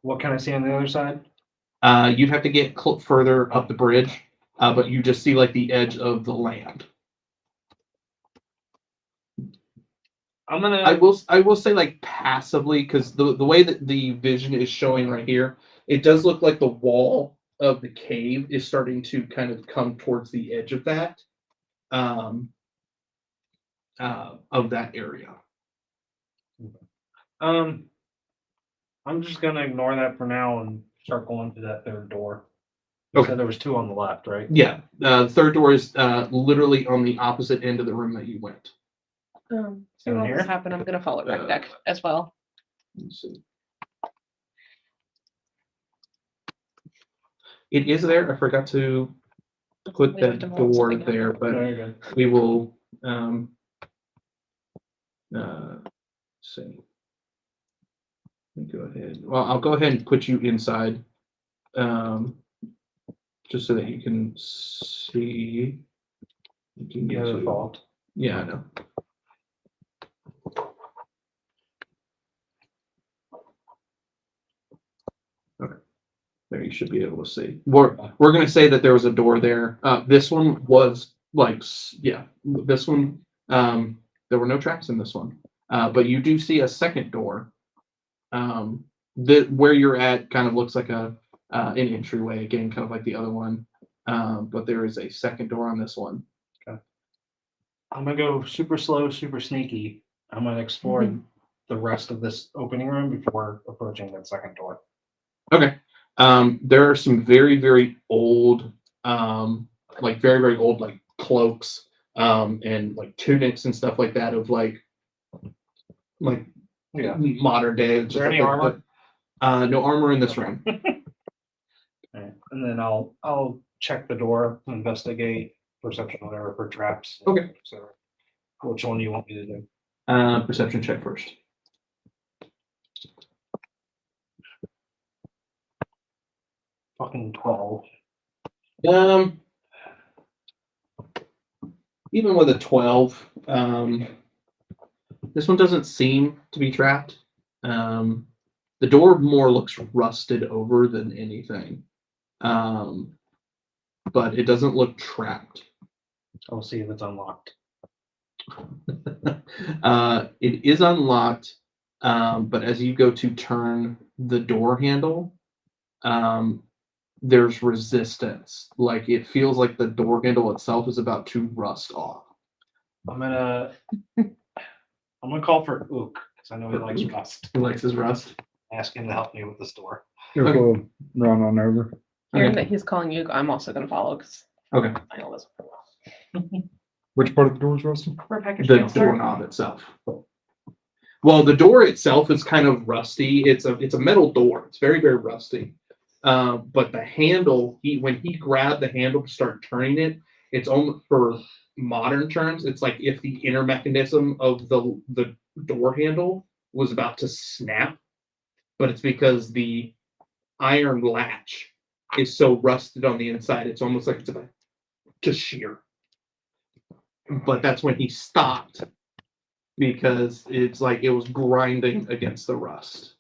What can I see on the other side? You'd have to get further up the bridge, but you just see like the edge of the land. I will say like passively because the way that the vision is showing right here, it does look like the wall of the cave is starting to kind of come towards the edge of that area. I'm just gonna ignore that for now and start going to that third door. You said there was two on the left, right? Yeah, the third door is literally on the opposite end of the room that you went. So Down what here? will happen? I'm gonna follow Rec Deck as well. Let's see. It is there. I forgot to put We have that to mold door something up. there, but Very good. we will see. Let me go ahead. Well, I'll go ahead and put you inside, just so that you can see. You can get Never to. fault. Yeah, I know. Okay. There you should be able to see. We're going to say that there was a door there. This one was like, yeah, this one, there were no tracks in this one. But you do see a second door. Where you're at kind of looks like an entryway, again, kind of like the other one. But there is a second door on this one. Okay. I'm gonna go super slow, super sneaky. I'm gonna explore the rest of this opening room before approaching that second door. Okay. There are some very, very old, like very, very old, like cloaks and like tunics and stuff like that of like Yeah. modern day. Is there any armor? No armor in this room. Alright, and then I'll check the door, investigate perception, whatever, for traps. Okay. So, which one do you want me to do? Perception check first. Fucking 12. Even with a 12, this one doesn't seem to be trapped. The door more looks rusted over than anything. But it doesn't look trapped. I'll see if it's unlocked. It is unlocked, but as you go to turn the door handle, there's resistance. Like it feels like the door handle itself is about to rust off. I'm gonna call for Ook, because I know he likes rust. He likes his rust. Ask him to help me with this door. We'll Okay. run on over. Hearing Okay. that he's calling you, I'm also going to follow because Okay. I know this pretty well. Which part of the door is rusted? We're packaged The downstairs. doorknob itself. Well, the door itself is kind of rusty. It's a metal door. It's very, very rusty. But the handle, when he grabbed the handle to start turning it, it's almost, for modern terms, it's like if the inner mechanism of the door handle was about to snap, but it's because the iron latch is so rusted on the inside, it's almost like it's about to shear. But that's when he stopped, because it's like it was grinding against the rust.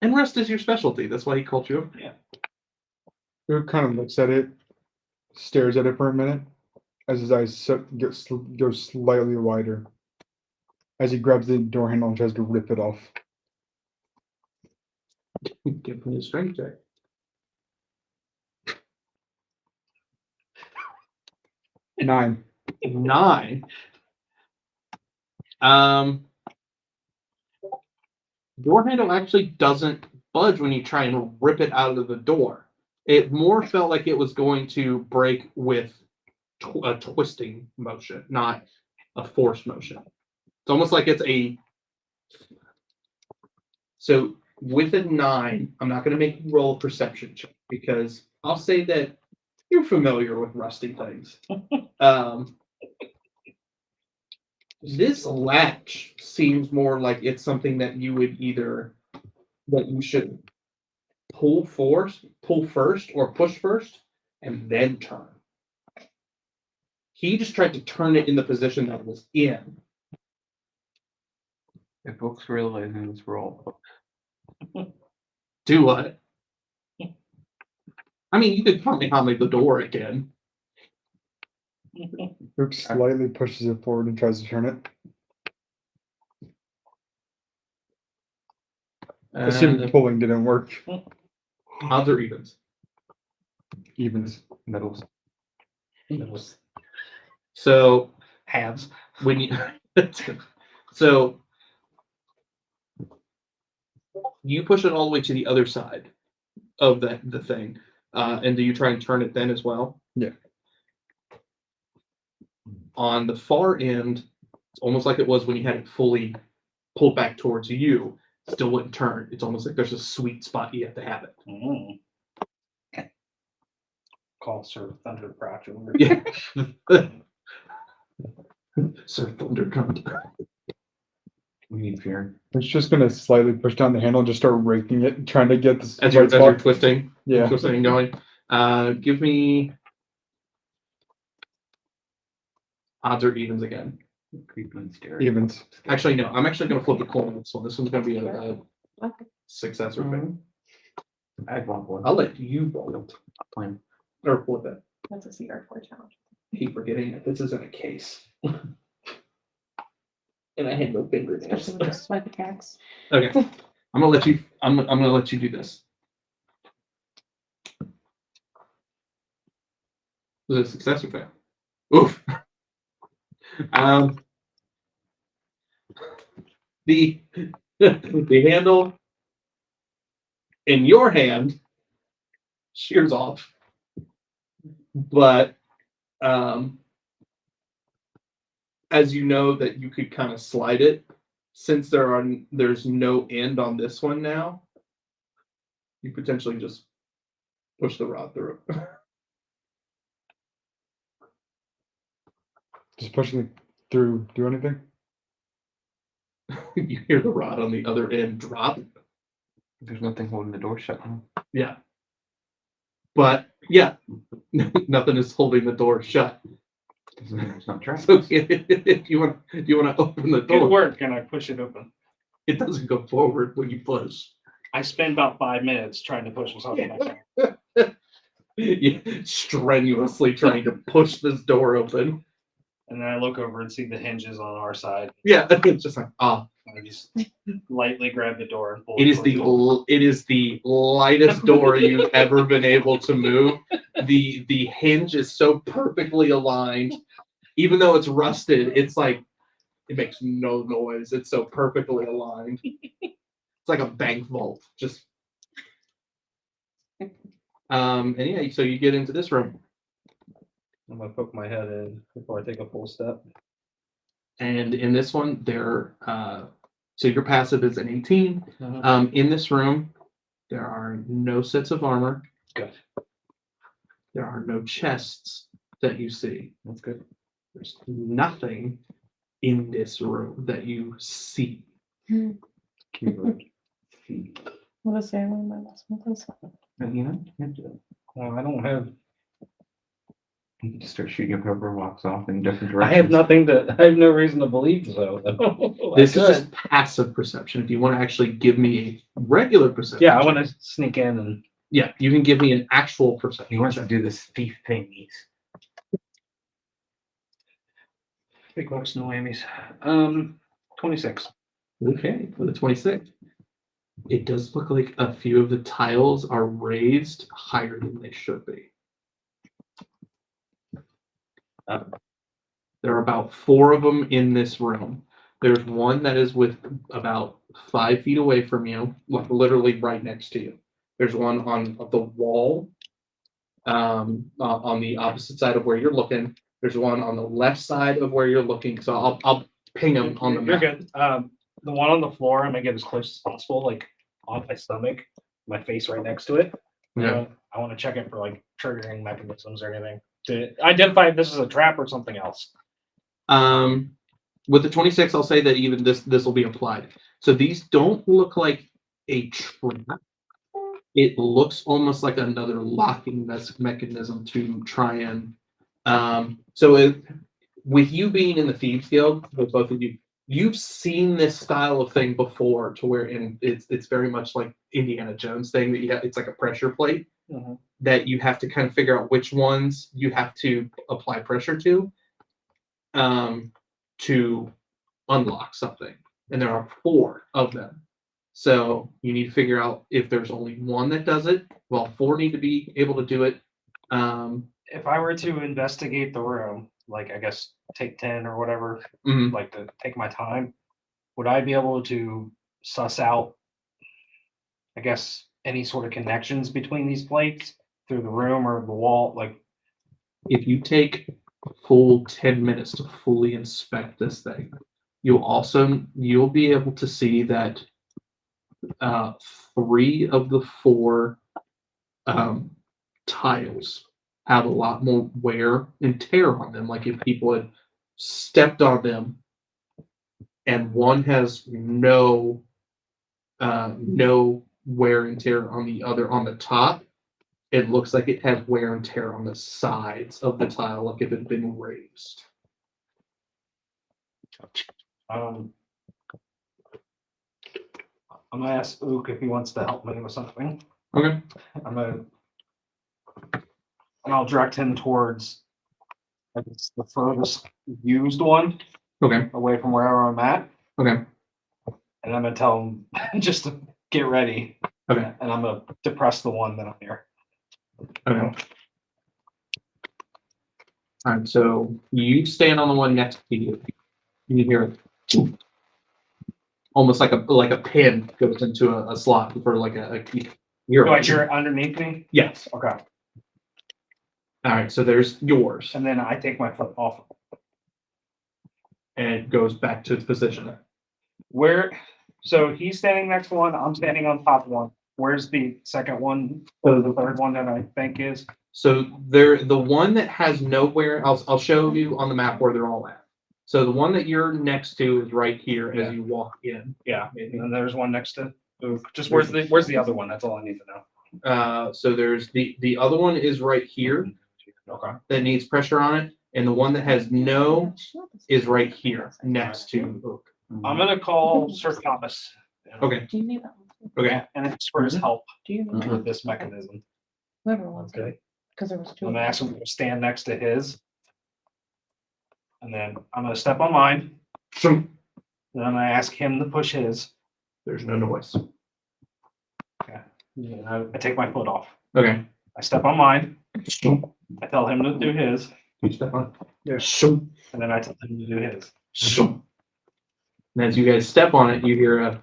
And rust is your specialty. That's why he called you. Yeah. Luke kind of looks at it, stares at it for a minute, as his eyes go slightly wider. As he grabs the door handle and tries to rip it off. Give me a strength check. Nine. 9. Door handle actually doesn't budge when you try and rip it out of the door. It more felt like it was going to break with a twisting motion, not a force motion. It's almost like it's a. So with a 9, I'm not going to make you roll a perception check because I'll say that you're familiar with rusty things. This latch seems more like it's something that you would that you should pull first, or push first, and then turn. He just tried to turn it in the position that it was in. If folks realize this roll. Do what? I mean, you could probably hammer the door again. Luke slightly pushes it forward and tries to turn it. Assuming pulling didn't work. Odds or evens? Evens. Middles. So Halves. when you so you push it all the way to the other side of the thing, and do you try and turn it then as well? Yeah. On the far end, it's almost like it was when you had it fully pulled back towards you. Still wouldn't turn. It's almost like there's a sweet spot you have to have it. Call Sir Thunder Crouch over. Yeah. Sir Thundercrown. We need fear. It's just gonna slightly push down the handle and just start raking it, trying to get this As you're spot. twisting. Yeah. Twisting and going. Give me odds or evens again. Creep and stare. Evens. Actually, no. I'm actually going to flip a coin on this one. This one's going to be a success or fail. I had 1 point. I'll let you roll it. Plan. Or flip it. That's a CR4 challenge. I keep forgetting that this isn't a case. And I had no fingernails. Especially with the swipe attacks. Okay. I'm gonna let you. I'm gonna let you do this. Was it a success or fail? Oof. The handle in your hand shears off, but As you know that you could kind of slide it, since there's no end on this one now, you potentially just push the rod through. Just pushing it through, do anything? You hear the rod on the other end drop. There's nothing holding the door shut. Huh? Yeah. But yeah, nothing is holding the door shut. Doesn't mean it's not trapped. So if you want to open the Good door, work, and I push it open. it doesn't go forward when you push. I spend about 5 minutes trying to push this open. I can't. You strenuously trying to push this door open. And then I look over and see the hinges on our side. Yeah, it's just like I just lightly grab the door and pull it is towards it is the lightest door you've ever been able to move. The hinge is so perfectly aligned, even though it's rusted. It's like it makes no noise. It's so perfectly aligned. It's like a bank vault. Just and yeah, so you get into this room, I'm gonna poke my head in before I take a full step. and in this one, so your passive is an 18. In this room, there are no sets of armor. Good. There are no chests that you see. That's good. There's nothing in this room that you see. Keyword. What is saying when my last one plays? But, you know, you have to- Well, I don't have. you can just start shooting up rubber walks off in different I directions. have nothing to. I have no reason to believe so. This is just passive perception. If you want to actually give me a regular perception, Yeah, I want to sneak in and. Yeah, you can give me an actual perception. He wants to check. do this thief thingies. Big bucks, no whammies. 26. Okay, for the 26. It does look like a few of the tiles are raised higher than they should be. There are about 4 of them in this room. There's one that is with about 5 feet away from you, like literally right next to you. There's one on the wall, on the opposite side of where you're looking. There's one on the left side of where you're looking. So I'll ping them on the You're map. good. The one on the floor, I'm gonna get as close as possible, like on my stomach, my face right next to it. Yeah. I want to check it for like triggering mechanisms or anything to identify if this is a trap or something else. With the 26, I'll say that even this will be applied. So these don't look like a trap. It looks almost like another locking mechanism to try and. With you being in the Thieves Guild, with both of you, you've seen this style of thing before, to where it's very much like Indiana Jones thing that you have. It's like a pressure plate that you have to kind of figure out which ones you have to apply pressure to unlock something, and there are 4 of them. So you need to figure out if there's only one that does it. Well, 4 need to be able to do it. If I were to investigate the room, like I guess take 10 or whatever, Mhm. like to take my time, would I be able to suss out, I guess, any sort of connections between these plates through the room or the wall? Like, If you take a full 10 minutes to fully inspect this thing, you'll be able to see that 3 of the 4 tiles have a lot more wear and tear on them, like if people had stepped on them, and one has no wear and tear on the other. On the top, it looks like it has wear and tear on the sides of the tile, like if it had been raised. I'm gonna ask Ook if he wants to help me with something. Okay. And I'll direct him towards, I guess, the furthest used one Okay. away from wherever I'm at. Okay. And I'm gonna tell him just to get ready. Okay. And I'm gonna depress the one that I'm near. Okay. All right. So you stand on the one next to you. You hear it, almost like a pin goes into a slot for like a key. You're Oh, you're underneath me? Yes. Okay. All right, so there's yours, And then I take my foot off. and it goes back to its position. Where, so he's standing next to one, I'm standing on top of one. Where's the second one, or the third one that I think is? So the one that has nowhere, I'll show you on the map where they're all at. So the one that you're next to is right here Yeah. as you walk in. Yeah, and then there's one next to, just where's the other one? That's all I need to know. So there's the other one is right here Okay. that needs pressure on it, and the one that has no is right here next to Oak. I'm gonna call Sir Thomas. Okay. Do you need that one? Okay. And it's for his help Do you need that? with this mechanism. Whoever wants it. Okay. Because there was two. I'm of gonna them. ask him to stand next to his. And then I'm gonna step on mine, So then I'm gonna ask him to push his. there's no noise. And I take my foot off. Okay. I step on mine, I tell him to do his, You step on. Yeah. So and then I tell him to do his. And as you guys step on it, you hear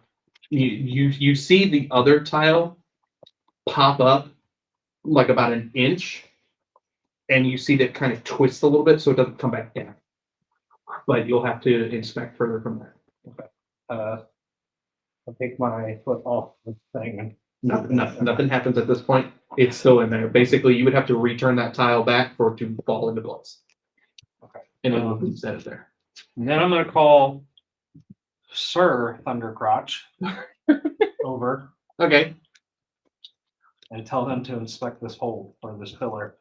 you see the other tile pop up like about an inch, and you see that kind of twist a little bit so it doesn't come back down. But you'll have to inspect further from there. I take my foot off the thing and Nothing happens at this point. It's still in there. Basically, you would have to return that tile back for it to fall into place. Okay. And it will be set there. then I'm gonna call Sir Thundercrotch over Okay. and tell him to inspect this hole or this pillar,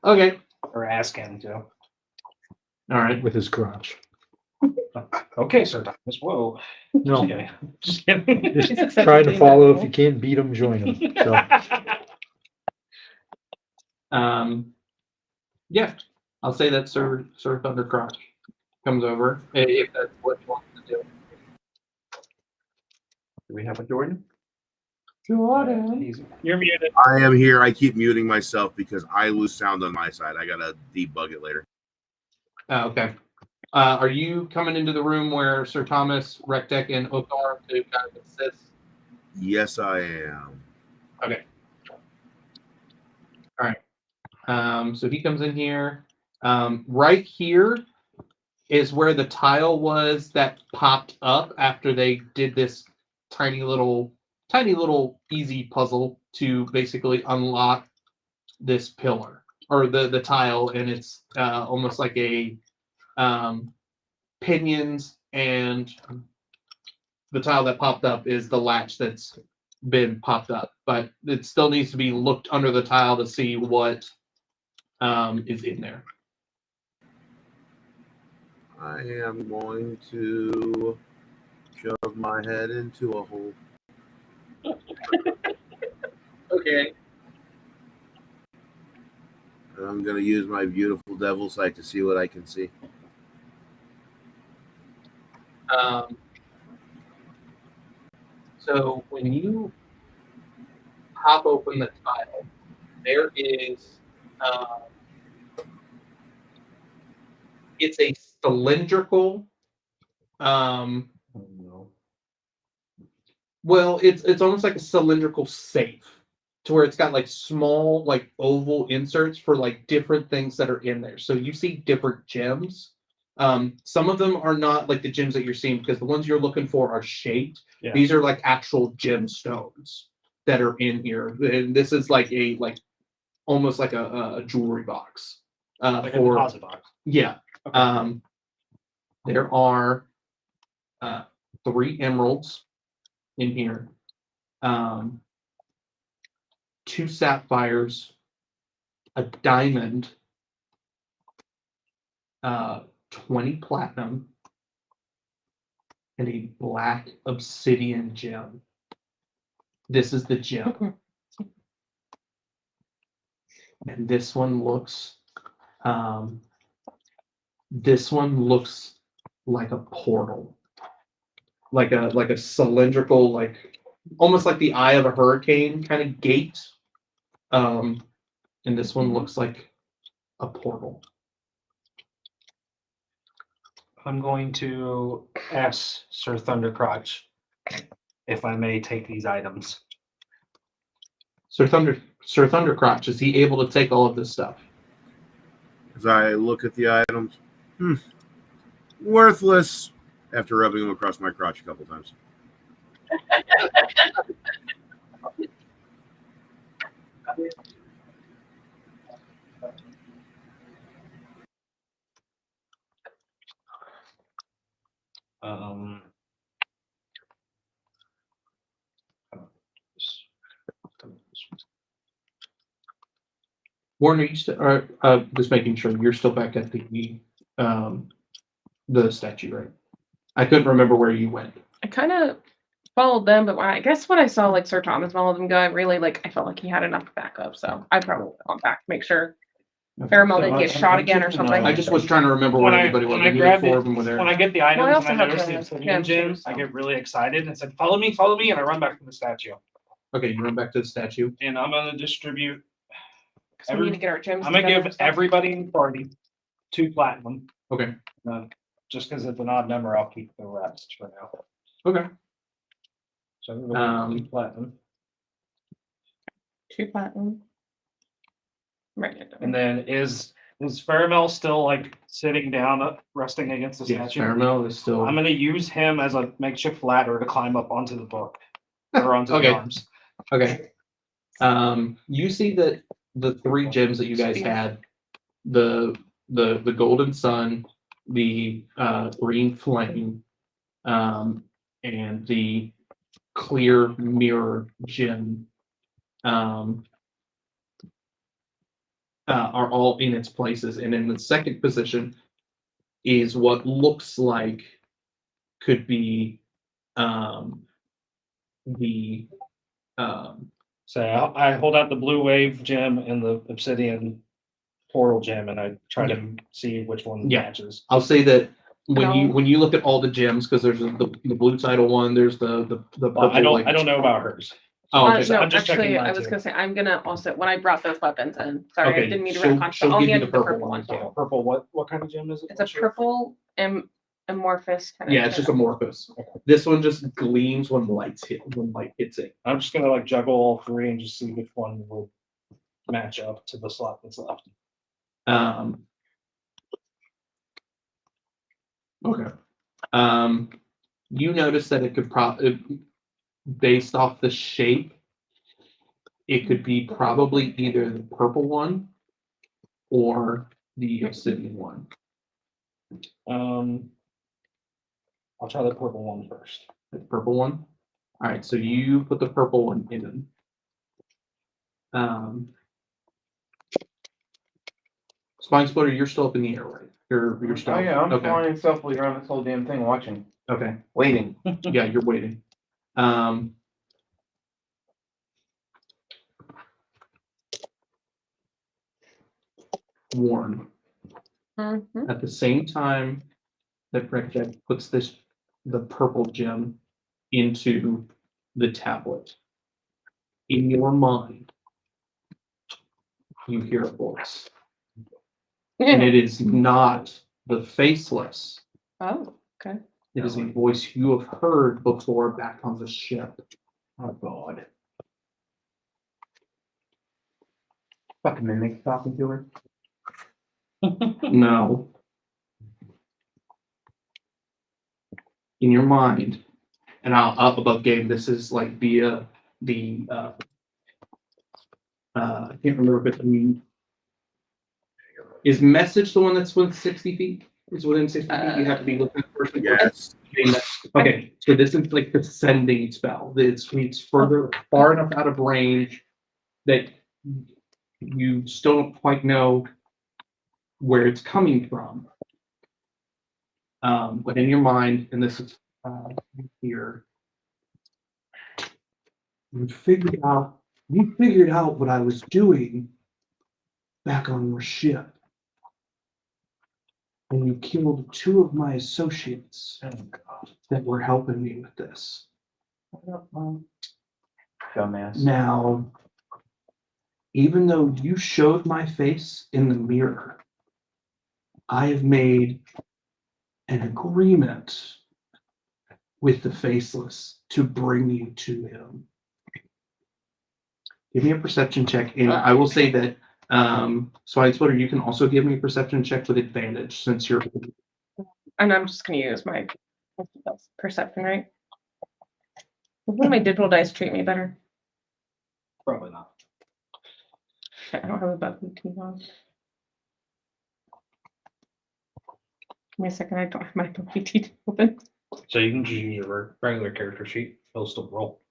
Okay. or ask him to. All right. With his crotch. Okay, Sir Thomas, whoa. No, Just kidding. He's accepted trying to being follow. If normal. you can't beat them, join them. So, Yeah, I'll say that Sir Thundercrotch comes over if that's what you want to do. Do we have a Jordan? Jordan. You're muted. I am here. I keep muting myself because I lose sound on my side. I gotta debug it later. Okay. Are you coming into the room where Sir Thomas, Rectech, and Oak are to kind of assist? Yes, I am. Okay. All right. So he comes in here. Right here is where the tile was that popped up after they did this tiny little easy puzzle to basically unlock this pillar or the tile, and it's almost like a pinions, and the tile that popped up is the latch that's been popped up, but it still needs to be looked under the tile to see what is in there. I am going to shove my head into a hole. Okay. And I'm going to use my beautiful devil sight to see what I can see. So when you pop open the tile, there is it's a cylindrical well, it's almost like a cylindrical safe to where it's got like small like oval inserts for like different things that are in there. So you see different gems. Some of them are not like the gems that you're seeing because the ones you're looking for are shaped. Yeah. These are like actual gemstones that are in here. And this is like almost like a jewelry box. Like a For deposit box. yeah. Okay. There are 3 emeralds in here, 2 sapphires, a diamond, 20 platinum, and a black obsidian gem. This is the gem. And this one looks like a portal. Like a cylindrical, like almost like the eye of a hurricane kind of gate. And this one looks like a portal. I'm going to ask Sir Thundercrotch if I may take these items. Sir Thundercrotch, is he able to take all of this stuff? As I look at the items, worthless. After rubbing them across my crotch a couple times. Warren, are you still, just making sure you're still back at the statue, right? I couldn't remember where you went. I kind of followed them, but I guess when I saw like Sir Thomas and all of them go, I felt like he had enough backup, so I probably went back to make sure Faramel didn't get shot again or something. I just was trying to remember where everybody was. When I We grabbed needed four it, of them were there. when I get the Well, I items also and I have notice the the obsidian gem, I get really excited and said, follow me, and I run back to the statue. Okay, you run back to the statue. And I'm gonna distribute, Because we need to get our gems. I'm gonna together give and stuff. everybody in the party 2 platinum. Okay. Just because it's an odd number, I'll keep the rest for now. Okay. So I'm gonna go 2 platinum. 2 platinum. Right. And then is Faramel still like sitting down, resting against the Yes, statue? Faramel is still. I'm gonna use him as a makeshift ladder to climb up onto the book or onto Okay. the arms. Okay. You see that the 3 gems that you guys had, the golden sun, the green flame, and the clear mirror gem, are all in its places. And in the second position is what looks like could be the So I hold out the blue wave gem and the obsidian portal gem, and I try to see which one Yeah. matches. I'll say that when No. you look at all the gems, because there's the blue title one, there's the purple. Well, I don't know about hers. Oh, okay. No, I'm just checking actually, mine I was too. gonna say, I'm gonna also, when I brought those weapons in, sorry, I Okay, didn't mean to she'll- retcon, she'll but I'll give you hand the you the purple purple one. one. Yeah, purple. What kind of gem is it? It's a purple amorphous kind of. Yeah, it's just amorphous. This one just gleams when light hits it. I'm just gonna like juggle all 3 and just see which one will match up to the slot that's left. Okay. You notice that it could based off the shape, it could be probably either the purple one or the obsidian one. I'll try the purple one first. The purple one. All right, so you put the purple one in. Spine Splitter, you're still up in the air, right? You're still. Oh yeah, I'm okay. flying stealthily around this whole damn thing, watching, Okay. waiting. Yeah, you're waiting. Warren. Mhm. At the same time that Breckjack puts the purple gem into the tablet, in your mind, you hear a voice. And it is not the faceless. Oh, okay. It is a voice you have heard before back on the ship. Oh God. Fucking mimic talking to her. No. In your mind, and I'll up above game, this is like via the I can't remember if it's is message the one that's within 60 feet? Is within 60 feet? You have to be looking first. Yes. Okay, so this is like the sending spell. It's far enough out of range that you still don't quite know where it's coming from. But in your mind, and this is here, you figured out what I was doing back on your ship. And you killed 2 of my associates that were helping me with this. Dumbass. Now, even though you showed my face in the mirror, I have made an agreement with the Faceless to bring you to him. Give me a perception check, and I will say that So I told her you can also give me a perception check with advantage since you're. And I'm just gonna use my perception, right? Will my digital dice treat me better? Probably not. I don't have a button to on. Give me a second, I don't have my BT open. So you can just use your regular character sheet. It'll still roll.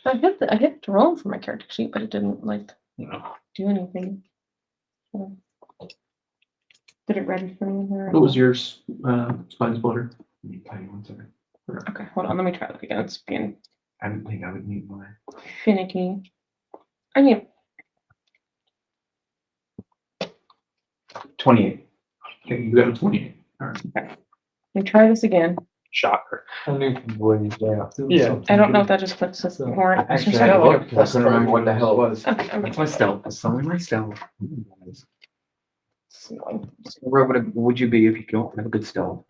I hit the roll for my character sheet, but it didn't like No. do anything. So, did it register me here? What was yours, spine splitter? Okay, hold on, let me try that again. It's being I didn't think I would need mine. finicky. I mean, 28. Okay, you got a 28. All right. let me try this again. Shocker. I knew boys, yeah. I don't know if that just puts this more. Actually, I looked, I couldn't remember what the hell it was. Okay, I'm That's my stealth. That's only my stealth. gonna- Where would you be if you don't have a good stealth?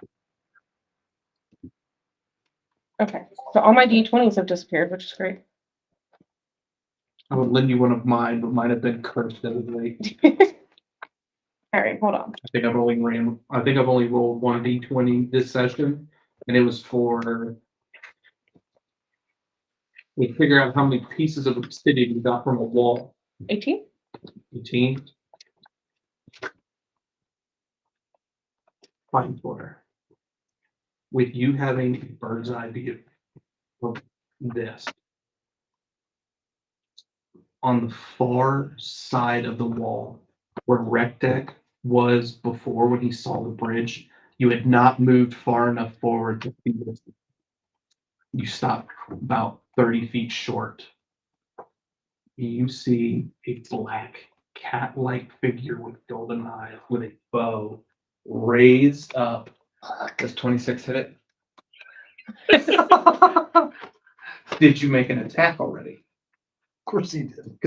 Okay, so all my D20s have disappeared, which is great. I would lend you one of mine, but mine have been cursed as of late. All right, hold on. I think I've only rolled one D20 this session, and it was for. We figure out how many pieces of obsidian you got from a wall. 18? 18. Fine for with you having a bird's eye view of this. On the far side of the wall, where Rectech was before when he saw the bridge, you had not moved far enough forward to see this. You stopped about 30 feet short. You see a black cat-like figure with golden eyes with a bow raised up. Does 26 hit it? Did you make an attack already? Of course he did.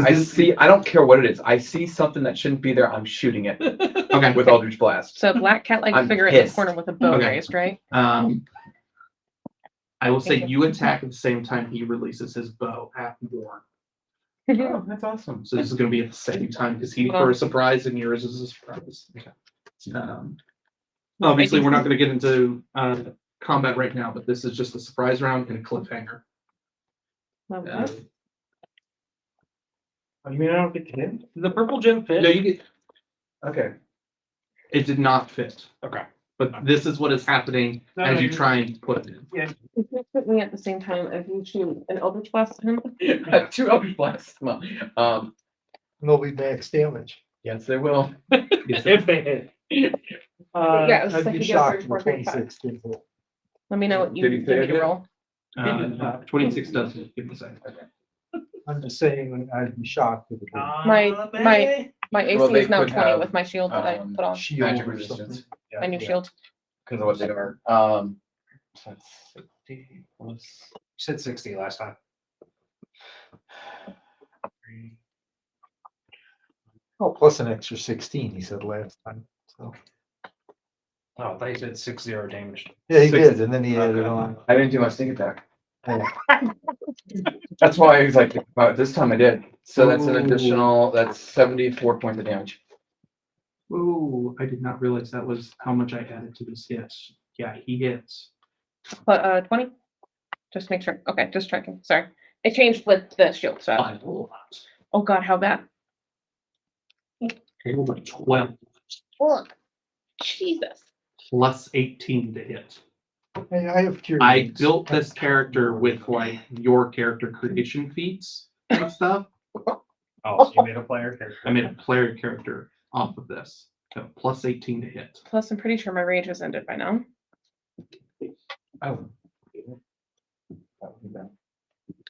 I don't care what it is. I see something that shouldn't be there. I'm shooting it Okay. with Eldritch Blast. So black cat-like I'm figure in the pissed. corner with a bow Okay. raised, right? I will say Thank you attack at the same time he releases his bow at Warren. Oh, that's awesome. So this is going to be at the same time because he Well- for a surprise and yours is a surprise. Obviously, we're not going to get into combat right now, but this is just a surprise round and a cliffhanger. Love Uh, that. You mean I don't get to hit? The purple gem fit? no, you get. Okay. It did not fit, Okay. but this is what is happening No, as no, you you're- try and put it in. If you put me at the same time as you shoot an Eldritch Blast at him, Two Eldritch Blasts. Come on. And they'll be max damage. Yes, they will. If they hit. yeah, it's I'd like be you get a shocked 34, if 35. 26 didn't hit. Let me know what you Did he say think it? you roll. 26 doesn't give me a second. I'm just saying, I'd be shocked if it didn't. My AC Well, they is now could 20 have, with my shield that I put on. Shield Magic or resistance. something. My new shield. Because of what they are. So that's 60 plus. You said 60 last time. Oh, plus an extra 16, he said last time, so. Oh, I thought you said 60 damage. Yeah, he 60. did, and then he added Okay. on. I didn't do my sneak attack. Yeah. That's why I was like, this time I did. So that's an additional, that's 74 points of damage. Ooh, I did not realize that was how much I added to this. Yes. Yeah, he hits. But 20? Just make sure. Okay, just checking. Sorry. It changed with the shield, so. By a lot. Oh god, how bad? Okay, over 12 Oh, Jesus. plus 18 to hit. Hey, I have curious. I built this character with like your character creation feats and stuff. Oh, so you made a player character. I made a player character off of this. So plus 18 to hit. Plus, I'm pretty sure my rage has ended by now. Oh.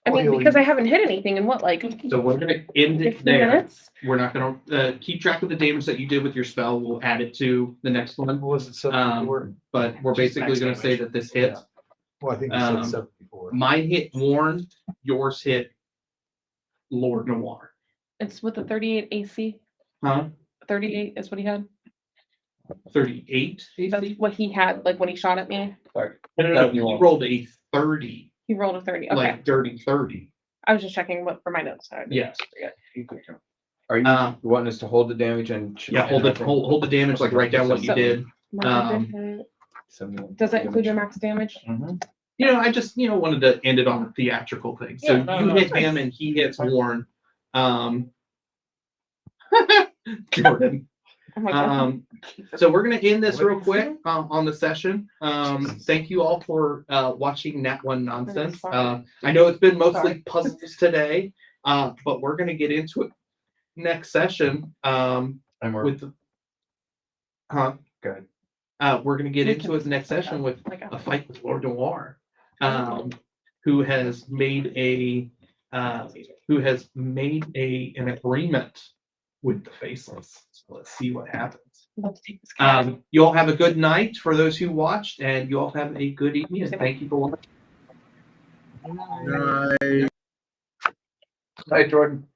I mean, because I haven't hit anything in what, like So we're gonna end it 15 there. minutes? We're not gonna keep track of the damage that you did with your spell. We'll add it to the next one. Was it 74? But we're basically max gonna say damage. that this hit. Well, I think he Um, said 74. My hit Warren, yours hit Lord Noir. It's with the 38 AC. Huh? 38 is what he had. 38 That's AC? what he had, like when he shot at me. Sorry. No, you rolled a 30, He rolled a 30. Okay. like dirty 30. I was just checking what for my notes. So I didn't Yes. forget. Are you Um, wanting us to hold the damage and? Yeah, hold the damage, like write down what you So- did. Mark, does that include your max damage? I just, wanted to end it on a theatrical thing. So Yeah, no, you no, hit it's fine. him and he hits Warren. Jordan. Oh my God. So we're going to end this real quick on the session. Thank you all for watching Nat One Nonsense. Sorry. I know it's been mostly Sorry. puzzles today, but we're going to get into it next session And we're with good. we're going to get into it next session with a fight with Lord Noir, who has made an agreement with the Faceless. So let's see what happens. You all have a good night for those who watched, and you all have a good evening. And thank you for watching. Night. Hi, Jordan.